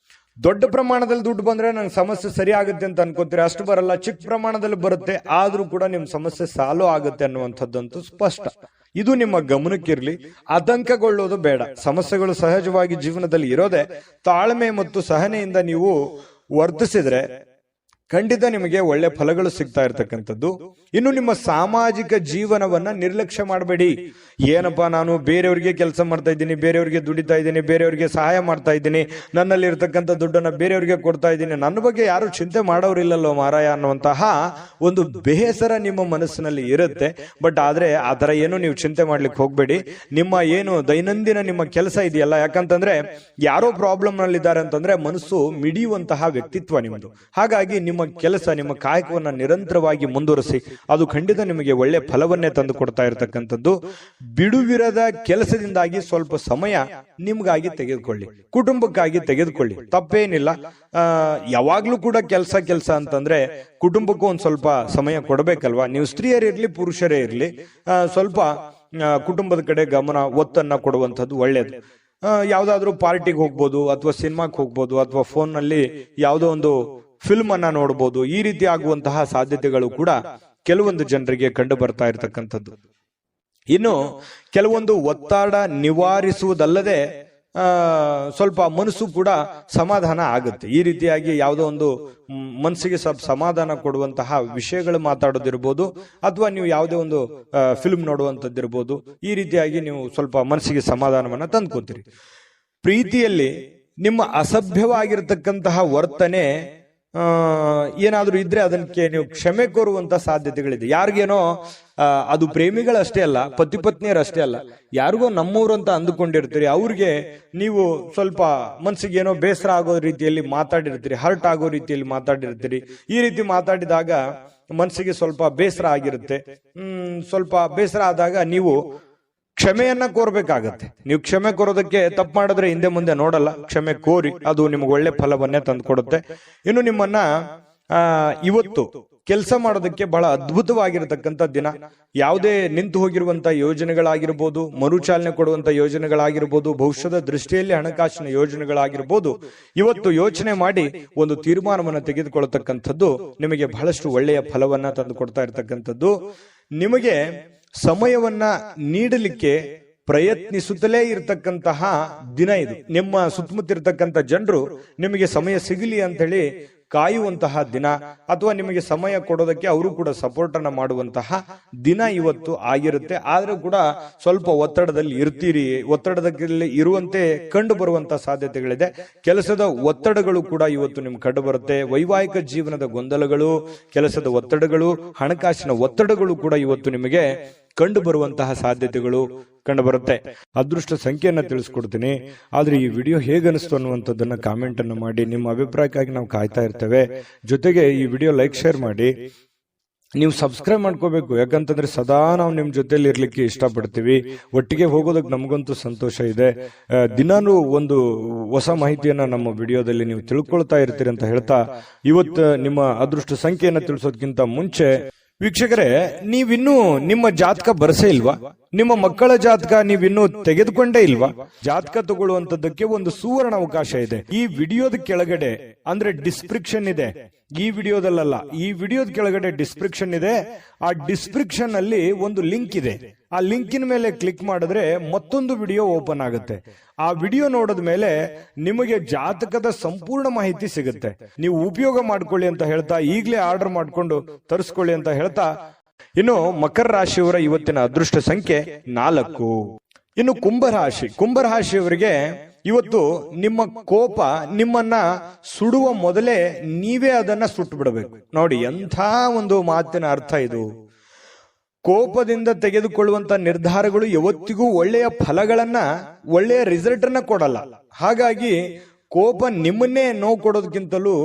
ದೊಡ್ಡ ಪ್ರಮಾಣದಲ್ಲಿ ದುಡ್ಡು ಬಂದ್ರೆ ನಂಗೆ ಸಮಸ್ಯೆ ಸರಿ ಆಗುತ್ತೆ ಅಂತ ಅನ್ಕೋತೀರಿ, ಅಷ್ಟು ಬರಲ್ಲ. ಚಿಕ್ಕ ಪ್ರಮಾಣದಲ್ಲಿ ಬರುತ್ತೆ, ಆದ್ರೂ ಕೂಡ ನಿಮ್ ಸಮಸ್ಯೆ ಸಾಲ್ವ್ ಆಗುತ್ತೆ ಅನ್ನುವಂಥದ್ದಂತೂ ಸ್ಪಷ್ಟ. ಇದು ನಿಮ್ಮ ಗಮನಕ್ಕಿರ್ಲಿ. ಆತಂಕಗೊಳ್ಳೋದು ಬೇಡ. ಸಮಸ್ಯೆಗಳು ಸಹಜವಾಗಿ ಜೀವನದಲ್ಲಿ ಇರೋದೆ. ತಾಳ್ಮೆ ಮತ್ತು ಸಹನೆಯಿಂದ ನೀವು ವರ್ತಿಸಿದ್ರೆ ಖಂಡಿತ ನಿಮಗೆ ಒಳ್ಳೆ ಫಲಗಳು ಸಿಗ್ತಾ ಇರ್ತಕ್ಕಂಥದ್ದು. ಇನ್ನು ನಿಮ್ಮ ಸಾಮಾಜಿಕ ಜೀವನವನ್ನ ನಿರ್ಲಕ್ಷ್ಯ ಮಾಡಬೇಡಿ. ಏನಪ್ಪಾ, ನಾನು ಬೇರೆಯವರಿಗೆ ಕೆಲಸ ಮಾಡ್ತಾ ಇದ್ದೀನಿ, ಬೇರೆಯವರಿಗೆ ದುಡಿತಾ ಇದ್ದೀನಿ, ಬೇರೆಯವರಿಗೆ ಸಹಾಯ ಮಾಡ್ತಾ ಇದ್ದೀನಿ, ನನ್ನಲ್ಲಿ ಇರ್ತಕ್ಕಂಥ ದುಡ್ಡನ್ನ ಬೇರೆಯವರಿಗೆ ಕೊಡ್ತಾ ಇದ್ದೀನಿ, ನನ್ನ ಬಗ್ಗೆ ಯಾರು ಚಿಂತೆ ಮಾಡೋರಿಲ್ಲಲ್ಲೋ ಮಾರಾಯ ಅನ್ನುವಂತಹ ಒಂದು ಬೇಸರ ನಿಮ್ಮ ಮನಸ್ಸಿನಲ್ಲಿ ಇರುತ್ತೆ. ಬಟ್ ಆದ್ರೆ ಆ ತರ ಏನು ನೀವು ಚಿಂತೆ ಮಾಡ್ಲಿಕ್ಕೆ ಹೋಗ್ಬೇಡಿ. ನಿಮ್ಮ ಏನು ದೈನಂದಿನ ನಿಮ್ಮ ಕೆಲಸ ಇದೆಯಲ್ಲ, ಯಾಕಂತಂದ್ರೆ ಯಾರೋ ಪ್ರಾಬ್ಲಮ್ ನಲ್ಲಿ ಇದ್ದಾರೆ ಅಂತಂದ್ರೆ ಮನಸ್ಸು ಮಿಡಿಯುವಂತಹ ವ್ಯಕ್ತಿತ್ವ ನಿಮ್ಮದು. ಹಾಗಾಗಿ ನಿಮ್ಮ ಕೆಲಸ, ನಿಮ್ಮ ಕಾಯಕವನ್ನ ನಿರಂತರವಾಗಿ ಮುಂದುವರಿಸಿ. ಅದು ಖಂಡಿತ ನಿಮಗೆ ಒಳ್ಳೆ ಫಲವನ್ನೇ ತಂದು ಕೊಡ್ತಾ ಇರತಕ್ಕಂಥದ್ದು. ಬಿಡುವಿರದ ಕೆಲಸದಿಂದಾಗಿ ಸ್ವಲ್ಪ ಸಮಯ ನಿಮ್ಗಾಗಿ ತೆಗೆದುಕೊಳ್ಳಿ, ಕುಟುಂಬಕ್ಕಾಗಿ ತೆಗೆದುಕೊಳ್ಳಿ, ತಪ್ಪೇನಿಲ್ಲ. ಯಾವಾಗ್ಲೂ ಕೂಡ ಕೆಲಸ ಅಂತಂದ್ರೆ ಕುಟುಂಬಕ್ಕೂ ಒಂದ್ ಸ್ವಲ್ಪ ಸಮಯ ಕೊಡಬೇಕಲ್ವಾ? ನೀವು ಸ್ತ್ರೀಯರಿರ್ಲಿ ಪುರುಷರೇ ಇರ್ಲಿ, ಸ್ವಲ್ಪ ಕುಟುಂಬದ ಕಡೆ ಗಮನ ಒತ್ತನ್ನ ಕೊಡುವಂಥದ್ದು ಒಳ್ಳೇದು. ಯಾವ್ದಾದ್ರು ಪಾರ್ಟಿಗೆ ಹೋಗ್ಬೋದು, ಅಥವಾ ಸಿನಿಮಾಕ್ಕೆ ಹೋಗ್ಬೋದು, ಅಥವಾ ಫೋನ್ ನಲ್ಲಿ ಯಾವುದೋ ಒಂದು ಫಿಲ್ಮ್ ಅನ್ನ ನೋಡಬಹುದು. ಈ ರೀತಿ ಆಗುವಂತಹ ಸಾಧ್ಯತೆಗಳು ಕೂಡ ಕೆಲವೊಂದು ಜನರಿಗೆ ಕಂಡು ಬರ್ತಾ ಇರತಕ್ಕಂಥದ್ದು. ಇನ್ನು ಕೆಲವೊಂದು ಒತ್ತಡ ನಿವಾರಿಸುವುದಲ್ಲದೆ ಸ್ವಲ್ಪ ಮನಸ್ಸು ಕೂಡ ಸಮಾಧಾನ ಆಗುತ್ತೆ. ಈ ರೀತಿಯಾಗಿ ಯಾವುದೋ ಒಂದು ಮನಸ್ಸಿಗೆ ಸಮಾಧಾನ ಕೊಡುವಂತಹ ವಿಷಯಗಳು ಮಾತಾಡೋದಿರ್ಬೋದು, ಅಥವಾ ನೀವು ಯಾವುದೇ ಒಂದು ಫಿಲ್ಮ್ ನೋಡುವಂಥದ್ದಿರ್ಬೋದು. ಈ ರೀತಿಯಾಗಿ ನೀವು ಸ್ವಲ್ಪ ಮನಸ್ಸಿಗೆ ಸಮಾಧಾನವನ್ನ ತಂದ್ಕೋತೀರಿ. ಪ್ರೀತಿಯಲ್ಲಿ ನಿಮ್ಮ ಅಸಭ್ಯವಾಗಿರ್ತಕ್ಕಂತಹ ವರ್ತನೆ ಏನಾದ್ರೂ ಇದ್ರೆ ಅದಕ್ಕೆ ನೀವು ಕ್ಷಮೆ ಕೋರುವಂತ ಸಾಧ್ಯತೆಗಳಿದೆ. ಯಾರಿಗೇನೋ ಅದು ಪ್ರೇಮಿಗಳಷ್ಟೇ ಅಲ್ಲ, ಪತಿ ಪತ್ನಿಯರಷ್ಟೇ ಅಲ್ಲ, ಯಾರಿಗೋ ನಮ್ಮೂರು ಅಂತ ಅಂದುಕೊಂಡಿರ್ತೀರಿ, ಅವ್ರಿಗೆ ನೀವು ಸ್ವಲ್ಪ ಮನ್ಸಿಗೆ ಏನೋ ಬೇಸರ ಆಗೋ ರೀತಿಯಲ್ಲಿ ಮಾತಾಡಿರ್ತೀರಿ, ಹರ್ಟ್ ಆಗೋ ರೀತಿಯಲ್ಲಿ ಮಾತಾಡಿರ್ತೀರಿ. ಈ ರೀತಿ ಮಾತಾಡಿದಾಗ ಮನ್ಸಿಗೆ ಸ್ವಲ್ಪ ಬೇಸರ ಆಗಿರುತ್ತೆ. ಸ್ವಲ್ಪ ಬೇಸರ ಆದಾಗ ನೀವು ಕ್ಷಮೆಯನ್ನ ಕೋರ್ಬೇಕಾಗತ್ತೆ. ನೀವು ಕ್ಷಮೆ ಕೋರೋದಕ್ಕೆ ತಪ್ಪು ಮಾಡಿದ್ರೆ ಹಿಂದೆ ಮುಂದೆ ನೋಡಲ್ಲ, ಕ್ಷಮೆ ಕೋರಿ, ಅದು ನಿಮ್ಗೆ ಒಳ್ಳೆ ಫಲವನ್ನೇ ತಂದು ಕೊಡುತ್ತೆ. ಇನ್ನು ನಿಮ್ಮನ್ನ ಇವತ್ತು ಕೆಲಸ ಮಾಡೋದಕ್ಕೆ ಬಹಳ ಅದ್ಭುತವಾಗಿರತಕ್ಕಂಥ ದಿನ. ಯಾವುದೇ ನಿಂತು ಹೋಗಿರುವಂತಹ ಯೋಜನೆಗಳಾಗಿರ್ಬೋದು, ಮರುಚಾಲನೆ ಕೊಡುವಂತ ಯೋಜನೆಗಳಾಗಿರ್ಬೋದು, ಭವಿಷ್ಯದ ದೃಷ್ಟಿಯಲ್ಲಿ ಹಣಕಾಸಿನ ಯೋಜನೆಗಳಾಗಿರ್ಬೋದು, ಇವತ್ತು ಯೋಚನೆ ಮಾಡಿ ಒಂದು ತೀರ್ಮಾನವನ್ನು ತೆಗೆದುಕೊಳ್ಳತಕ್ಕಂಥದ್ದು ನಿಮಗೆ ಬಹಳಷ್ಟು ಒಳ್ಳೆಯ ಫಲವನ್ನ ತಂದು ಕೊಡ್ತಾ ಇರತಕ್ಕಂಥದ್ದು. ನಿಮಗೆ ಸಮಯವನ್ನ ನೀಡಲಿಕ್ಕೆ ಪ್ರಯತ್ನಿಸುತ್ತಲೇ ಇರತಕ್ಕಂತಹ ದಿನ ಇದು. ನಿಮ್ಮ ಸುತ್ತಮುತ್ತ ಇರತಕ್ಕಂಥ ಜನರು ನಿಮಗೆ ಸಮಯ ಸಿಗಲಿ ಅಂತ ಹೇಳಿ ಕಾಯುವಂತಹ ದಿನ, ಅಥವಾ ನಿಮಗೆ ಸಮಯ ಕೊಡೋದಕ್ಕೆ ಅವರು ಕೂಡ ಸಪೋರ್ಟ್ ಅನ್ನ ಮಾಡುವಂತಹ ದಿನ ಇವತ್ತು ಆಗಿರುತ್ತೆ. ಆದ್ರೂ ಕೂಡ ಸ್ವಲ್ಪ ಒತ್ತಡದಲ್ಲಿ ಇರ್ತೀರಿ. ಒತ್ತಡದಲ್ಲಿ ಇರುವಂತೆ ಕಂಡು ಬರುವಂತಹ ಸಾಧ್ಯತೆಗಳಿದೆ. ಕೆಲಸದ ಒತ್ತಡಗಳು ಕೂಡ ಇವತ್ತು ನಿಮ್ಗೆ ಕಂಡು ಬರುತ್ತೆ. ವೈವಾಹಿಕ ಜೀವನದ ಗೊಂದಲಗಳು, ಕೆಲಸದ ಒತ್ತಡಗಳು, ಹಣಕಾಸಿನ ಒತ್ತಡಗಳು ಕೂಡ ಇವತ್ತು ನಿಮಗೆ ಕಂಡು ಬರುವಂತಹ ಸಾಧ್ಯತೆಗಳು ಕಂಡು ಬರುತ್ತೆ. ಅದೃಷ್ಟ ಸಂಖ್ಯೆಯನ್ನ ತಿಳಿಸ್ಕೊಡ್ತೀನಿ. ಆದ್ರೆ ಈ ವಿಡಿಯೋ ಹೇಗನಿಸ್ತು ಅನ್ನುವಂಥದ್ದನ್ನ ಕಾಮೆಂಟ್ ಅನ್ನು ಮಾಡಿ. ನಿಮ್ಮ ಅಭಿಪ್ರಾಯಕ್ಕಾಗಿ ನಾವು ಕಾಯ್ತಾ ಇರ್ತೇವೆ. ಜೊತೆಗೆ ಈ ವಿಡಿಯೋ ಲೈಕ್, ಶೇರ್ ಮಾಡಿ. ನೀವು ಸಬ್ಸ್ಕ್ರೈಬ್ ಮಾಡ್ಕೋಬೇಕು, ಯಾಕಂತಂದ್ರೆ ಸದಾ ನಾವು ನಿಮ್ ಜೊತೆಲಿ ಇರ್ಲಿಕ್ಕೆ ಇಷ್ಟಪಡ್ತೀವಿ. ಒಟ್ಟಿಗೆ ಹೋಗೋದಕ್ಕೆ ನಮಗಂತೂ ಸಂತೋಷ ಇದೆ. ದಿನಾನು ಒಂದು ಹೊಸ ಮಾಹಿತಿಯನ್ನ ನಮ್ಮ ವಿಡಿಯೋದಲ್ಲಿ ನೀವು ತಿಳ್ಕೊಳ್ತಾ ಇರ್ತೀರಿ ಅಂತ ಹೇಳ್ತಾ, ಇವತ್ತು ನಿಮ್ಮ ಅದೃಷ್ಟ ಸಂಖ್ಯೆಯನ್ನ ತಿಳಿಸೋದಕ್ಕಿಂತ ಮುಂಚೆ ವೀಕ್ಷಕರೇ, ನೀವಿನ್ನೂ ನಿಮ್ಮ ಜಾತಕ ಬರಸೇ ಇಲ್ವಾ? ನಿಮ್ಮ ಮಕ್ಕಳ ಜಾತಕ ನೀವಿನ್ನೂ ತೆಗೆದುಕೊಂಡೇ ಇಲ್ವಾ? ಜಾತಕ ತಗೊಳ್ಳುವಂತದ್ದಕ್ಕೆ ಒಂದು ಸುವರ್ಣ ಅವಕಾಶ ಇದೆ. ಈ ವಿಡಿಯೋದ ಕೆಳಗಡೆ ಅಂದ್ರೆ ಡಿಸ್ಕ್ರಿಪ್ಷನ್ ಇದೆ. ಈ ವಿಡಿಯೋದಲ್ಲ, ಈ ವಿಡಿಯೋದ ಕೆಳಗಡೆ ಡಿಸ್ಕ್ರಿಪ್ಷನ್ ಇದೆ. ಆ ಡಿಸ್ಕ್ರಿಪ್ಷನ್ ಅಲ್ಲಿ ಒಂದು ಲಿಂಕ್ ಇದೆ. ಆ ಲಿಂಕಿನ ಮೇಲೆ ಕ್ಲಿಕ್ ಮಾಡಿದ್ರೆ ಮತ್ತೊಂದು ವಿಡಿಯೋ ಓಪನ್ ಆಗುತ್ತೆ. ಆ ವಿಡಿಯೋ ನೋಡಿದ ಮೇಲೆ ನಿಮಗೆ ಜಾತಕದ ಸಂಪೂರ್ಣ ಮಾಹಿತಿ ಸಿಗುತ್ತೆ. ನೀವು ಉಪಯೋಗ ಮಾಡ್ಕೊಳ್ಳಿ ಅಂತ ಹೇಳ್ತಾ, ಈಗಲೇ ಆರ್ಡರ್ ಮಾಡ್ಕೊಂಡು ತರಿಸ್ಕೊಳ್ಳಿ ಅಂತ ಹೇಳ್ತಾ, ಇನ್ನು ಮಕರ ರಾಶಿಯವರ ಇವತ್ತಿನ ಅದೃಷ್ಟ ಸಂಖ್ಯೆ 4. ಇನ್ನು ಕುಂಭರಾಶಿಯವರಿಗೆ ಇವತ್ತು ನಿಮ್ಮ ಕೋಪ ನಿಮ್ಮನ್ನ ಸುಡುವ ಮೊದಲೇ ನೀವೇ ಅದನ್ನ ಸುಟ್ಟು ಬಿಡಬೇಕು. ನೋಡಿ, ಎಂಥ ಒಂದು ಮಾತಿನ ಅರ್ಥ ಇದು. ಕೋಪದಿಂದ ತೆಗೆದುಕೊಳ್ಳುವಂತ ನಿರ್ಧಾರಗಳು ಯಾವತ್ತಿಗೂ ಒಳ್ಳೆಯ ಫಲಗಳನ್ನ, ಒಳ್ಳೆಯ ರಿಸಲ್ಟ್ ಅನ್ನ ಕೊಡಲ್ಲ. ಹಾಗಾಗಿ ಕೋಪ ನಿಮ್ಮನ್ನೇ ನೋವು ಕೊಡೋದಕ್ಕಿಂತಲೂ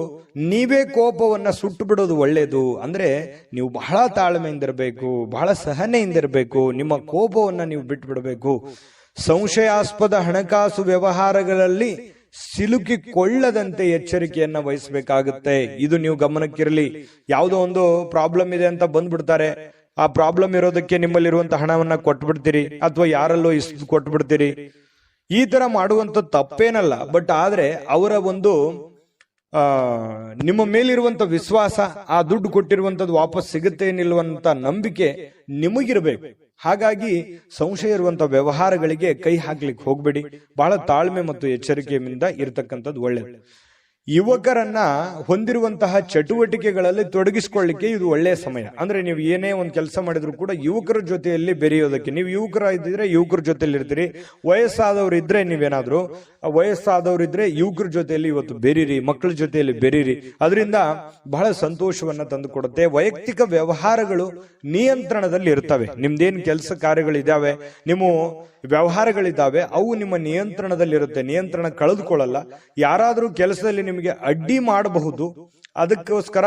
ನೀವೇ ಕೋಪವನ್ನ ಸುಟ್ಟು ಬಿಡೋದು ಒಳ್ಳೇದು. ಅಂದ್ರೆ ನೀವು ಬಹಳ ತಾಳ್ಮೆಯಿಂದಿರಬೇಕು, ಬಹಳ ಸಹನೆಯಿಂದಿರಬೇಕು. ನಿಮ್ಮ ಕೋಪವನ್ನ ನೀವು ಬಿಟ್ಟು ಬಿಡಬೇಕು. ಸಂಶಯಾಸ್ಪದ ಹಣಕಾಸು ವ್ಯವಹಾರಗಳಲ್ಲಿ ಸಿಲುಕಿಕೊಳ್ಳದಂತೆ ಎಚ್ಚರಿಕೆಯನ್ನ ವಹಿಸಬೇಕಾಗುತ್ತೆ. ಇದು ನೀವು ಗಮನಕ್ಕಿರಲಿ. ಯಾವುದೋ ಒಂದು ಪ್ರಾಬ್ಲಮ್ ಇದೆ ಅಂತ ಬಂದ್ಬಿಡ್ತಾರೆ. ಆ ಪ್ರಾಬ್ಲಮ್ ಇರೋದಕ್ಕೆ ನಿಮ್ಮಲ್ಲಿರುವಂತಹ ಹಣವನ್ನ ಕೊಟ್ಬಿಡ್ತೀರಿ, ಅಥವಾ ಯಾರಲ್ಲೋ ಕೊಟ್ಬಿಡ್ತೀರಿ. ಈ ತರ ಮಾಡುವಂತ ತಪ್ಪೇನಲ್ಲ. ಬಟ್ ಆದ್ರೆ ಅವರ ಒಂದು ನಿಮ್ಮ ಮೇಲಿರುವಂತ ವಿಶ್ವಾಸ, ಆ ದುಡ್ಡು ಕೊಟ್ಟಿರುವಂತದ್ದು ವಾಪಸ್ ಸಿಗುತ್ತೆ ನಿಲ್ಲುವಂತ ನಂಬಿಕೆ ನಿಮಗಿರ್ಬೇಕು. ಹಾಗಾಗಿ ಸಂಶಯ ಇರುವಂತ ವ್ಯವಹಾರಗಳಿಗೆ ಕೈ ಹಾಕ್ಲಿಕ್ಕೆ ಹೋಗ್ಬೇಡಿ. ಬಹಳ ತಾಳ್ಮೆ ಮತ್ತು ಎಚ್ಚರಿಕೆಯಿಂದ ಇರತಕ್ಕಂಥದ್ದು ಒಳ್ಳೆಯದು. ಯುವಕರನ್ನ ಹೊಂದಿರುವಂತಹ ಚಟುವಟಿಕೆಗಳಲ್ಲಿ ತೊಡಗಿಸಿಕೊಳ್ಳಿಕ್ಕೆ ಇದು ಒಳ್ಳೆಯ ಸಮಯ. ಅಂದ್ರೆ ನೀವು ಏನೇ ಒಂದು ಕೆಲಸ ಮಾಡಿದ್ರು ಕೂಡ ಯುವಕರ ಜೊತೆಯಲ್ಲಿ ಬೆರೆಯೋದಕ್ಕೆ, ನೀವು ಯುವಕರ ಇದ್ದಿದ್ರೆ ಯುವಕರ ಜೊತೆಯಲ್ಲಿ ಇರ್ತೀರಿ. ವಯಸ್ಸಾದವ್ರು ಇದ್ರೆ ನೀವೇನಾದ್ರು ವಯಸ್ಸಾದವರಿದ್ರೆ ಯುವಕರ ಜೊತೆಯಲ್ಲಿ ಇವತ್ತು ಬೆರೀರಿ, ಮಕ್ಕಳ ಜೊತೆಯಲ್ಲಿ ಬೆರೀರಿ. ಅದರಿಂದ ಬಹಳ ಸಂತೋಷವನ್ನ ತಂದು ಕೊಡುತ್ತೆ. ವೈಯಕ್ತಿಕ ವ್ಯವಹಾರಗಳು ನಿಯಂತ್ರಣದಲ್ಲಿ ಇರ್ತವೆ. ನಿಮ್ದೇನ್ ಕೆಲಸ ಕಾರ್ಯಗಳಿದಾವೆ, ನಿಮ್ಮ ವ್ಯವಹಾರಗಳಿದ್ದಾವೆ, ಅವು ನಿಮ್ಮ ನಿಯಂತ್ರಣದಲ್ಲಿರುತ್ತೆ. ನಿಯಂತ್ರಣ ಕಳೆದುಕೊಳ್ಳಲ್ಲ. ಯಾರಾದ್ರೂ ಕೆಲಸದಲ್ಲಿ ನಿಮಗೆ ಅಡ್ಡಿ ಮಾಡಬಹುದು. ಅದಕ್ಕೋಸ್ಕರ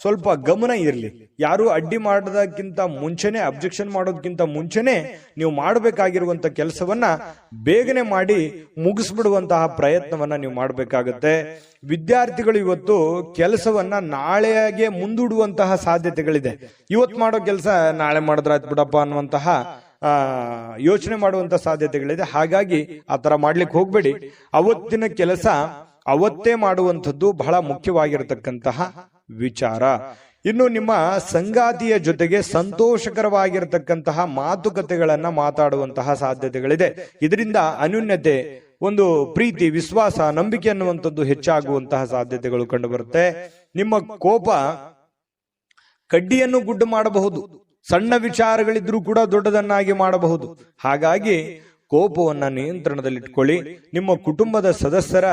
ಸ್ವಲ್ಪ ಗಮನ ಇರಲಿ. ಯಾರು ಅಡ್ಡಿ ಮಾಡೋದಕ್ಕಿಂತ ಮುಂಚೆನೆ, ಅಬ್ಜೆಕ್ಷನ್ ಮಾಡೋದಕ್ಕಿಂತ ಮುಂಚೆನೆ ನೀವು ಮಾಡಬೇಕಾಗಿರುವಂತ ಕೆಲಸವನ್ನ ಬೇಗನೆ ಮಾಡಿ ಮುಗಿಸ್ಬಿಡುವಂತಹ ಪ್ರಯತ್ನವನ್ನ ನೀವು ಮಾಡಬೇಕಾಗತ್ತೆ. ವಿದ್ಯಾರ್ಥಿಗಳು ಇವತ್ತು ಕೆಲಸವನ್ನ ನಾಳೆಗೆ ಮುಂದೂಡುವಂತಹ ಸಾಧ್ಯತೆಗಳಿದೆ. ಇವತ್ತು ಮಾಡೋ ಕೆಲಸ ನಾಳೆ ಮಾಡಿದ್ರಾಯ್ತು ಬಿಡಪ್ಪ ಅನ್ನುವಂತಹ ಯೋಚನೆ ಮಾಡುವಂತ ಸಾಧ್ಯತೆಗಳಿದೆ. ಹಾಗಾಗಿ ಆ ತರ ಮಾಡ್ಲಿಕ್ಕೆ ಹೋಗ್ಬೇಡಿ. ಅವತ್ತಿನ ಕೆಲಸ ಅವತ್ತೇ ಮಾಡುವಂಥದ್ದು ಬಹಳ ಮುಖ್ಯವಾಗಿರತಕ್ಕಂತಹ ವಿಚಾರ. ಇನ್ನು ನಿಮ್ಮ ಸಂಗಾತಿಯ ಜೊತೆಗೆ ಸಂತೋಷಕರವಾಗಿರತಕ್ಕಂತಹ ಮಾತುಕತೆಗಳನ್ನ ಮಾತಾಡುವಂತಹ ಸಾಧ್ಯತೆಗಳಿದೆ. ಇದರಿಂದ ಅನ್ಯೋನ್ಯತೆ, ಒಂದು ಪ್ರೀತಿ, ವಿಶ್ವಾಸ, ನಂಬಿಕೆ ಅನ್ನುವಂಥದ್ದು ಹೆಚ್ಚಾಗುವಂತಹ ಸಾಧ್ಯತೆಗಳು ಕಂಡು ಬರುತ್ತೆ. ನಿಮ್ಮ ಕೋಪ ಕಡ್ಡಿಯನ್ನು ಗುಡ್ಡು ಮಾಡಬಹುದು. ಸಣ್ಣ ವಿಚಾರಗಳಿದ್ರೂ ಕೂಡ ದೊಡ್ಡದನ್ನಾಗಿ ಮಾಡಬಹುದು. ಹಾಗಾಗಿ ಕೋಪವನ್ನ ನಿಯಂತ್ರಣದಲ್ಲಿಟ್ಕೊಳ್ಳಿ. ನಿಮ್ಮ ಕುಟುಂಬದ ಸದಸ್ಯರ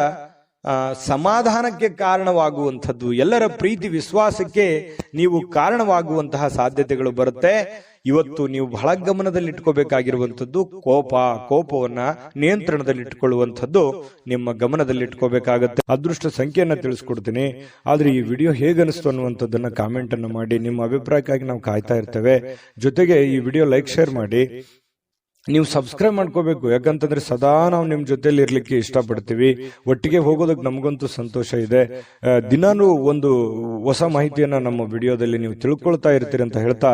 ಸಮಾಧಾನಕ್ಕೆ ಕಾರಣವಾಗುವಂಥದ್ದು, ಎಲ್ಲರ ಪ್ರೀತಿ ವಿಶ್ವಾಸಕ್ಕೆ ನೀವು ಕಾರಣವಾಗುವಂತಹ ಸಾಧ್ಯತೆಗಳು ಬರುತ್ತೆ. ಇವತ್ತು ನೀವು ಬಹಳ ಗಮನದಲ್ಲಿಟ್ಕೋಬೇಕಾಗಿರುವಂಥದ್ದು ಕೋಪವನ್ನ ನಿಯಂತ್ರಣದಲ್ಲಿಟ್ಕೊಳ್ಳುವಂಥದ್ದು ನಿಮ್ಮ ಗಮನದಲ್ಲಿಟ್ಕೋಬೇಕಾಗತ್ತೆ. ಅದೃಷ್ಟ ಸಂಖ್ಯೆಯನ್ನ ತಿಳಿಸ್ಕೊಡ್ತೀನಿ. ಆದ್ರೆ ಈ ವಿಡಿಯೋ ಹೇಗನಿಸ್ತು ಅನ್ನುವಂಥದ್ದನ್ನ ಕಾಮೆಂಟ್ ಅನ್ನು ಮಾಡಿ. ನಿಮ್ಮ ಅಭಿಪ್ರಾಯಕ್ಕಾಗಿ ನಾವು ಕಾಯ್ತಾ ಇರ್ತೇವೆ. ಜೊತೆಗೆ ಈ ವಿಡಿಯೋ ಲೈಕ್, ಶೇರ್ ಮಾಡಿ. ನೀವು ಸಬ್ಸ್ಕ್ರೈಬ್ ಮಾಡ್ಕೋಬೇಕು. ಯಾಕಂತಂದ್ರೆ ಸದಾ ನಾವು ನಿಮ್ ಜೊತೆಲಿ ಇರ್ಲಿಕ್ಕೆ ಇಷ್ಟಪಡ್ತೀವಿ. ಒಟ್ಟಿಗೆ ಹೋಗೋದಕ್ಕೆ ನಮಗಂತೂ ಸಂತೋಷ ಇದೆ. ದಿನಾನು ಒಂದು ಹೊಸ ಮಾಹಿತಿಯನ್ನ ನಮ್ಮ ವಿಡಿಯೋದಲ್ಲಿ ನೀವು ತಿಳ್ಕೊಳ್ತಾ ಇರ್ತೀರಿ ಅಂತ ಹೇಳ್ತಾ,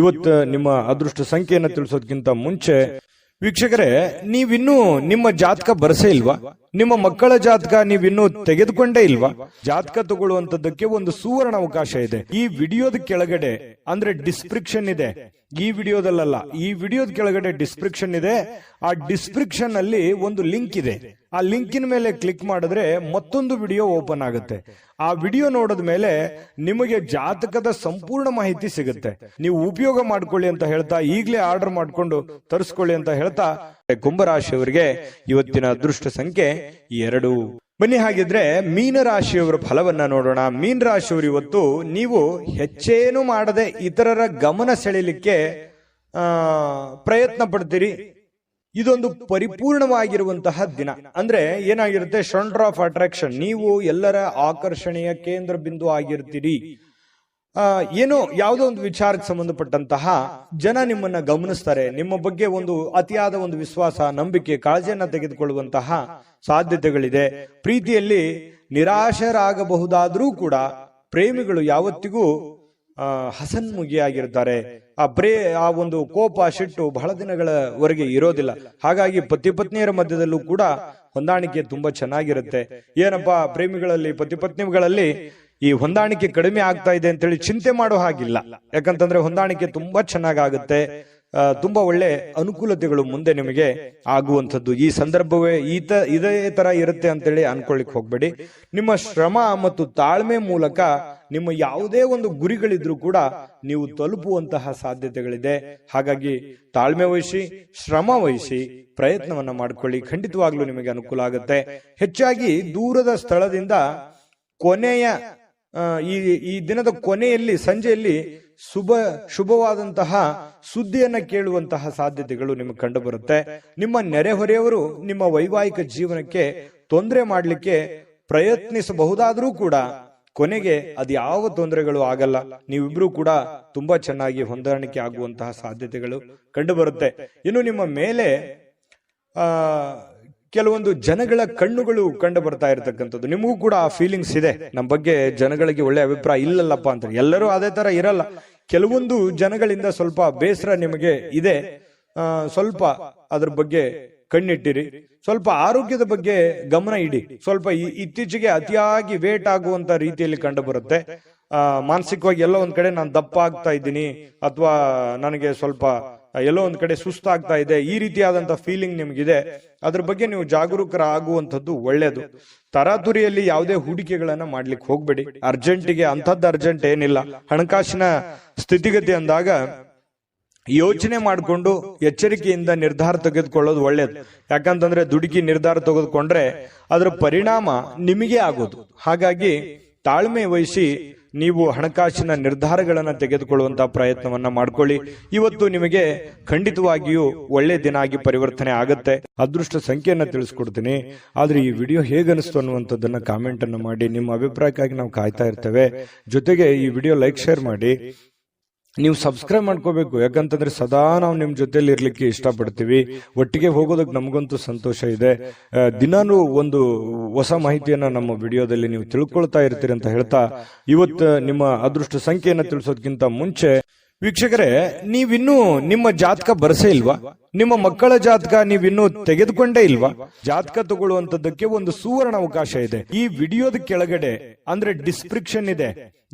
ಇವತ್ತು ನಿಮ್ಮ ಅದೃಷ್ಟ ಸಂಖ್ಯೆಯನ್ನು ತಿಳಿಸೋದಕ್ಕಿಂತ ಮುಂಚೆ ವೀಕ್ಷಕರೇ, ನೀವಿನ್ನೂ ನಿಮ್ಮ ಜಾತಕ ಬರಸೇ ಇಲ್ವಾ? ನಿಮ್ಮ ಮಕ್ಕಳ ಜಾತಕ ನೀವಿನ್ನೂ ತೆಗೆದುಕೊಂಡೇ ಇಲ್ವಾ? ಜಾತಕ ತಗೊಳ್ಳುವಂತದ್ದಕ್ಕೆ ಒಂದು ಸುವರ್ಣ ಅವಕಾಶ ಇದೆ. ಈ ವಿಡಿಯೋದ ಕೆಳಗಡೆ ಅಂದ್ರೆ ಡಿಸ್ಕ್ರಿಪ್ಷನ್ ಇದೆ. ಈ ವಿಡಿಯೋದಲ್ಲ, ಈ ವಿಡಿಯೋದ ಕೆಳಗಡೆ ಡಿಸ್ಕ್ರಿಪ್ಷನ್ ಇದೆ. ಆ ಡಿಸ್ಕ್ರಿಪ್ಷನ್ ಅಲ್ಲಿ ಒಂದು ಲಿಂಕ್ ಇದೆ. ಆ ಲಿಂಕಿನ ಮೇಲೆ ಕ್ಲಿಕ್ ಮಾಡಿದ್ರೆ ಮತ್ತೊಂದು ವಿಡಿಯೋ ಓಪನ್ ಆಗುತ್ತೆ. ಆ ವಿಡಿಯೋ ನೋಡಿದ ಮೇಲೆ ನಿಮಗೆ ಜಾತಕದ ಸಂಪೂರ್ಣ ಮಾಹಿತಿ ಸಿಗುತ್ತೆ. ನೀವು ಉಪಯೋಗ ಮಾಡ್ಕೊಳ್ಳಿ ಅಂತ ಹೇಳ್ತಾ, ಈಗಲೇ ಆರ್ಡರ್ ಮಾಡ್ಕೊಂಡು ತರಿಸ್ಕೊಳ್ಳಿ ಅಂತ ಹೇಳ್ತಾ, ಕುಂಭರಾಶಿಯವರಿಗೆ ಇವತ್ತಿನ ಅದೃಷ್ಟ ಸಂಖ್ಯೆ 2. ಬನ್ನಿ ಹಾಗಿದ್ರೆ ಮೀನರಾಶಿಯವರ ಫಲವನ್ನ ನೋಡೋಣ. ಮೀನರಾಶಿಯವರು ಇವತ್ತು ನೀವು ಹೆಚ್ಚೇನು ಮಾಡದೆ ಇತರರ ಗಮನ ಸೆಳೆಯಲಿಕ್ಕೆ ಪ್ರಯತ್ನ ಪಡ್ತೀರಿ. ಇದೊಂದು ಪರಿಪೂರ್ಣವಾಗಿರುವಂತಹ ದಿನ. ಅಂದ್ರೆ ಏನಾಗಿರುತ್ತೆ, ಸೆಂಟರ್ ಆಫ್ ಅಟ್ರಾಕ್ಷನ್. ನೀವು ಎಲ್ಲರ ಆಕರ್ಷಣೆಯ ಕೇಂದ್ರ ಬಿಂದು ಆಗಿರ್ತೀರಿ. ಏನೋ ಯಾವುದೋ ಒಂದು ವಿಚಾರಕ್ಕೆ ಸಂಬಂಧಪಟ್ಟಂತಹ ಜನ ನಿಮ್ಮನ್ನ ಗಮನಿಸ್ತಾರೆ. ನಿಮ್ಮ ಬಗ್ಗೆ ಒಂದು ಅತಿಯಾದ ಒಂದು ವಿಶ್ವಾಸ, ನಂಬಿಕೆ, ಕಾಳಜಿಯನ್ನ ತೆಗೆದುಕೊಳ್ಳುವಂತಹ ಸಾಧ್ಯತೆಗಳಿದೆ. ಪ್ರೀತಿಯಲ್ಲಿ ನಿರಾಶರಾಗಬಹುದಾದ್ರೂ ಕೂಡ ಪ್ರೇಮಿಗಳು ಯಾವತ್ತಿಗೂ ಹಸನ್ಮುಖಿಯಾಗಿರ್ತಾರೆ. ಆ ಒಂದು ಕೋಪ, ಸಿಟ್ಟು ಬಹಳ ದಿನಗಳವರೆಗೆ ಇರೋದಿಲ್ಲ. ಹಾಗಾಗಿ ಪತಿ ಪತ್ನಿಯರ ಮಧ್ಯದಲ್ಲೂ ಕೂಡ ಹೊಂದಾಣಿಕೆ ತುಂಬಾ ಚೆನ್ನಾಗಿರುತ್ತೆ. ಏನಪ್ಪಾ ಪ್ರೇಮಿಗಳಲ್ಲಿ, ಪತಿ ಪತ್ನಿಗಳಲ್ಲಿ ಈ ಹೊಂದಾಣಿಕೆ ಕಡಿಮೆ ಆಗ್ತಾ ಇದೆ ಅಂತೇಳಿ ಚಿಂತೆ ಮಾಡೋ ಹಾಗಿಲ್ಲ. ಯಾಕಂತಂದ್ರೆ ಹೊಂದಾಣಿಕೆ ತುಂಬಾ ಚೆನ್ನಾಗಾಗುತ್ತೆ. ತುಂಬಾ ಒಳ್ಳೆ ಅನುಕೂಲತೆಗಳು ಮುಂದೆ ನಿಮಗೆ ಆಗುವಂಥದ್ದು. ಈ ಸಂದರ್ಭವೇ ಇದೇ ತರ ಇರುತ್ತೆ ಅಂತೇಳಿ ಅನ್ಕೊಳ್ಳಿಕ್ ಹೋಗ್ಬೇಡಿ. ನಿಮ್ಮ ಶ್ರಮ ಮತ್ತು ತಾಳ್ಮೆ ಮೂಲಕ ನಿಮ್ಮ ಯಾವುದೇ ಒಂದು ಗುರಿಗಳಿದ್ರೂ ಕೂಡ ನೀವು ತಲುಪುವಂತಹ ಸಾಧ್ಯತೆಗಳಿದೆ. ಹಾಗಾಗಿ ತಾಳ್ಮೆ ವಹಿಸಿ, ಶ್ರಮ ವಹಿಸಿ, ಪ್ರಯತ್ನವನ್ನ ಮಾಡ್ಕೊಳ್ಳಿ. ಖಂಡಿತವಾಗ್ಲೂ ನಿಮಗೆ ಅನುಕೂಲ ಆಗುತ್ತೆ. ಹೆಚ್ಚಾಗಿ ದೂರದ ಸ್ಥಳದಿಂದ ಈ ದಿನದ ಕೊನೆಯಲ್ಲಿ, ಸಂಜೆಯಲ್ಲಿ ಶುಭವಾದಂತಹ ಸುದ್ದಿಯನ್ನ ಕೇಳುವಂತಹ ಸಾಧ್ಯತೆಗಳು ನಿಮಗೆ ಕಂಡು ಬರುತ್ತೆ. ನಿಮ್ಮ ನೆರೆಹೊರೆಯವರು ನಿಮ್ಮ ವೈವಾಹಿಕ ಜೀವನಕ್ಕೆ ತೊಂದರೆ ಮಾಡಲಿಕ್ಕೆ ಪ್ರಯತ್ನಿಸಬಹುದಾದ್ರೂ ಕೂಡ ಕೊನೆಗೆ ಅದು ಯಾವ ತೊಂದರೆಗಳು ಆಗಲ್ಲ. ನೀವಿಬ್ರು ಕೂಡ ತುಂಬಾ ಚೆನ್ನಾಗಿ ಹೊಂದಾಣಿಕೆ ಆಗುವಂತಹ ಸಾಧ್ಯತೆಗಳು ಕಂಡು ಬರುತ್ತೆ. ಇನ್ನು ನಿಮ್ಮ ಮೇಲೆ ಕೆಲವೊಂದು ಜನಗಳ ಕಣ್ಣುಗಳು ಕಂಡು ಬರ್ತಾ ಇರತಕ್ಕಂಥದ್ದು. ನಿಮಗೂ ಕೂಡ ಆ ಫೀಲಿಂಗ್ಸ್ ಇದೆ, ನಮ್ಮ ಬಗ್ಗೆ ಜನಗಳಿಗೆ ಒಳ್ಳೆ ಅಭಿಪ್ರಾಯ ಇಲ್ಲಲ್ಲಪ್ಪ ಅಂತ. ಎಲ್ಲರೂ ಅದೇ ತರ ಇರಲ್ಲ. ಕೆಲವೊಂದು ಜನಗಳಿಂದ ಸ್ವಲ್ಪ ಬೇಸರ ನಿಮಗೆ ಇದೆ. ಸ್ವಲ್ಪ ಅದ್ರ ಬಗ್ಗೆ ಕಣ್ಣಿಟ್ಟಿರಿ. ಸ್ವಲ್ಪ ಆರೋಗ್ಯದ ಬಗ್ಗೆ ಗಮನ ಇಡಿ. ಸ್ವಲ್ಪ ಇತ್ತೀಚೆಗೆ ಅತಿಯಾಗಿ ವೇಟ್ ಆಗುವಂತ ರೀತಿಯಲ್ಲಿ ಕಂಡು ಬರುತ್ತೆ. ಮಾನಸಿಕವಾಗಿ ಎಲ್ಲೋ ಒಂದ್ ಕಡೆ ನಾನು ದಪ್ಪ ಆಗ್ತಾ ಇದ್ದೀನಿ, ಅಥವಾ ನನಗೆ ಸ್ವಲ್ಪ ಎಲ್ಲೋ ಒಂದ್ ಕಡೆ ಸುಸ್ತಾಗ್ತಾ ಇದೆ, ಈ ರೀತಿಯಾದಂತ ಫೀಲಿಂಗ್ ನಿಮ್ಗಿದೆ. ಅದ್ರ ಬಗ್ಗೆ ನೀವು ಜಾಗರೂಕರಾಗುವಂಥದ್ದು ಒಳ್ಳೇದು. ತರಾತುರಿಯಲ್ಲಿ ಯಾವುದೇ ಹೂಡಿಕೆಗಳನ್ನ ಮಾಡ್ಲಿಕ್ಕೆ ಹೋಗ್ಬೇಡಿ. ಅರ್ಜೆಂಟಿಗೆ ಅಂಥದ್ದು ಅರ್ಜೆಂಟ್ ಏನಿಲ್ಲ. ಹಣಕಾಸಿನ ಸ್ಥಿತಿಗತಿ ಅಂದಾಗ ಯೋಚನೆ ಮಾಡಿಕೊಂಡು ಎಚ್ಚರಿಕೆಯಿಂದ ನಿರ್ಧಾರ ತೆಗೆದುಕೊಳ್ಳೋದು ಒಳ್ಳೇದು. ಯಾಕಂತಂದ್ರೆ ದುಡುಕಿ ನಿರ್ಧಾರ ತೆಗೆದುಕೊಂಡ್ರೆ ಅದರ ಪರಿಣಾಮ ನಿಮಗೆ ಆಗೋದು. ಹಾಗಾಗಿ ತಾಳ್ಮೆ ವಹಿಸಿ ನೀವು ಹಣಕಾಸಿನ ನಿರ್ಧಾರಗಳನ್ನ ತೆಗೆದುಕೊಳ್ಳುವಂತಹ ಪ್ರಯತ್ನವನ್ನ ಮಾಡ್ಕೊಳ್ಳಿ. ಇವತ್ತು ನಿಮಗೆ ಖಂಡಿತವಾಗಿಯೂ ಒಳ್ಳೆ ದಿನ ಆಗಿ ಪರಿವರ್ತನೆ ಆಗುತ್ತೆ. ಅದೃಷ್ಟ ಸಂಖ್ಯೆಯನ್ನ ತಿಳಿಸ್ಕೊಡ್ತೀನಿ. ಆದ್ರೆ ಈ ವಿಡಿಯೋ ಹೇಗನಿಸ್ತು ಅನ್ನುವಂಥದ್ದನ್ನ ಕಾಮೆಂಟ್ ಅನ್ನು ಮಾಡಿ. ನಿಮ್ಮ ಅಭಿಪ್ರಾಯಕ್ಕಾಗಿ ನಾವು ಕಾಯ್ತಾ ಇರ್ತೇವೆ. ಜೊತೆಗೆ ಈ ವಿಡಿಯೋ ಲೈಕ್, ಶೇರ್ ಮಾಡಿ. ನೀವು ಸಬ್ಸ್ಕ್ರೈಬ್ ಮಾಡ್ಕೋಬೇಕು. ಯಾಕಂತಂದ್ರೆ ಸದಾ ನಾವು ನಿಮ್ ಜೊತೆಲಿ ಇರ್ಲಿಕ್ಕೆ ಇಷ್ಟಪಡ್ತೀವಿ. ಒಟ್ಟಿಗೆ ಹೋಗೋದಕ್ಕೆ ನಮಗಂತೂ ಸಂತೋಷ ಇದೆ. ದಿನಾನು ಒಂದು ಹೊಸ ಮಾಹಿತಿಯನ್ನ ನಮ್ಮ ವಿಡಿಯೋದಲ್ಲಿ ನೀವು ತಿಳ್ಕೊಳ್ತಾ ಇರ್ತೀರಿ ಅಂತ ಹೇಳ್ತಾ, ಇವತ್ತು ನಿಮ್ಮ ಅದೃಷ್ಟ ಸಂಖ್ಯೆಯನ್ನ ತಿಳಿಸೋದಕ್ಕಿಂತ ಮುಂಚೆ ವೀಕ್ಷಕರೇ, ನೀವಿನ್ನೂ ನಿಮ್ಮ ಜಾತಕ ಬರಸೇ ಇಲ್ವಾ? ನಿಮ್ಮ ಮಕ್ಕಳ ಜಾತಕ ನೀವಿನ್ನೂ ತೆಗೆದುಕೊಂಡೇ ಇಲ್ವಾ? ಜಾತಕ ತಗೊಳ್ಳುವಂತದ್ದಕ್ಕೆ ಒಂದು ಸುವರ್ಣ ಅವಕಾಶ ಇದೆ. ಈ ವಿಡಿಯೋದ ಕೆಳಗಡೆ ಅಂದ್ರೆ ಡಿಸ್ಕ್ರಿಪ್ಷನ್ ಇದೆ.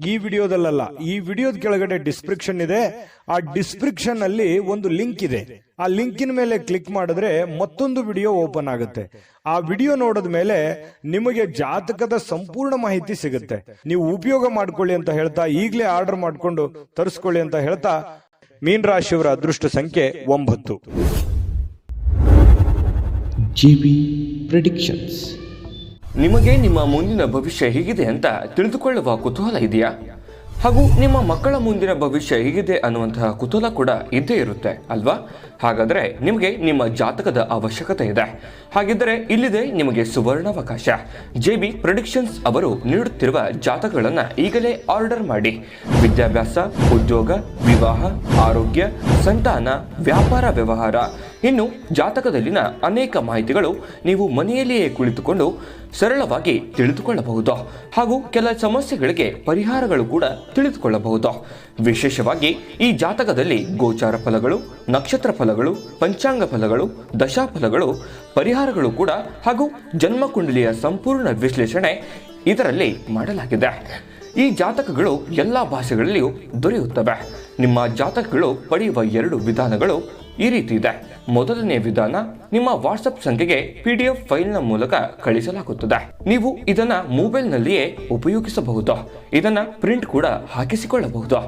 ಈ ವಿಡಿಯೋದಲ್ಲ, ಈ ವಿಡಿಯೋದ ಕೆಳಗಡೆ ಡಿಸ್ಕ್ರಿಪ್ಷನ್ ಇದೆ. ಆ ಡಿಸ್ಕ್ರಿಪ್ಷನ್ ಅಲ್ಲಿ ಒಂದು ಲಿಂಕ್ ಇದೆ. ಆ ಲಿಂಕಿನ ಮೇಲೆ ಕ್ಲಿಕ್ ಮಾಡಿದ್ರೆ ಮತ್ತೊಂದು ವಿಡಿಯೋ ಓಪನ್ ಆಗುತ್ತೆ. ಆ ವಿಡಿಯೋ ನೋಡಿದ ಮೇಲೆ ನಿಮಗೆ ಜಾತಕದ ಸಂಪೂರ್ಣ ಮಾಹಿತಿ ಸಿಗುತ್ತೆ. ನೀವು ಉಪಯೋಗ ಮಾಡ್ಕೊಳ್ಳಿ ಅಂತ ಹೇಳ್ತಾ, ಈಗಲೇ ಆರ್ಡರ್ ಮಾಡ್ಕೊಂಡು ತರಿಸ್ಕೊಳ್ಳಿ ಅಂತ ಹೇಳ್ತಾ, ಮೀನ ರಾಶಿಯವರ ಅದೃಷ್ಟ ಸಂಖ್ಯೆ 9. GB predictions. ನಿಮಗೆ ನಿಮ್ಮ ಮುಂದಿನ ಭವಿಷ್ಯ ಹೇಗಿದೆ ಅಂತ ತಿಳಿದುಕೊಳ್ಳುವ ಕುತೂಹಲ ಇದೆಯಾ? ಹಾಗೂ ನಿಮ್ಮ ಮಕ್ಕಳ ಮುಂದಿನ ಭವಿಷ್ಯ ಹೇಗಿದೆ ಅನ್ನುವಂತಹ ಕುತೂಹಲ ಕೂಡ ಇದ್ದೇ ಇರುತ್ತೆ ಅಲ್ವಾ? ಹಾಗಾದರೆ ನಿಮಗೆ ನಿಮ್ಮ ಜಾತಕದ ಅವಶ್ಯಕತೆ ಇದೆ. ಹಾಗಿದ್ದರೆ ಇಲ್ಲಿದೆ ನಿಮಗೆ ಸುವರ್ಣಾವಕಾಶ. JB ಪ್ರೆಡಿಕ್ಷನ್ಸ್ ಅವರು ನೀಡುತ್ತಿರುವ ಜಾತಕಗಳನ್ನು ಈಗಲೇ ಆರ್ಡರ್ ಮಾಡಿ. ವಿದ್ಯಾಭ್ಯಾಸ, ಉದ್ಯೋಗ, ವಿವಾಹ, ಆರೋಗ್ಯ, ಸಂತಾನ, ವ್ಯಾಪಾರ ವ್ಯವಹಾರ ಇನ್ನು ಜಾತಕದಲ್ಲಿನ ಅನೇಕ ಮಾಹಿತಿಗಳು ನೀವು ಮನೆಯಲ್ಲಿಯೇ ಕುಳಿತುಕೊಂಡು ಸರಳವಾಗಿ ತಿಳಿದುಕೊಳ್ಳಬಹುದು ಹಾಗೂ ಕೆಲ ಸಮಸ್ಯೆಗಳಿಗೆ ಪರಿಹಾರಗಳು ಕೂಡ ತಿಳಿದುಕೊಳ್ಳಬಹುದು. ವಿಶೇಷವಾಗಿ ಈ ಜಾತಕದಲ್ಲಿ ಗೋಚಾರ ಫಲಗಳು, ನಕ್ಷತ್ರ ಫಲಗಳು, ಪಂಚಾಂಗ ಫಲಗಳು, ದಶಾಫಲಗಳು, ಪರಿಹಾರಗಳು ಕೂಡ ಹಾಗೂ ಜನ್ಮಕುಂಡಲಿಯ ಸಂಪೂರ್ಣ ವಿಶ್ಲೇಷಣೆ ಇದರಲ್ಲಿ ಮಾಡಲಾಗಿದೆ. ಈ ಜಾತಕಗಳು ಎಲ್ಲ ಭಾಷೆಗಳಲ್ಲಿಯೂ ದೊರೆಯುತ್ತವೆ. ನಿಮ್ಮ ಜಾತಕಗಳು ಪಡೆಯುವ 2 ವಿಧಾನಗಳು ಈ ರೀತಿ ಇದೆ. ಮೊದಲನೇ ವಿಧಾನ, ನಿಮ್ಮ ವಾಟ್ಸಪ್ ಸಂಖ್ಯೆಗೆ PDF ಫೈಲ್ನ ಮೂಲಕ ಕಳಿಸಲಾಗುತ್ತದೆ. ನೀವು ಇದನ್ನ ಮೊಬೈಲ್ನಲ್ಲಿಯೇ ಉಪಯೋಗಿಸಬಹುದು. ಇದನ್ನ ಪ್ರಿಂಟ್ ಕೂಡ ಹಾಕಿಸಿಕೊಳ್ಳಬಹುದು.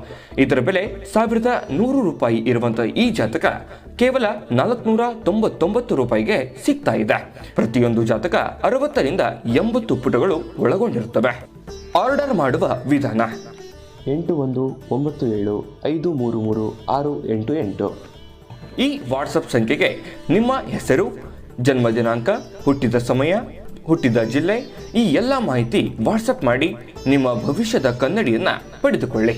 ಇದರ ಬೆಲೆ 1100 ರೂಪಾಯಿ ಇರುವಂತಹ ಈ ಜಾತಕ ಕೇವಲ 499 ರೂಪಾಯಿಗೆ ಸಿಗ್ತಾ ಇದೆ. ಪ್ರತಿಯೊಂದು ಜಾತಕ 60 ರಿಂದ 80 ಪುಟಗಳು ಒಳಗೊಂಡಿರುತ್ತವೆ. ಆರ್ಡರ್ ಮಾಡುವ ವಿಧಾನ 8197533688. ಈ ವಾಟ್ಸಪ್ ಸಂಖ್ಯೆಗೆ ನಿಮ್ಮ ಹೆಸರು, ಜನ್ಮ ದಿನಾಂಕ, ಹುಟ್ಟಿದ ಸಮಯ, ಹುಟ್ಟಿದ ಜಿಲ್ಲೆ ಈ ಎಲ್ಲ ಮಾಹಿತಿ ವಾಟ್ಸಪ್ ಮಾಡಿ ನಿಮ್ಮ ಭವಿಷ್ಯದ ಕನ್ನಡಿಯನ್ನ ಪಡೆದುಕೊಳ್ಳಿ.